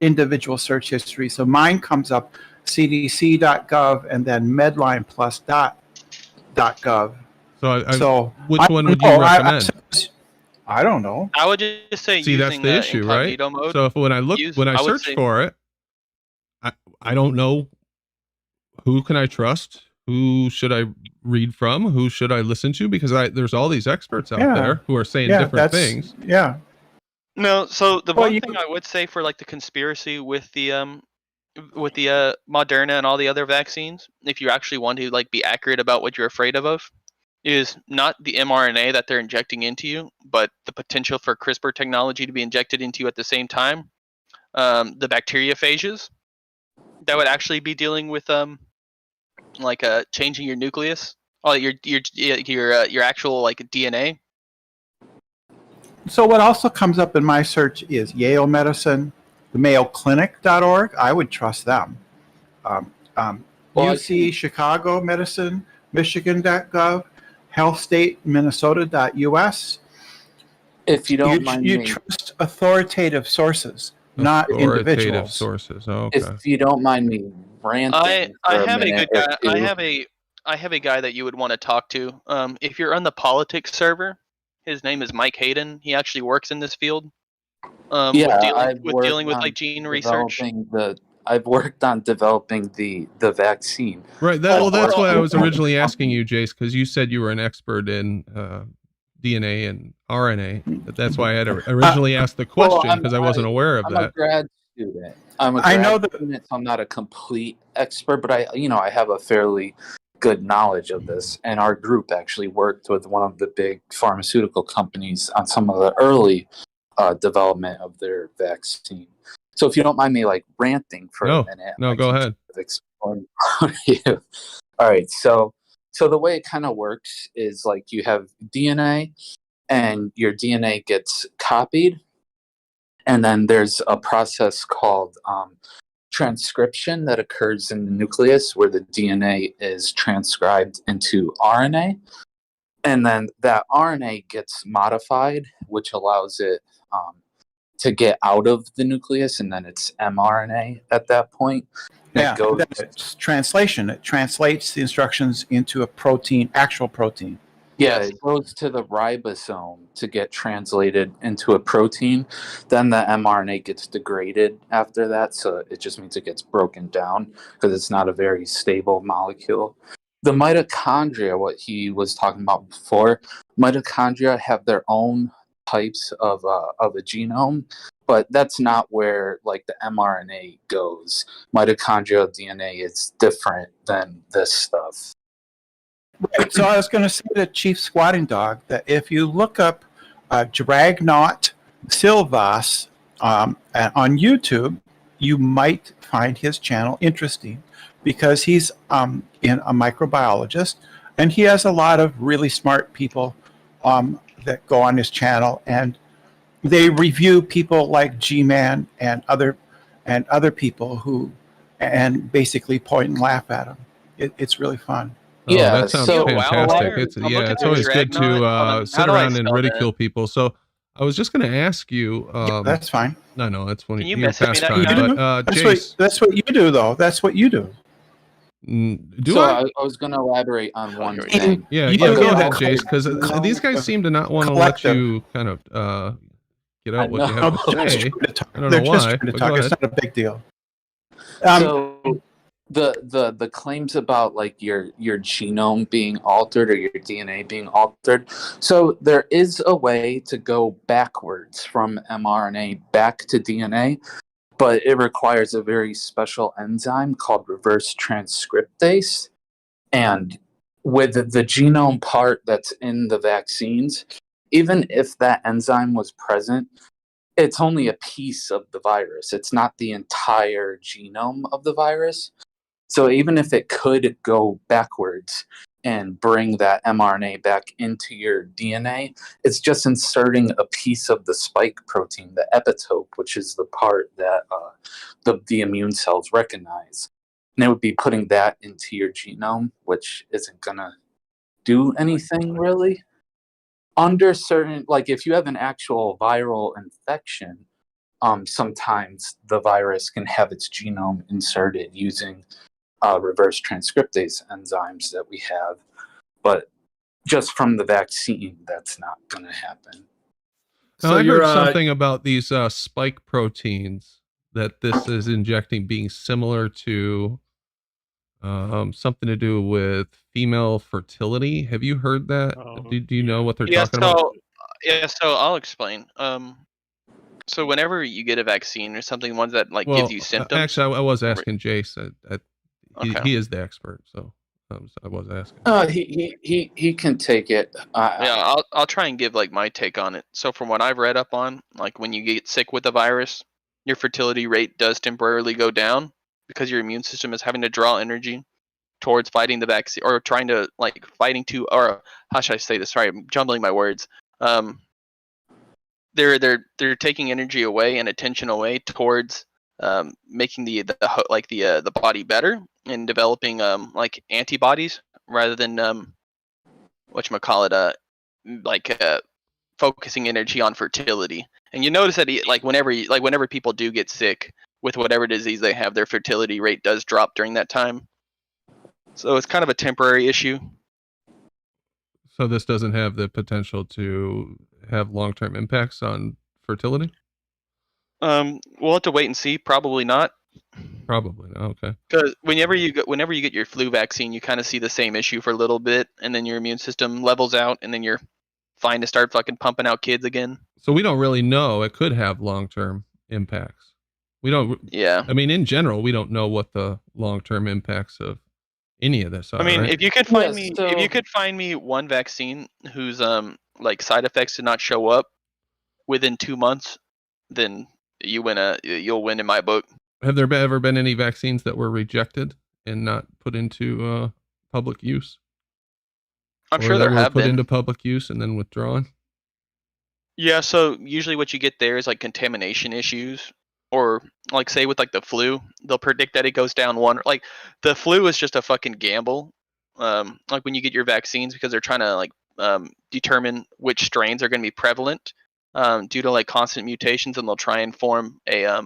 individual search history. So mine comes up cdc.gov and then medlineplus.gov. So which one would you recommend? I don't know. I would just say see, that's the issue, right? Mode. So when I search for it, I don't know. Who can I trust? Who should I read from? Who should I listen to? Because there's all these experts out there who are saying different things. Yeah. No, so the one thing I would say for like the conspiracy with the Moderna and all the other vaccines, if you actually want to like be accurate about what you're afraid of, is not the mRNA that they're injecting into you, but the potential for CRISPR technology to be injected into you at the same time. The bacteriophages that would actually be dealing with like changing your nucleus, your actual like DNA. So what also comes up in my search is Yale Medicine, the MayoClinic.org. I would trust them. UC Chicago Medicine, Michigan.gov, HealthStateMinnesota.us. If you don't mind you me, trust authoritative sources, not Authoritative individuals. sources. Okay. if you don't mind me ranting I for a have a minute good or guy. two. I have a guy that you would want to talk to. If you're on the politics server, his name is Mike Hayden. He actually works in this field. Yeah, With dealing with like gene research. I've worked on developing the vaccine. Right. Well, that's why I was originally asking you, Jace, because you said you were an expert in DNA and RNA. That's why I had originally asked the question, because I wasn't aware of I'm that. a grad student. I'm a grad student, so I'm not a complete expert, but I have a fairly good knowledge of this. And our group actually worked with one of the big pharmaceutical companies on some of the early development of their vaccine. So if you don't mind me like ranting for a minute. No, go ahead. Explain for you. All right. So the way it kind of works is like you have DNA and your DNA gets copied. And then there's a process called transcription that occurs in the nucleus where the DNA is transcribed into RNA. And then that RNA gets modified, which allows it to get out of the nucleus, and then it's mRNA at that point. Yeah, it's translation. It translates the instructions into a protein, actual protein. Yeah, it goes to the ribosome to get translated into a protein. Then the mRNA gets degraded after that, so it just means it gets broken down because it's not a very stable molecule. The mitochondria, what he was talking about before, mitochondria have their own types of a genome, but that's not where like the mRNA goes. Mitochondrial DNA is different than this stuff. Right. So I was going to say to Chief Squatting Dog that if you look up Dragnaut Silvas on YouTube, you might find his channel interesting because he's a microbiologist and he has a lot of really smart people that go on his channel, and they review people like G-Man and other people who and basically point and laugh at them. It's really fun. Oh, that sounds fantastic. It's always good to sit around and ridicule people. So I was just going to ask you. That's fine. No, that's when you message past me time. that? But That's what you do, though. That's what you do. I was going to elaborate on one thing. Yeah, go ahead, Jace, because these guys seem to not want to let you kind of get out what you have to say. I don't know why. But go ahead. It's not a big deal. So the claims about like your genome being altered or your DNA being altered. So there is a way to go backwards from mRNA back to DNA, but it requires a very special enzyme called reverse transcriptase. And with the genome part that's in the vaccines, even if that enzyme was present, it's only a piece of the virus. It's not the entire genome of the virus. So even if it could go backwards and bring that mRNA back into your DNA, it's just inserting a piece of the spike protein, the epitope, which is the part that the immune cells recognize. And it would be putting that into your genome, which isn't going to do anything really. Under certain, like if you have an actual viral infection, sometimes the virus can have its genome inserted using reverse transcriptase enzymes that we have, but just from the vaccine, that's not going to happen. So I heard something about these spike proteins that this is injecting being similar to something to do with female fertility. Have you heard that? Do you know what they're talking about? Yeah, so I'll explain. So whenever you get a vaccine or something, ones that like gives you symptoms. Actually, I was asking Jace. He is the expert, so I was asking. He can take it. Yeah, I'll try and give like my take on it. So from what I've read up on, like when you get sick with the virus, your fertility rate does temporarily go down because your immune system is having to draw energy towards fighting the vaccine or trying to like fighting to, or how should I say this? Sorry, I'm jumbling my words. They're taking energy away and attention away towards making the body better and developing like antibodies rather than focusing energy on fertility. And you notice that whenever people do get sick with whatever disease they have, their fertility rate does drop during that time. So it's kind of a temporary issue. So this doesn't have the potential to have long-term impacts on fertility? We'll have to wait and see. Probably not. Probably not. Okay. Because whenever you get your flu vaccine, you kind of see the same issue for a little bit, and then your immune system levels out, and then you're fine to start fucking pumping out kids again. So we don't really know. It could have long-term impacts. We don't. Yeah. I mean, in general, we don't know what the long-term impacts of any of this are. I mean, right? if you could find me one vaccine whose like side effects did not show up within 2 months, then you'll win in my book. Have there ever been any vaccines that were rejected and not put into public use? I'm sure there have put been. into public use and then withdrawn. Yeah, so usually what you get there is like contamination issues, or like say with like the flu, they'll predict that it goes down one. Like the flu is just a fucking gamble. Like when you get your vaccines, because they're trying to like determine which strains are going to be prevalent due to like constant mutations, and they'll try and form a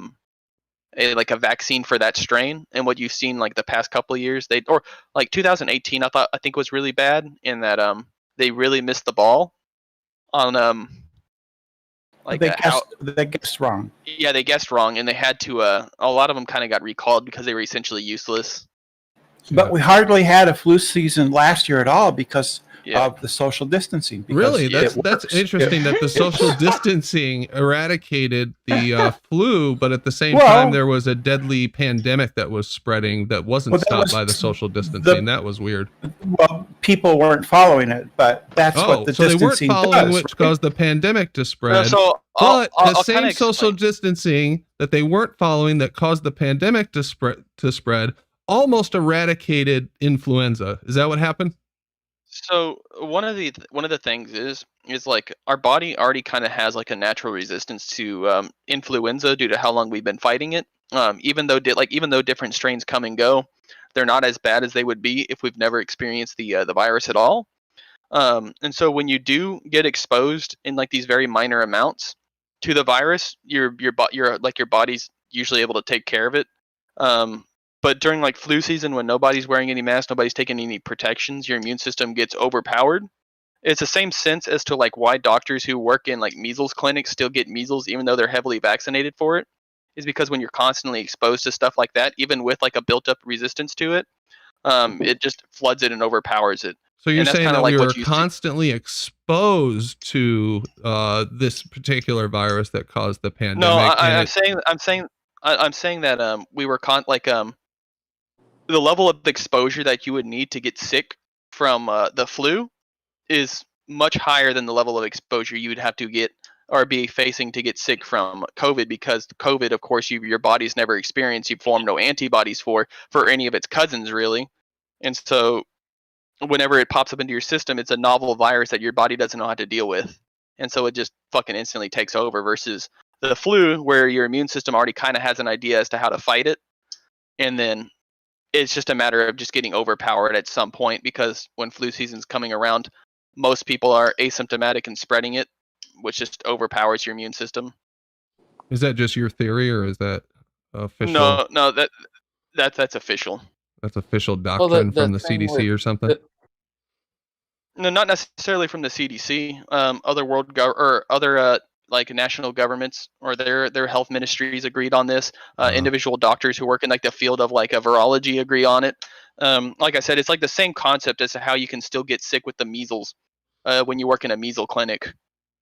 vaccine for that strain. And what you've seen like the past couple of years, or like 2018, I think was really bad in that they really missed the ball on they guessed wrong. Yeah, they guessed wrong, and they had to. A lot of them kind of got recalled because they were essentially useless. But we hardly had a flu season last year at all because of the social distancing. Really, that's interesting that the social distancing eradicated the flu, but at the same time there was a deadly pandemic that was spreading that wasn't stopped by the social distancing. That was weird. Well, people weren't following it, but that's what the distancing they weren't following does, which caused the pandemic to spread. But the same social distancing that they weren't following that caused the pandemic to spread almost eradicated influenza. Is that what happened? So one of the things is like our body already kind of has like a natural resistance to influenza due to how long we've been fighting it. Even though different strains come and go, they're not as bad as they would be if we've never experienced the virus at all. And so when you do get exposed in like these very minor amounts to the virus, your body's usually able to take care of it. But during like flu season, when nobody's wearing any masks, nobody's taking any protections, your immune system gets overpowered. It's the same sense as to like why doctors who work in like measles clinics still get measles even though they're heavily vaccinated for it, is because when you're constantly exposed to stuff like that, even with like a built-up resistance to it, it just floods it and overpowers it. So you're saying that we were constantly exposed to this particular virus that caused the pandemic? No, I'm saying that we were the level of exposure that you would need to get sick from the flu is much higher than the level of exposure you would have to get or be facing to get sick from COVID, because COVID, of course, your body's never experienced. You form no antibodies for any of its cousins, really. And so whenever it pops up into your system, it's a novel virus that your body doesn't know how to deal with. And so it just fucking instantly takes over, versus the flu, where your immune system already kind of has an idea as to how to fight it. And then it's just a matter of just getting overpowered at some point, because when flu season's coming around, most people are asymptomatic and spreading it, which just overpowers your immune system. Is that just your theory, or is that official? No, that's official. That's official doctrine from the CDC or something? No, not necessarily from the CDC. Other like national governments or their health ministries agreed on this. Individual doctors who work in like the field of like a virology agree on it. Like I said, it's like the same concept as to how you can still get sick with the measles when you work in a measles clinic.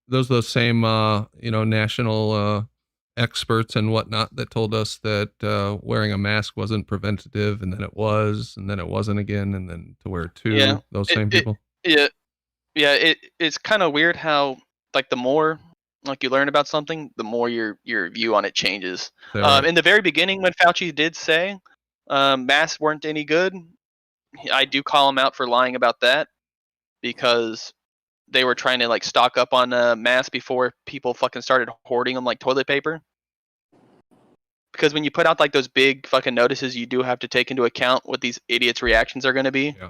Those same national experts and whatnot that told us that wearing a mask wasn't preventative, and then it was, and then it wasn't again, and then to wear two. Yeah, those same people. It's kind of weird how like the more like you learn about something, the more your view on it changes. In the very beginning, when Fauci did say masks weren't any good, I do call him out for lying about that, because they were trying to like stock up on masks before people fucking started hoarding them like toilet paper. Because when you put out like those big fucking notices, you do have to take into account what these idiots' reactions are going to be. Yeah.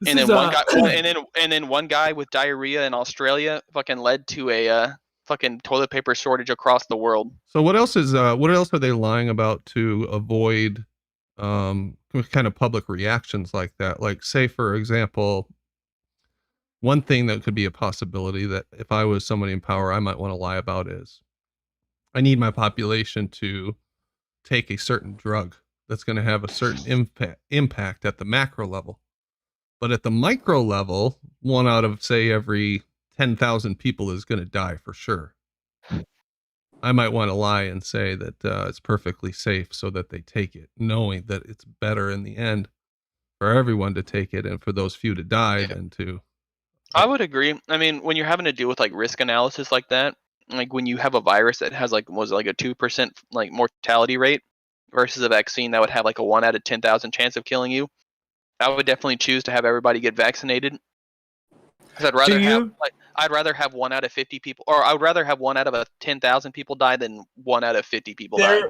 And then one guy with diarrhea in Australia fucking led to a fucking toilet paper shortage across the world. So what else are they lying about to avoid kind of public reactions like that? Like, say for example, one thing that could be a possibility that if I was somebody in power, I might want to lie about is I need my population to take a certain drug that's going to have a certain impact at the macro level. But at the micro level, 1 out of, say, every 10,000 people is going to die for sure. I might want to lie and say that it's perfectly safe so that they take it, knowing that it's better in the end for everyone to take it and for those few to die than to... I would agree. I mean, when you're having to deal with like risk analysis like that, like when you have a virus that has like a 2% like mortality rate versus a vaccine that would have like a 1 out of 10,000 chance of killing you, I would definitely choose to have everybody get vaccinated. Because I'd rather have 1 out of 50 people, or I would rather have 1 out of 10,000 people die than 1 out of 50 people die.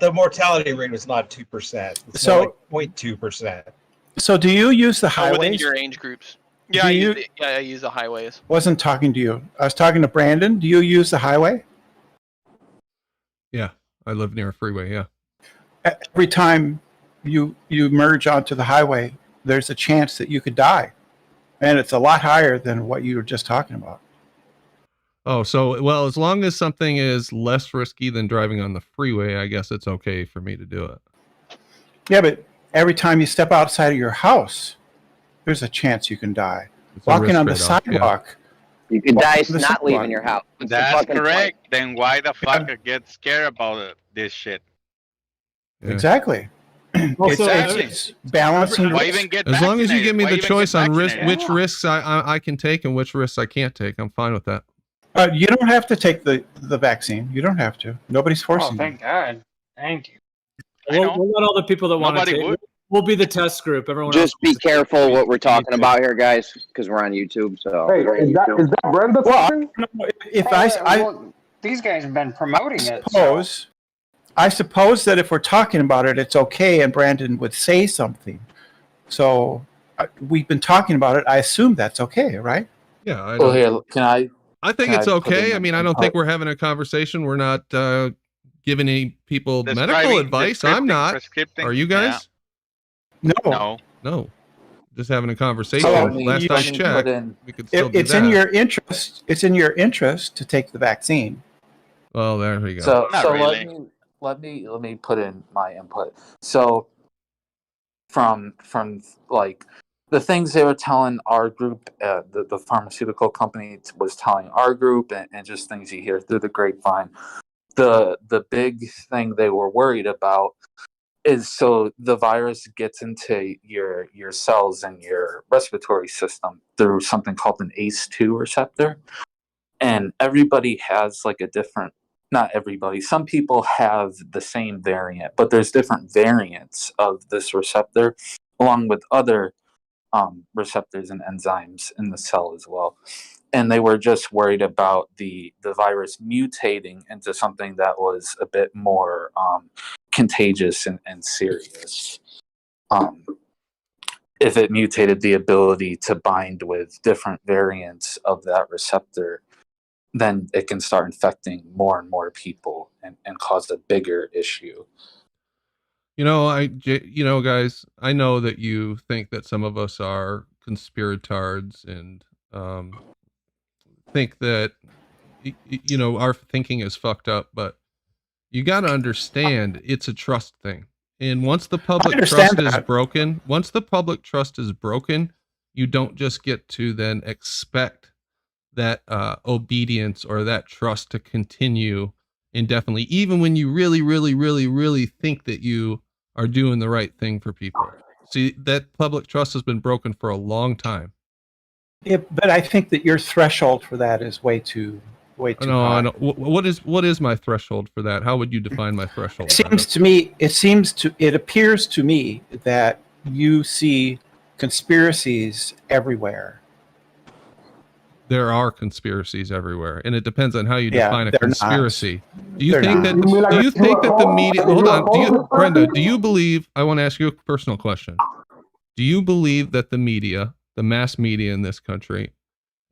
The mortality rate was not 2%. It's So- more like 0.2%. So do you use the highways? Within your age groups. Yeah, I use the highways. Wasn't talking to you. I was talking to Brandon. Do you use the highway? Yeah, I live near a freeway, yeah. Every time you merge onto the highway, there's a chance that you could die. And it's a lot higher than what you were just talking about. Oh, so, well, as long as something is less risky than driving on the freeway, I guess it's okay for me to do it. Yeah, but every time you step outside of your house, there's a chance you can die. It's a Walking risk on the trade-off, yeah. sidewalk. You could die Walking the not leaving sidewalk. your house. It's a That's fucking correct. Then why the fuck get scared about this shit? Yeah. Exactly. Also, It's balancing Why risk. even get As long as you give me Why the even choice get on vaccinated? which risks I can take and which risks I can't take, I'm fine with that. You don't have to take the vaccine. You don't have to. Nobody's forcing you. Thank God. Thank you. We'll let all the people that want to Nobody take would. it. We'll be the test group. Everyone Just else be careful what we're talking about here, guys, because we're on YouTube. So Hey, is that Brenda talking? If These guys have been promoting it. I suppose that if we're talking about it, it's okay, and Brandon would say something. So we've been talking about it. I assume that's okay, right? Yeah. I Well, here, can I? I think can it's I put okay. in I mean, I an don't think input? we're having a conversation. We're not giving any people medical Describing- advice. I'm not. prescripting- Are you guys? No. No. Just having a conversation. So, Last you- I let me checked, put in- we could still do It's that. in your interest. It's in your interest to take the vaccine. Well, there we go. So, Not so really. let me put in my input. So, from like the things they were telling our group, the pharmaceutical company was telling our group, and just things you hear through the grapevine. The big thing they were worried about is so the virus gets into your cells and your respiratory system through something called an ACE2 receptor, and everybody has like a different. Not everybody. Some people have the same variant, but there's different variants of this receptor, along with other receptors and enzymes in the cell as well. And they were just worried about the virus mutating into something that was a bit more contagious and serious. If it mutated the ability to bind with different variants of that receptor, then it can start infecting more and more people and cause a bigger issue. You know, guys, I know that you think that some of us are conspiratards and think that, you know, our thinking is fucked up, but you got to understand it's a trust thing. And once the public trust is broken, you don't just get to then expect that obedience or that trust to continue indefinitely, even when you really, really, really, really think that you are doing the right thing for people. See, that public trust has been broken for a long time. Yeah, but I think that your threshold for that is way too high. I know. What is my threshold for that? How would you define my threshold? It appears to me that you see conspiracies everywhere. There are conspiracies everywhere, and it depends on how you Yeah, define a they're conspiracy. not. Do you They're think not. that? Do you think that the media? Hold on. Brenda, do you believe? I want to ask you a personal question. Do you believe that the media, the mass media in this country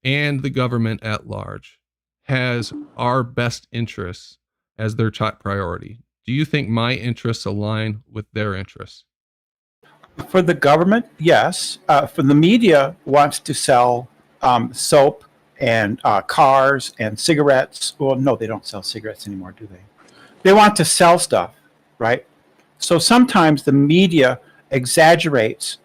and the government at large has our best interests as their top priority? Do you think my interests align with their interests? For the government, yes. For the media wants to sell soap and cars and cigarettes. Well, no, they don't sell cigarettes anymore, do they? They want to sell stuff, right? So sometimes the media exaggerates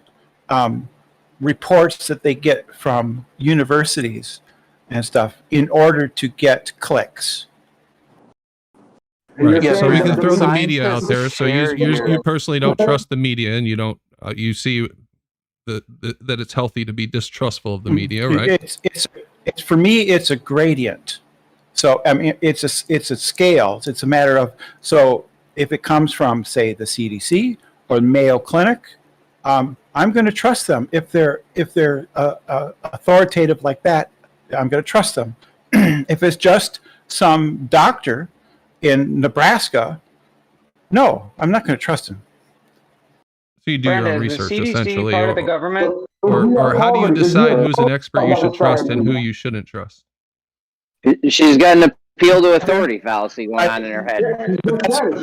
reports that they get from universities and stuff in order to get clicks. Right. So we can throw the media out there. So you personally don't trust the media, and you don't you see that it's healthy to be distrustful of the media, right? It's for me, it's a gradient. So I mean, it's a scale. It's a matter of, so if it comes from, say, the CDC or Mayo Clinic, I'm going to trust them. If they're authoritative like that, I'm going to trust them. If it's just some doctor in Nebraska, no, I'm not going to trust him. So you do your own Is the research, CDC essentially, part of the government? or how do you decide who's an expert you should trust and who you shouldn't trust? She's got an appeal to authority fallacy going on in her head.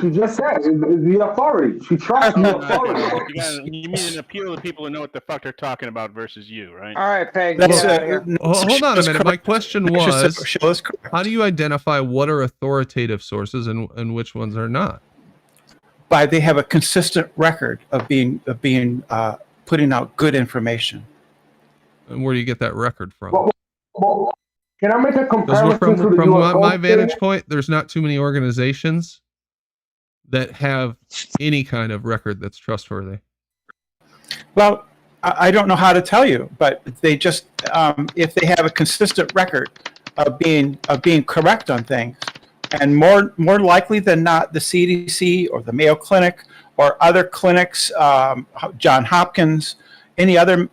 She just said it's the authority. She trusts the authority. You mean an appeal to people who know what the fuck they're talking about versus you, right? All right, Peg. Hold on a minute. My question was, how do you identify what are authoritative sources and which ones are not? By they have a consistent record of being putting out good information. And where do you get that record from? Well, can I make a comparison from my vantage point? There's not too many organizations that have any kind of record that's trustworthy. Well, I don't know how to tell you, but they just if they have a consistent record of being correct on things, and more likely than not, the CDC or the Mayo Clinic or other clinics, John Hopkins, any other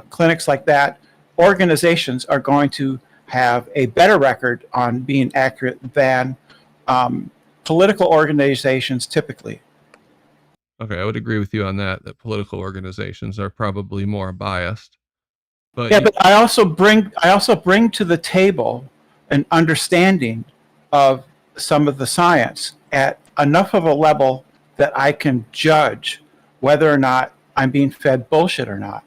clinics like that, organizations are going to have a better record on being accurate than political organizations typically. Okay, I would agree with you on that political organizations are probably more biased. But yeah, but I also bring to the table an understanding of some of the science at enough of a level that I can judge whether or not I'm being fed bullshit or not.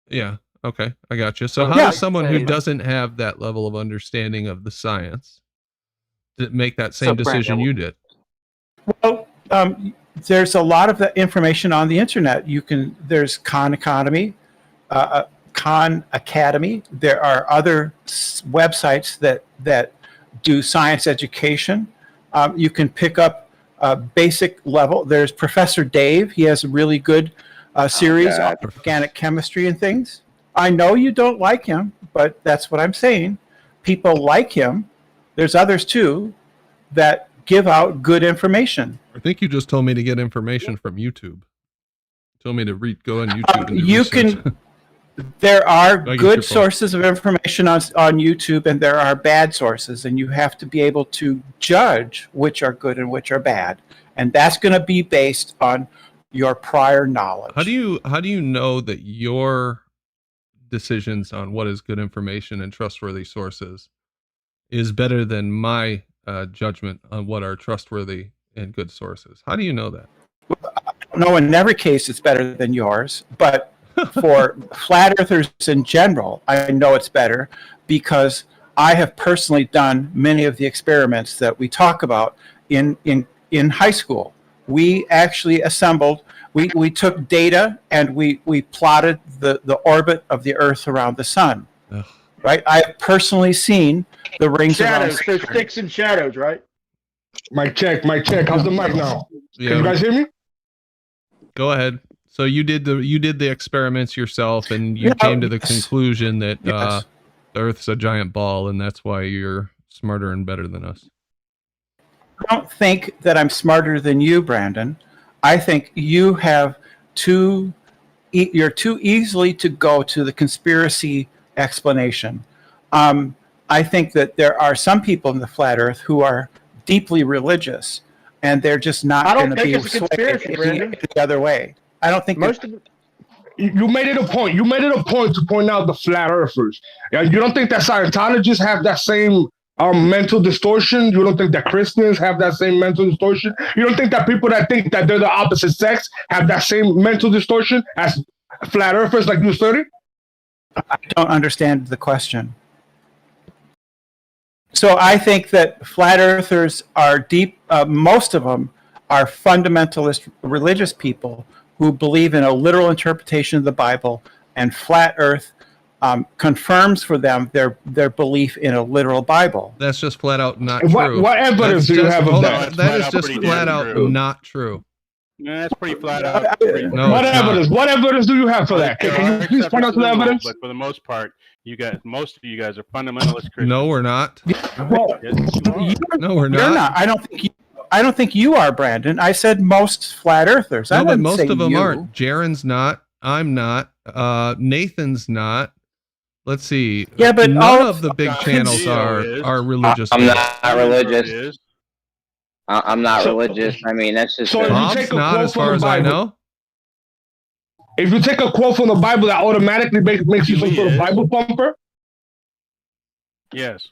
Yeah, okay, I got you. So how does someone who doesn't have that level of understanding of the science make that same decision you did? Well, there's a lot of the information on the internet. There's Khan Academy. There are other websites that do science education. You can pick up basic level. There's Professor Dave. He has a really good series on organic chemistry and things. I know you don't like him, but that's what I'm saying. People like him. There's others too that give out good information. I think you just told me to get information from YouTube. You told me to go on YouTube and do you research. There are good sources of information on YouTube, and there are bad sources, and you have to be able to judge which are good and which are bad, and that's going to be based on your prior knowledge. How do you know that your decisions on what is good information and trustworthy sources is better than my judgment on what are trustworthy and good sources? How do you know that? I don't know. In every case, it's better than yours, but for flat earthers in general, I know it's better because I have personally done many of the experiments that we talk about in high school. We actually assembled, we took data and we plotted the orbit of the Earth around the sun. Ugh. Right? I've personally seen the rings around shadows. There's sticks and shadows, right? Mic check. How's the mic now? Yeah. Can you guys hear me? Go ahead. So you did the experiments yourself, and you came to the conclusion that the Earth's a giant ball, and that's why you're smarter and better than us. I don't think that I'm smarter than you, Brandon. I think you have you're too easily to go to the conspiracy explanation. I think that there are some people in the flat Earth who are deeply religious, and they're just not going to be swayed any other way. I don't think You made it a point. You made it a point to point out the flat earthers. You don't think that Scientologists have that same mental distortion? You don't think that Christians have that same mental distortion? You don't think that people that think that they're the opposite sex have that same mental distortion as flat earthers like you studied? I don't understand the question. So I think that flat earthers are deep, most of them are fundamentalist religious people who believe in a literal interpretation of the Bible, and flat earth confirms for them their belief in a literal Bible. That's just flat out not true. What evidence do you have of that? That is just flat out not true. No, that's pretty flat out. No, what it's evidence? not. What evidence do you have for that? Can you please point out the evidence? But for the most part, most of you guys are fundamentalist Christians. No, we're not. Well, no, we're You're not. I don't think you are, Brandon. I said most flat earthers. No, I but didn't most say of them you. aren't. Jaron's not. I'm not. Nathan's not. Let's see. Yeah, but none of the big channels are religious. I'm not religious. I'm not religious. I mean, that's just. So Bob's not, as far as I know. If you take a quote from the Bible, that automatically makes you some sort of Bible thumper. Yes.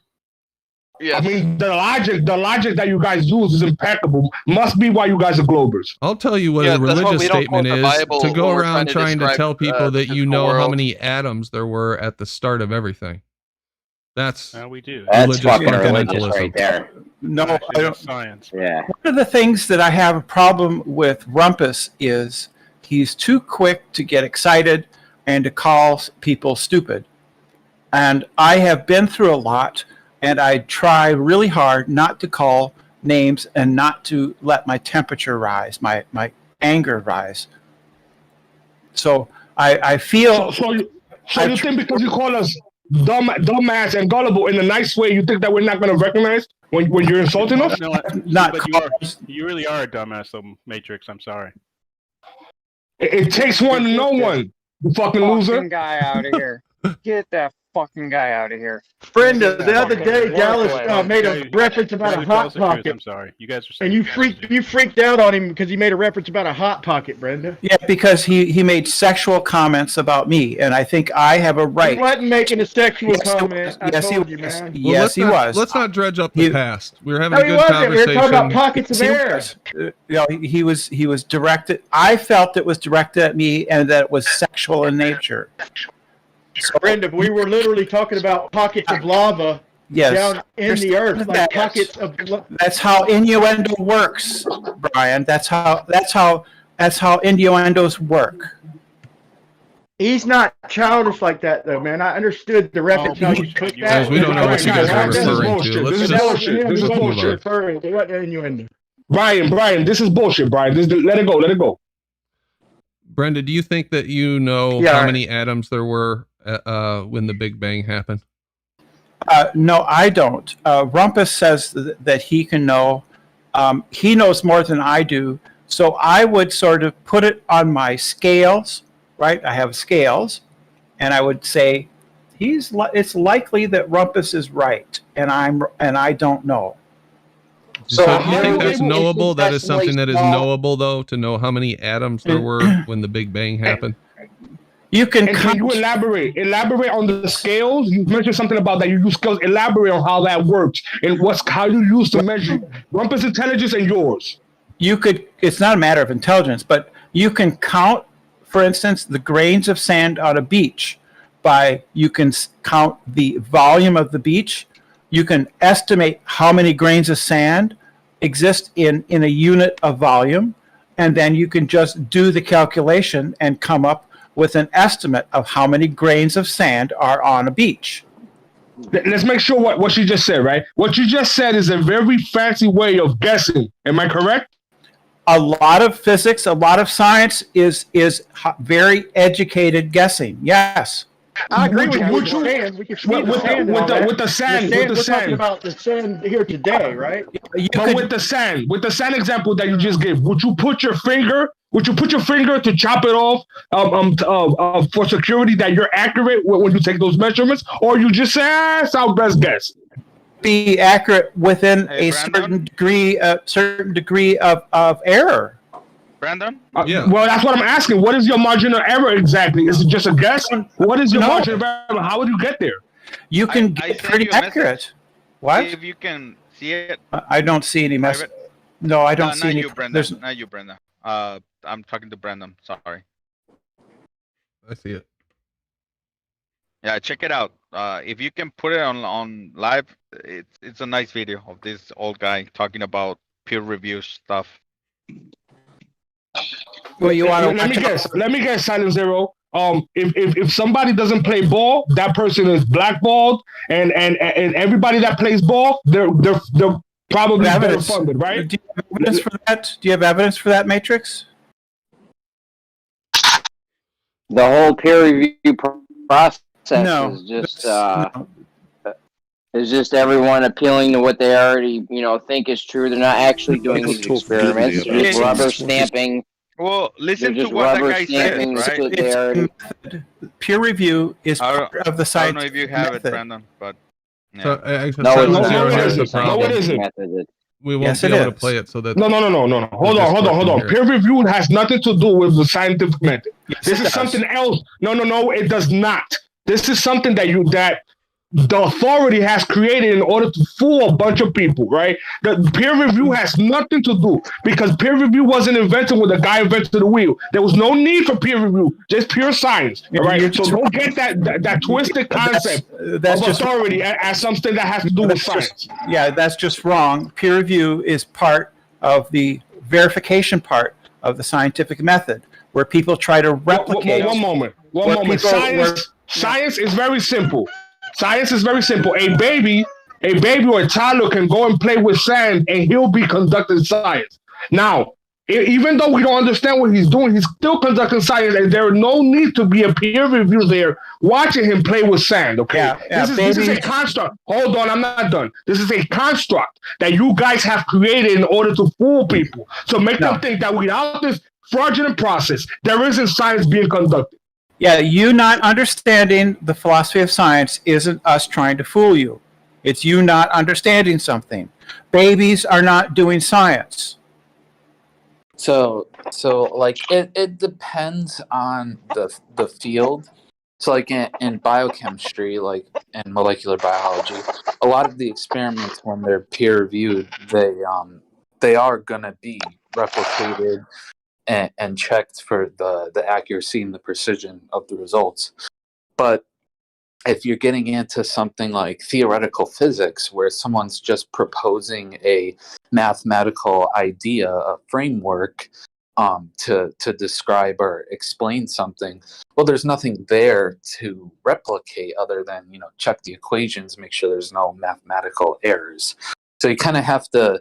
I mean, the logic that you guys use is impeccable. Must be why you guys are Globers. I'll tell you what a religious statement is to go around trying to tell people that you know how many atoms there were at the start of everything. That's we do. That's fucking religious right there. No, I don't. Science. Yeah. One of the things that I have a problem with Rumpus is he's too quick to get excited and to call people stupid. And I have been through a lot, and I try really hard not to call names and not to let my temperature rise, my anger rise. So I feel... So you think because you call us dumbass and gullible in a nice way, you think that we're not going to recognize when you're insulting us? No, not but you really are a dumbass, though, Matrix. I'm sorry. It takes one to know one, you fucking loser. Guy out of here. Get that fucking guy out of here. Brenda, the other day, Dallas made a reference about a hot pocket. I'm sorry. You guys are saying and you freaked out on him because he made a reference about a hot pocket, Brenda. Yeah, because he made sexual comments about me, and I think I have a right. He wasn't making a sexual comment. Yes, he was. Man. Yes, he was. Let's not dredge up the past. We were having a good wasn't. conversation. We were talking about pockets of air. He was directed. I felt it was directed at me, and that it was sexual in nature. So, Brenda, we were literally talking about pockets of lava down in the earth, like pockets of. That's how innuendo works, Brian. That's how innuendos work. He's not childish like that, though, man. I understood the reference. How you took that. Guys, we don't know what you guys are referring to. This is bullshit. This is bullshit. It wasn't innuendo. Brian, this is bullshit, Brian. Let it go. Brenda, do you think that you know how many atoms there were when the Big Bang happened? No, I don't. Rumpus says that he can know. He knows more than I do. So I would sort of put it on my scales, right? I have scales, and I would say it's likely that Rumpus is right, and I don't know. So do you think that's knowable? That is something that is knowable, though, to know how many atoms there were when the Big Bang happened. Can you elaborate on the scales? You mentioned something about that. You use scales. Elaborate on how that works and how you use to measure Rumpus' intelligence and yours. It's not a matter of intelligence, but you can count, for instance, the grains of sand on a beach. You can count the volume of the beach. You can estimate how many grains of sand exist in a unit of volume, and then you can just do the calculation and come up with an estimate of how many grains of sand are on a beach. Let's make sure what she just said, right? What you just said is a very fancy way of guessing. Am I correct? A lot of physics, a lot of science is very educated guessing. Yes. I agree with you. With the sand. We're talking about the sand here today, right? But with the sand example that you just gave, would you put your finger to chop it off for security that you're accurate when you take those measurements, or you just say, it's our best guess? Be accurate within a certain degree of error. Brandon? Yeah. Well, that's what I'm asking. What is your margin of error exactly? Is it just a guess? What is your margin of error? How would you get there? You can I get sent pretty you a message. accurate. What? If you can see it. I don't see any message. No, I don't see not any. You, Brandon. There's Not you, Brandon. I'm talking to Brandon. Sorry. I see it. Yeah, check it out. If you can put it on live, it's a nice video of this old guy talking about peer review stuff. Well, you want to let me guess, Silent Zero. If somebody doesn't play ball, that person is blackballed, and everybody that plays ball, they're probably better funded, right? Do you have evidence for that? Do you have evidence for that, Matrix? The whole peer review process is just everyone appealing to what they already think is true. They're not actually doing these experiments. They're just rubber stamping. Well, listen to what that guy said, right? Peer review is part of the scientific I don't know if you have method. it, Brandon, but yeah. So, No, it isn't. We won't be able to play it so that. No. Hold on. Peer review has nothing to do with the scientific method. This is something else. No, it does not. This is something that the authority has created in order to fool a bunch of people, right? The peer review has nothing to do, because peer review wasn't invented when the guy invented the wheel. There was no need for peer review, just pure science, all right? So don't get that twisted concept of authority as something that has to do with science. That's just wrong. Peer review is part of the verification part of the scientific method, where people try to replicate. One moment. Science is very simple. Science is very simple. A baby or a toddler can go and play with sand, and he'll be conducting science. Now, even though we don't understand what he's doing, he's still conducting science, and there is no need to be a peer review there watching him play with sand, okay? This is a construct. Hold on, I'm not done. This is a construct that you guys have created in order to fool people. So make them think that without this fraudulent process, there isn't science being conducted. Yeah, you not understanding the philosophy of science isn't us trying to fool you. It's you not understanding something. Babies are not doing science. So like it depends on the field. So like in biochemistry, like in molecular biology, a lot of the experiments, when they're peer reviewed, they are gonna be replicated and checked for the accuracy and the precision of the results. But if you're getting into something like theoretical physics, where someone's just proposing a mathematical idea, a framework, to describe or explain something, well, there's nothing there to replicate other than, check the equations, make sure there's no mathematical errors. So you kind of have to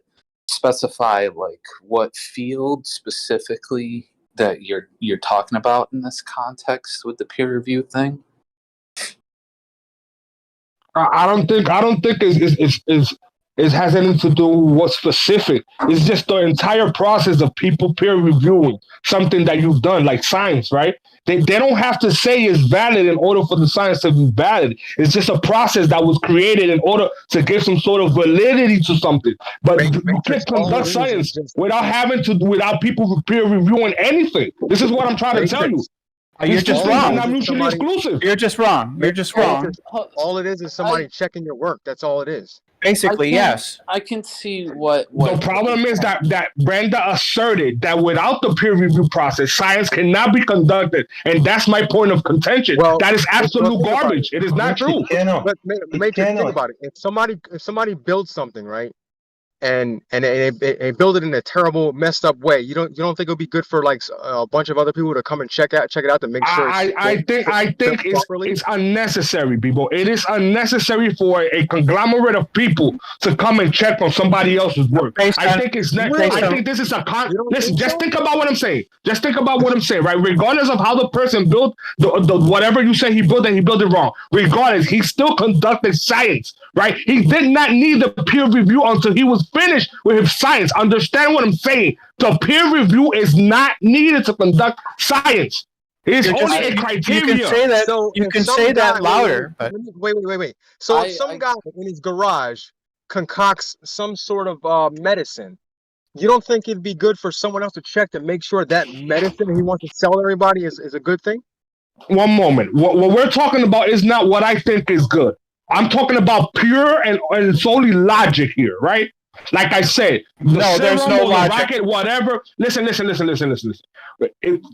specify like what field specifically that you're talking about in this context with the peer review thing. I don't think it has anything to do with what's specific. It's just the entire process of people peer reviewing something that you've done, like science, right? They don't have to say it's valid in order for the science to be valid. It's just a process that was created in order to give some sort of validity to something. But you can't conduct science without people peer reviewing anything. This is what I'm trying to tell you. You're just wrong. Not mutually exclusive. You're just wrong. You're just wrong. All it is somebody checking your work. That's all it is. Basically, yes. I can see what the problem is that Brenda asserted that without the peer review process, science cannot be conducted, and that's my point of contention. That is absolute garbage. It is not true. But think about it. If somebody builds something, right, and they build it in a terrible, messed up way, you don't think it'll be good for like a bunch of other people to come and check it out to make sure? I think it's unnecessary, people. It is unnecessary for a conglomerate of people to come and check on somebody else's work. I think this is a listen. Just think about what I'm saying. Right? Regardless of how the person built the whatever you say he built, and he built it wrong. Regardless, he still conducted science. Right? He did not need the peer review until he was finished with his science. Understand what I'm saying? The peer review is not needed to conduct science. It's only a criteria. You can say that. So you can say that louder. But wait. So if some guy in his garage concocts some sort of medicine, you don't think it'd be good for someone else to check to make sure that medicine he wants to sell everybody is a good thing? One moment. What we're talking about is not what I think is good. I'm talking about pure and solely logic here, right? Like I said, there's no logic. Rocket, whatever. Listen.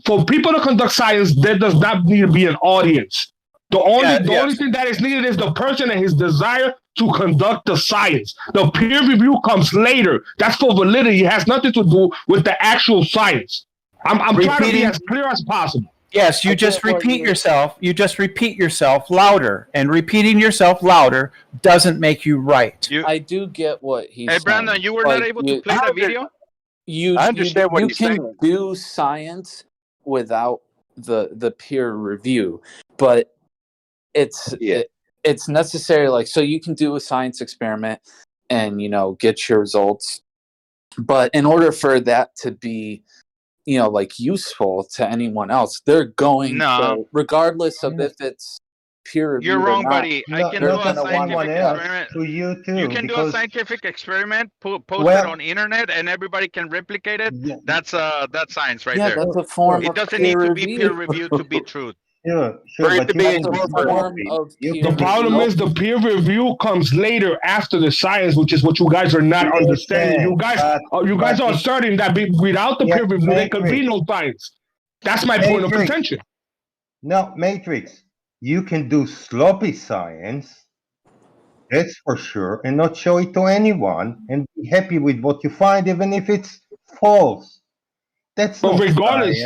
For people to conduct science, there does not need to be an audience. The only thing that is needed is the person and his desire to conduct the science. The peer review comes later. That's for validity. It has nothing to do with the actual science. I'm trying to be as clear as possible. Yes, you just repeat yourself. You just repeat yourself louder, and repeating yourself louder doesn't make you right. I do get what he's saying. Hey, Brandon, you were not able to play the video? I understand what you're saying. You can do science without the peer review, but it's necessary. Like, so you can do a science experiment and get your results, but in order for that to be like useful to anyone else, they're going to, regardless of if it's peer reviewed. You're wrong, or not, buddy. I can do a scientific experiment. To you too. You can do a scientific experiment, post it on internet, and everybody can replicate it. Yeah. That's science right there. That's a form. It doesn't need to be peer reviewed to be true. Sure, the problem is the peer review comes later after the science, which is what you guys are not understanding. You guys are asserting that without the peer review, there could be no science. That's my point of contention. No, Matrix, you can do sloppy science, that's for sure, and not show it to anyone and be happy with what you find, even if it's false. That's not regardless.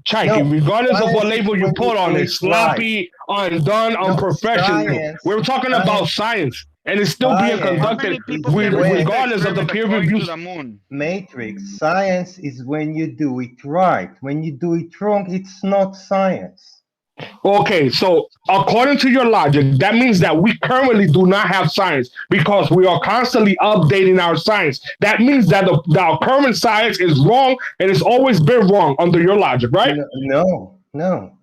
Regardless of what label you put on it, sloppy, undone, unprofessional. We're talking about science, and it's still being conducted regardless of the peer review. Matrix, science is when you do it right. When you do it wrong, it's not science. Okay, so according to your logic, that means that we currently do not have science because we are constantly updating our science. That means that our current science is wrong and it's always been wrong under your logic, right? No.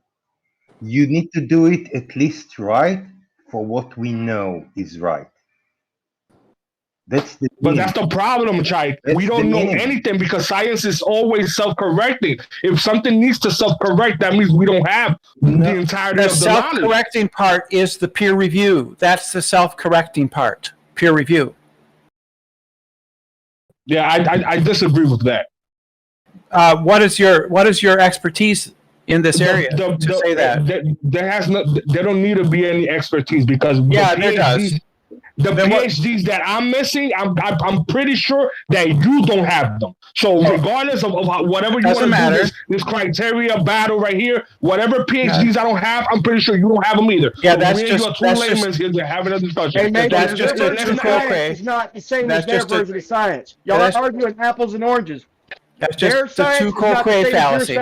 You need to do it at least right for what we know is right. But that's the problem, Chai. We don't know anything because science is always self-correcting. If something needs to self-correct, that means we don't have the entirety of the knowledge. The self-correcting part is the peer review. That's the self-correcting part, peer review. Yeah, I disagree with that. What is your expertise in this area to say that? There don't need to be any expertise because there does. The PhDs that I'm missing, I'm pretty sure that you don't have them. So regardless of whatever you want to do, this criteria battle right here, whatever PhDs I don't have, I'm pretty sure you don't have them either. Yeah, so that's just having a discussion. That's just a true quote. It's not the same as their version of science. Y'all are arguing apples and oranges. That's just the two quote fallacy.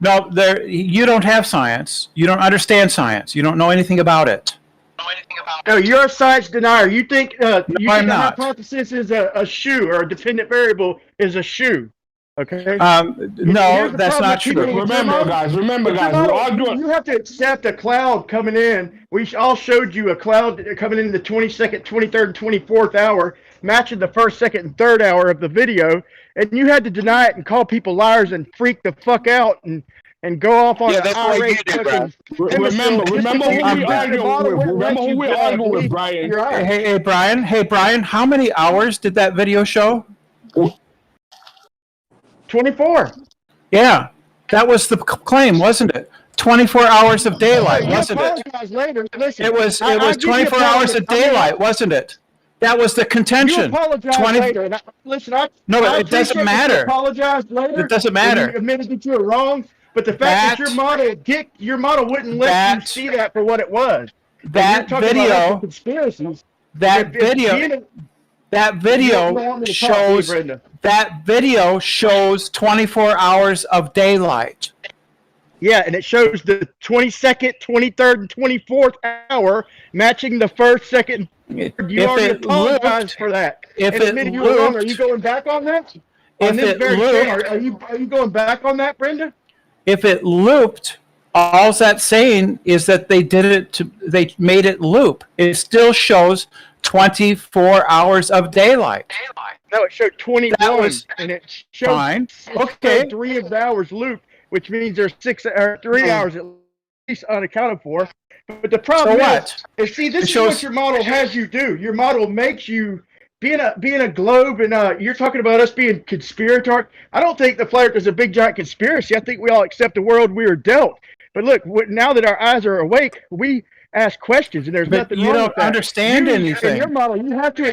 No, you don't have science. You don't understand science. You don't know anything about it. No, you're a science denier. You think I'm not. hypothesis is a shoe or a dependent variable is a shoe. Okay. No, that's not true. Remember, guys, we're arguing. You have to accept a cloud coming in. We all showed you a cloud coming in the 22nd, 23rd, and 24th hour, matching the 1st, 2nd, and 3rd hour of the video, and you had to deny it and call people liars and freak the fuck out and go off on an irate fucking... Remember who we arguing with, Brian. Hey, Brian, how many hours did that video show? 24. Yeah, that was the claim, wasn't it? 24 hours of daylight, wasn't it? Listen, it was 24 hours of daylight, wasn't it? That was the contention. You apologize later. Listen, it doesn't matter. You apologize later. It doesn't matter. You admitted that you were wrong. But the fact that your model wouldn't let you see that for what it was. That video, conspiracies. That video shows 24 hours of daylight. Yeah, and it shows the 22nd, 23rd, and 24th hour matching the 1st, 2nd, and 3rd. You already apologized for that. If it looped, you were wrong, are you going back on that? If it looped, are you going back on that, Brenda? If it looped, all that's saying is that they made it loop. It still shows 24 hours of daylight. No, it showed 21, and it showed fine. Okay, 3 hours loop, which means there's 3 hours at least unaccounted for. But the problem is, see, this is what your model has you do. Your model makes you being a globe, and you're talking about us being conspiratorial. I don't think the flat Earth is a big giant conspiracy. I think we all accept the world we are dealt. But look, now that our eyes are awake, we ask questions, and there's nothing wrong with that. You don't understand anything. In your model, you have to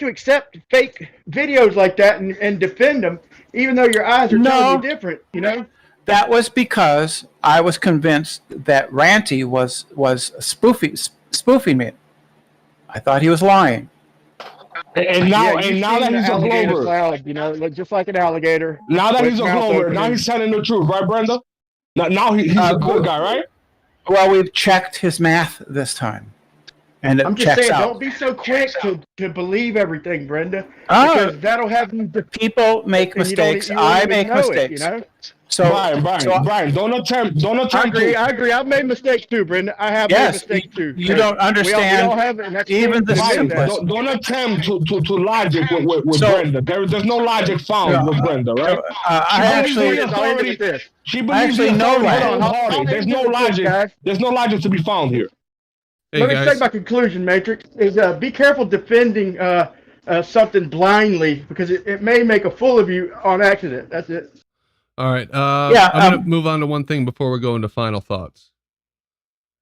accept fake videos like that and defend them, even though your eyes are totally different. You know. That was because I was convinced that Ranty was spoofing me. I thought he was lying. And now that he's a Glover, salad, you know, just like an alligator. Now that he's a Glover, now he's telling the truth, right, Brenda? Now he's a good guy, right? Well, we've checked his math this time, and I'm just saying, don't be so quick to believe everything, Brenda, because that'll have you. People make mistakes. I make mistakes. You know. So Brian, don't attempt. I agree. I've made mistakes too, Brenda. I have made mistakes too. You don't understand. We all have it, and that's even the simplest. Don't attempt to logic with Brenda. There's no logic found with Brenda, right? I actually know that. There's no logic. There's no logic to be found here. Hey, Let me say my conclusion, Matrix, is be careful defending something blindly, because it may make a fool of you on accident. That's it. All right. I'm going to move on to one thing before we go into final thoughts.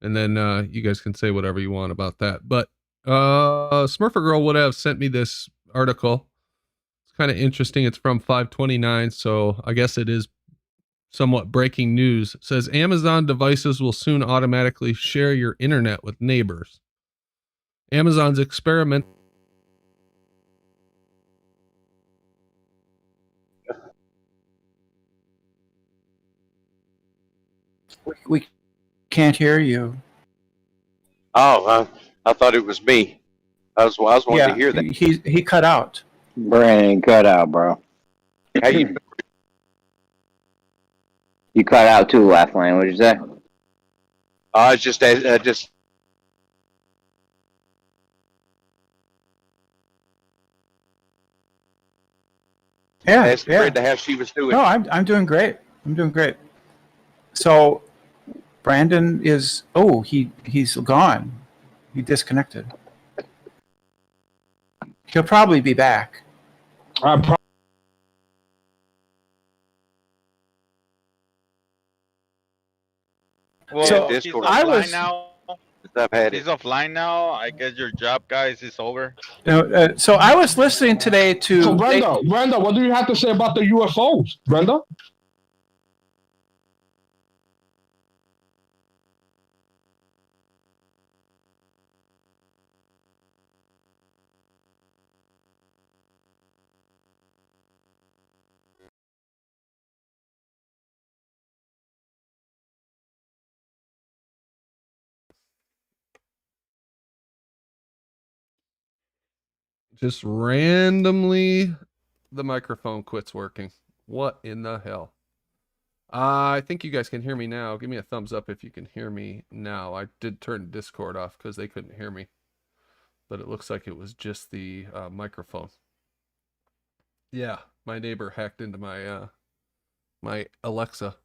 And then you guys can say whatever you want about that. But Smurfer Girl would have sent me this article. It's kind of interesting. It's from 529, so I guess it is somewhat breaking news. It says Amazon devices will soon automatically share your internet with neighbors. Amazon's experiment We can't hear you. Oh, I thought it was me. I was wanting to hear that. He cut out. Brandon cut out, bro. How you? You cut out too, last line. What did you say? I just. Yeah, asked Brenda how she was doing. No, I'm doing great. I'm doing great. So Brandon is he's gone. He disconnected. He'll probably be back. Well, So he's I was offline now. I've He's offline now. I guess your job, guys, is over. So I was listening today to. So Brenda, what do you have to say about the UFOs, Brenda? just randomly the microphone quits working. What in the hell? I think you guys can hear me now. Give me a thumbs up if you can hear me now. I did turn Discord off because they couldn't hear me, but it looks like it was just the microphone. Yeah, my neighbor hacked into my my Alexa.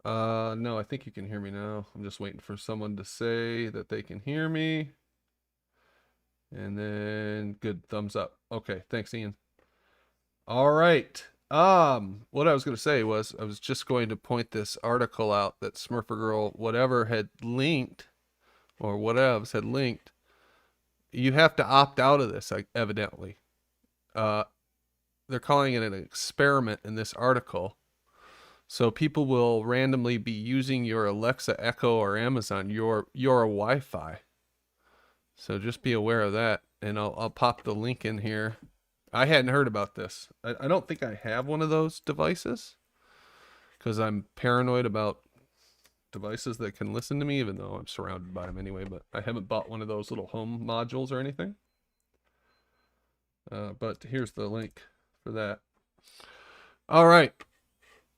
No, I think you can hear me now. I'm just waiting for someone to say that they can hear me. And then good, thumbs up. Okay, thanks, Ian. All right. What I was going to say was I was just going to point this article out that Smurfer Girl whatever had linked, or whatevs had linked. You have to opt out of this, evidently. They're calling it an experiment in this article. So people will randomly be using your Alexa, Echo, or Amazon, your Wi-Fi. So just be aware of that, and I'll pop the link in here. I hadn't heard about this. I don't think I have one of those devices because I'm paranoid about devices that can listen to me, even though I'm surrounded by them anyway. But I haven't bought one of those little home modules or anything. But here's the link for that. All right.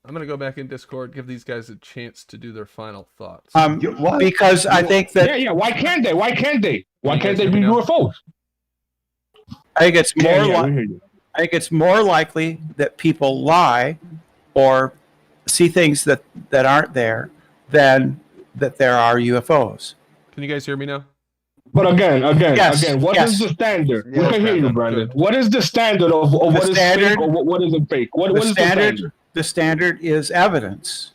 I'm going to go back in Discord, give these guys a chance to do their final thoughts. Because I think that... Yeah, why can't they? Why can't they be UFOs? I think it's more we like hear you. I think it's more likely that people lie or see things that aren't there than that there are UFOs. Can you guys hear me now? But again, Yes, what is yes. the standard? Yeah, We can hear you, Brandon. Brandon. Good. What is the standard of what is fake or what isn't fake? What is the standard? The standard is evidence.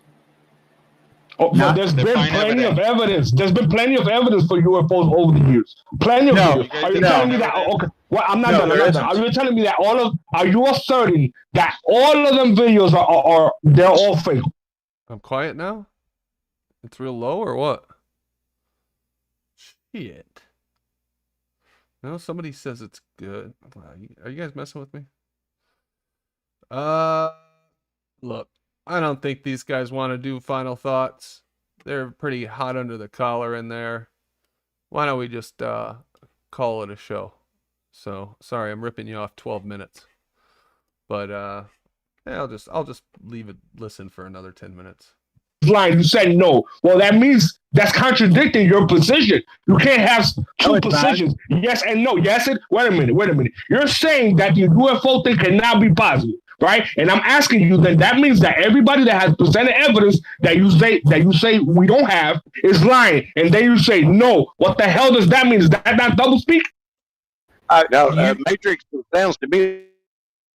Oh, but there's been plenty of evidence. There's been plenty of evidence for UFOs over the years. Plenty of videos. Are you telling me that? Okay, well, I'm not done. I'm not done. Are you telling me that are you asserting that all of them videos are they're all fake? I'm quiet now? It's real low or what? Shit. No, somebody says it's good. Are you guys messing with me? Look, I don't think these guys want to do final thoughts. They're pretty hot under the collar in there. Why don't we just call it a show? So, sorry, I'm ripping you off 12 minutes. But yeah, I'll just leave it listen for another 10 minutes. Line, you said no. Well, that means that's contradicting your position. You can't have two positions. Yes and no. Yes and wait a minute. You're saying that the UFO thing cannot be positive, right? And I'm asking you, then that means that everybody that has presented evidence that you say we don't have is lying, and then you say no. What the hell does that mean? Is that not double speak? Matrix sounds to me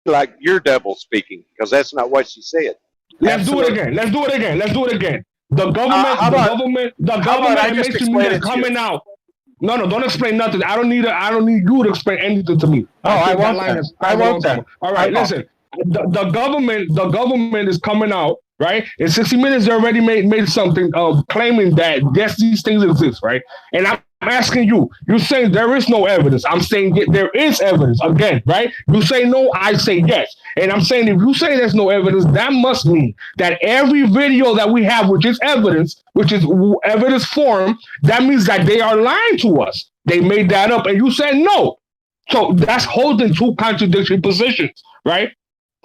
like you're double speaking because that's not what she said. Let's do it again. The government is coming out. No, don't explain nothing. I don't need you to explain anything to me. I won't. All right, listen. The government is coming out, right? In 60 Minutes, they already made something claiming that yes, these things exist, right? And I'm asking you. You're saying there is no evidence. I'm saying there is evidence again, right? You say no, I say yes. And I'm saying if you say there's no evidence, that must mean that every video that we have, which is evidence form, that means that they are lying to us. They made that up, and you said no. So that's holding two contradictory positions, right?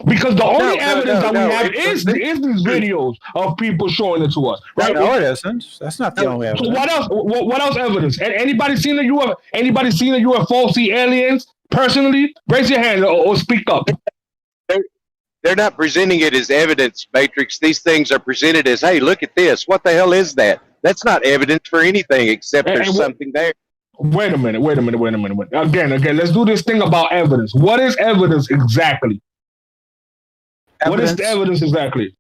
Because the only evidence that we have is these videos of people showing it to us, right? No, it isn't. That's not the only evidence. So what else? What else evidence? Anybody seen a UFO? Anybody seen a UFO? See aliens personally? Raise your hand or speak up. They're not presenting it as evidence, Matrix. These things are presented as, hey, look at this. What the hell is that? That's not evidence for anything except there's something there. Wait a minute. Again, let's do this thing about evidence. What is evidence exactly? What is the evidence exactly?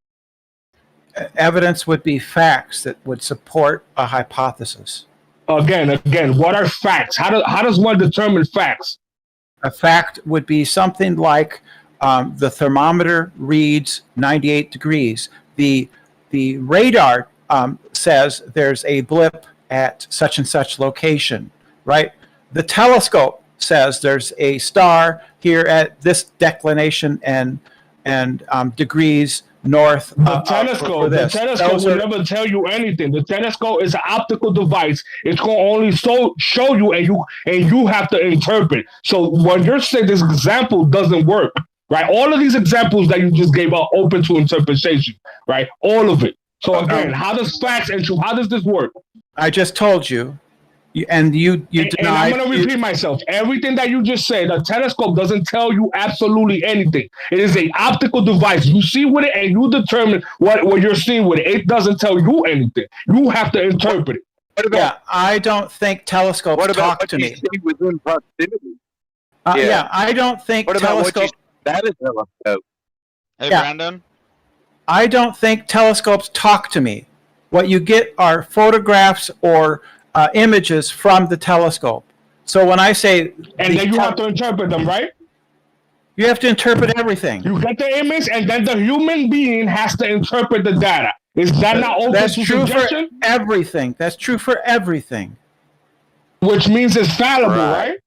Evidence would be facts that would support a hypothesis. Again, what are facts? How does one determine facts? A fact would be something like the thermometer reads 98 degrees. The radar says there's a blip at such and such location, right? The telescope says there's a star here at this declination and degrees north. The telescope will never tell you anything. The telescope is an optical device. It's going to only show you, and you have to interpret. So when you're saying this example doesn't work, right? All of these examples that you just gave are open to interpretation, right? All of it. So again, how does facts and truth? How does this work? I just told you. And you denied. And I'm going to repeat myself. Everything that you just said, a telescope doesn't tell you absolutely anything. It is an optical device. You see with it, and you determine what you're seeing with it. It doesn't tell you anything. You have to interpret it. Yeah, I don't think telescopes talk to me. Within proximity? Yeah, I don't think telescopes. That is telescope. Hey, Brandon. I don't think telescopes talk to me. What you get are photographs or images from the telescope. So when I say... And then you have to interpret them, right? You have to interpret everything. You get the image, and then the human being has to interpret the data. Is that not open to suggestion? For everything. That's true for everything. Which means it's fallible, right?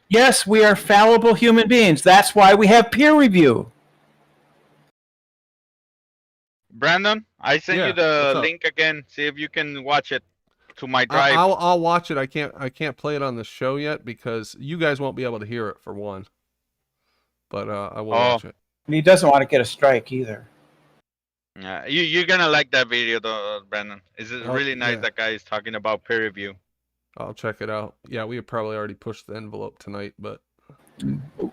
Yes, we are fallible human beings. That's why we have peer review. Brandon, I sent you the link again. See if you can watch it to my drive. I'll watch it. I can't play it on the show yet because you guys won't be able to hear it for one. But I will watch it. And he doesn't want to get a strike either. Yeah, you're gonna like that video though, Brandon. It's really nice. That guy is talking about peer review. I'll check it out. Yeah, we had probably already pushed the envelope tonight, but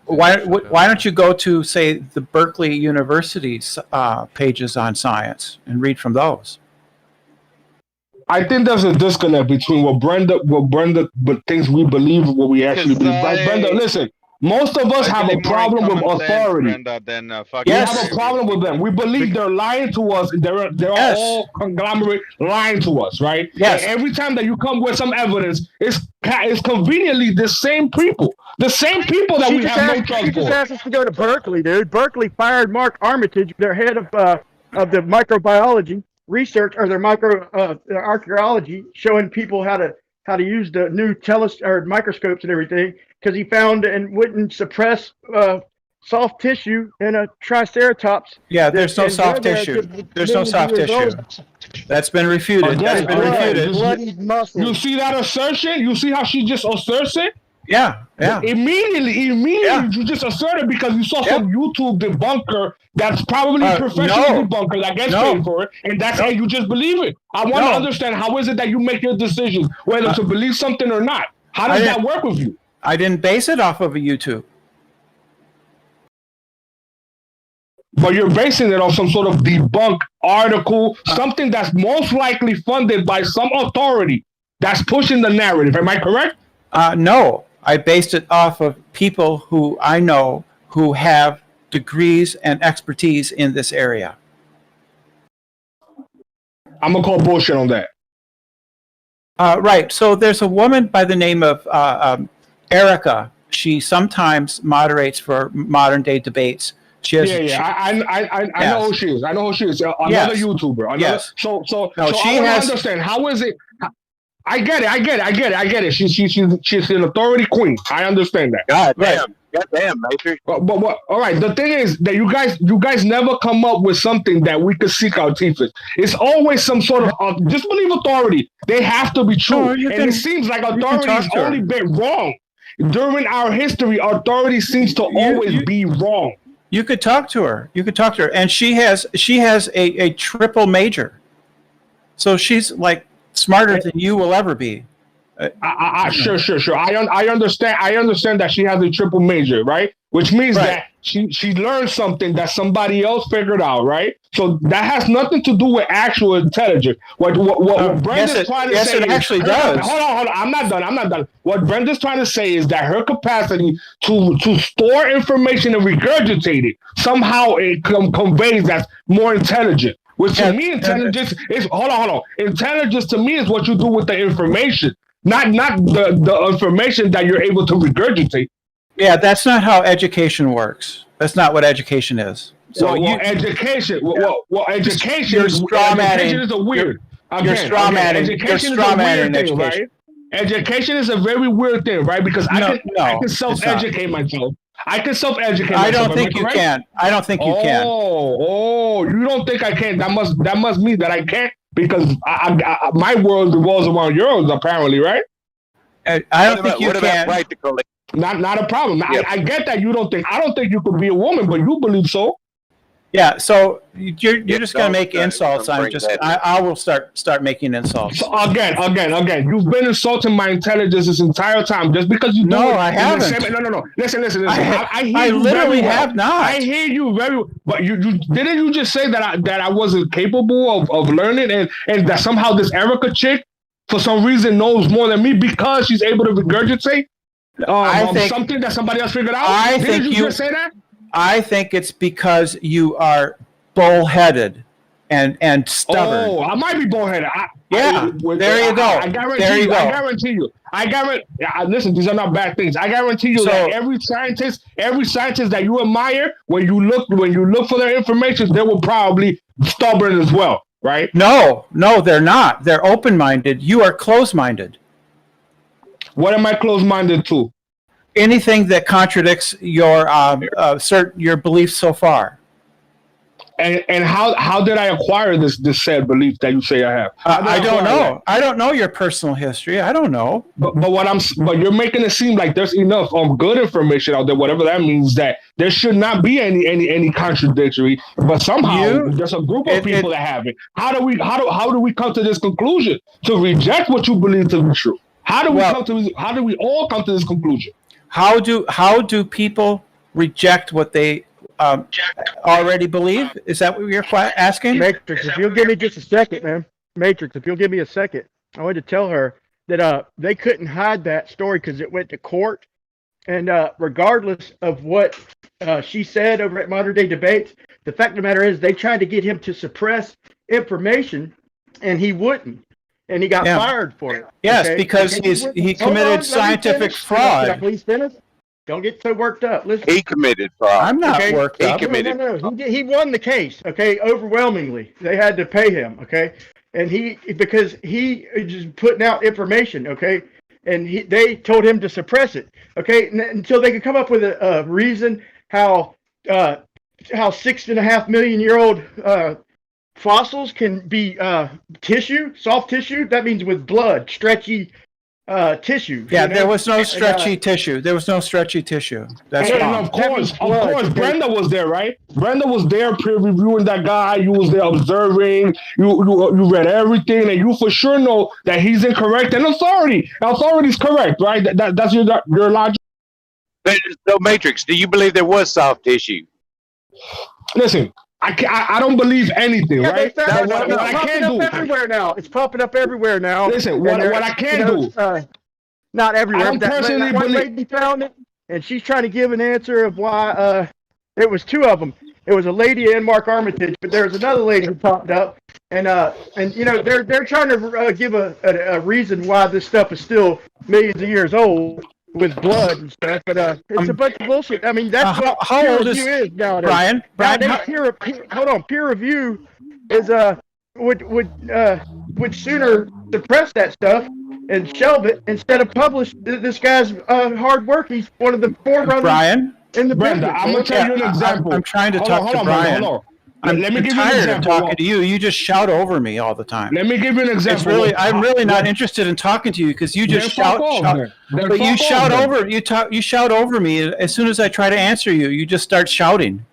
Why don't you go to, say, the Berkeley University's pages on science and read from those? I think there's a disconnect between what Brenda thinks we believe and what we actually believe. But Brenda, listen, most of us have a problem with authority. We have a problem with them. We believe they're lying to us. They're all conglomerate lying to us, right? Yes. And every time that you come with some evidence, it's conveniently the same people. The same people that we have no trust for. She just asked us to go to Berkeley, dude. Berkeley fired Mark Armitage, their head of the microbiology research, or their archaeology, showing people how to use the new microscopes and everything, because he found and wouldn't suppress soft tissue in a triceratops. Yeah, there's no soft tissue. There's no soft tissue. That's been refuted. That's been refuted. You see that assertion? You see how she just asserts it? Yeah, yeah. Immediately, you just asserted because you saw some YouTube debunker that's probably professional debunker that gets paid for it, and that's how you just believe it. I want to understand, how is it that you make your decision whether to believe something or not? How does that work with you? I didn't base it off of a YouTube. But you're basing it on some sort of debunk article, something that's most likely funded by some authority that's pushing the narrative. Am I correct? No. I based it off of people who I know who have degrees and expertise in this area. I'm going to call bullshit on that. Right. So there's a woman by the name of Erica. She sometimes moderates for modern day debates. She has, I know who she is. I know who she is. Another YouTuber. Yes. So she I has. Understand, how is it? I get it. She's an authority queen. I understand that. Goddamn, Matrix. But what? All right. The thing is that you guys never come up with something that we could seek our teeth with. It's always some sort of just believe authority. They have to be true, it seems like authority has only been wrong during our history. Authority seems to always be wrong. You could talk to her. And she has a triple major, so she's like smarter than you will ever be. Sure. I understand that she has a triple major, right? Which means that she learned something that somebody else figured out, right? So that has nothing to do with actual intelligence. What Brenda's trying to say it actually does. Hold on. I'm not done. What Brenda's trying to say is that her capacity to store information and regurgitate it somehow it conveys that's more intelligent. Which to me, intelligence is hold on. Intelligence to me is what you do with the information, not the information that you're able to regurgitate. Yeah, that's not how education works. That's not what education is. So education. Education. You're straw manning. Education is a weird. You're straw manning. You're straw manning education. Right? Education is a very weird thing, right? Because I can self-educate myself. I can self-educate myself. I don't think you can. I don't think you can. Oh, you don't think I can? That must mean that I can't, because my world revolves around yours, apparently, right? I don't think you can. Not a problem. Yep. I get that you don't think. I don't think you could be a woman, but you believe so. Yeah. So you're just gonna make insults. I will start making insults. So again. You've been insulting my intelligence this entire time just because you. No, I haven't. No. Listen. I literally have not. I hear you very. But you didn't you just say that I wasn't capable of learning and that somehow this Erica chick for some reason knows more than me because she's able to regurgitate. I think something that somebody else figured out. Did you just say that? I think it's because you are bullheaded and stubborn. Oh, I might be bullheaded. There you go. I guarantee you. Listen, these are not bad things. I guarantee you that every scientist that you admire, when you look for their information, they will probably stubborn as well, right? No, they're not. They're open-minded. You are closed-minded. What am I closed-minded to? Anything that contradicts your beliefs so far. And how did I acquire this said belief that you say I have? I don't know. I don't know your personal history. I don't know. But you're making it seem like there's enough good information out there, whatever that means, that there should not be any contradictory. But somehow there's a group of people that have it. How do we come to this conclusion to reject what you believe to be true? How do we all come to this conclusion? How do people reject what they already believe? Is that what you're asking? Matrix, if you'll give me just a second, man. Matrix, if you'll give me a second, I wanted to tell her that they couldn't hide that story because it went to court, and regardless of what she said over at Modern Day Debates, the fact of the matter is they tried to get him to suppress information, and he wouldn't, and he got fired for it. Yes, okay? because he committed scientific fraud. Can I please finish? Don't get so worked up. Listen. He committed fraud. I'm not worked up. He committed. No. He won the case. Okay, overwhelmingly, they had to pay him. Okay, and because he is just putting out information. Okay, and they told him to suppress it. Okay, until they could come up with a reason how 6.5 million year old fossils can be tissue, soft tissue. That means with blood, stretchy tissue. Yeah, there was no stretchy tissue. There was no stretchy tissue. That's and wrong. of course, Brenda was there, right? Brenda was there peer reviewing that guy. You was there observing. You read everything, and you for sure know that he's incorrect. And authority's correct, right? That's your logic. So, Matrix, do you believe there was soft tissue? Listen, I don't believe anything, Yeah, right? What I can do everywhere now. It's popping up everywhere now. Listen, what I can do. Not everywhere. I don't personally one believe. lady found it, and she's trying to give an answer of why. It was two of them. It was a lady and Mark Armitage, but there was another lady who popped up, and they're trying to give a reason why this stuff is still millions of years old with blood and stuff. But it's a bunch of bullshit. I mean, that's what peer review is nowadays. Brian, hold on. Peer review is would sooner suppress that stuff and shelve it instead of publish this guy's hard work. He's one of the forerunners. Brian, in the Brenda, I'm gonna tell you an example. I'm trying to talk to Brian. Let me give you an tired example. of talking to you. You just shout over me all the time. Let me give you an example. I'm really not interested in talking to you because you just shout. But you shout over. You shout over me as soon as I try to answer you. You just start shouting.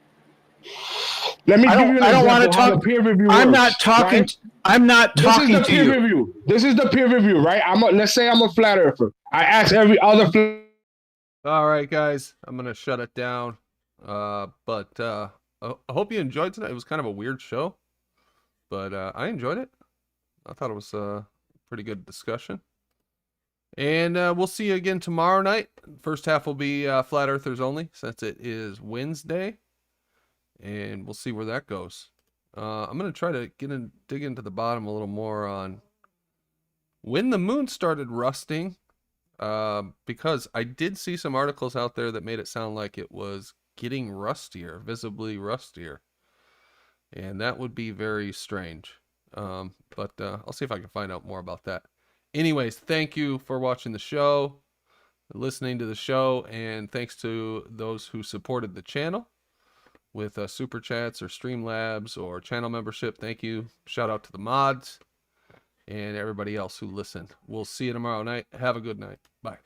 Let me give you an example. I don't want to talk. Peer review I'm works, not talking. Right? I'm not talking to you. Review. This is the peer review, right? Let's say I'm a flat earther. I ask every other. All right, guys, I'm gonna shut it down. But I hope you enjoyed tonight. It was kind of a weird show, but I enjoyed it. I thought it was a pretty good discussion. And we'll see you again tomorrow night. First half will be Flat Earthers only, since it is Wednesday. And we'll see where that goes. I'm going to try to dig into the bottom a little more on when the moon started rusting. Because I did see some articles out there that made it sound like it was getting rustier, visibly rustier. And that would be very strange. But I'll see if I can find out more about that. Anyways, thank you for watching the show, listening to the show, and thanks to those who supported the channel with super chats or Streamlabs or channel membership. Thank you. Shout out to the mods and everybody else who listened. We'll see you tomorrow night. Have a good night. Bye.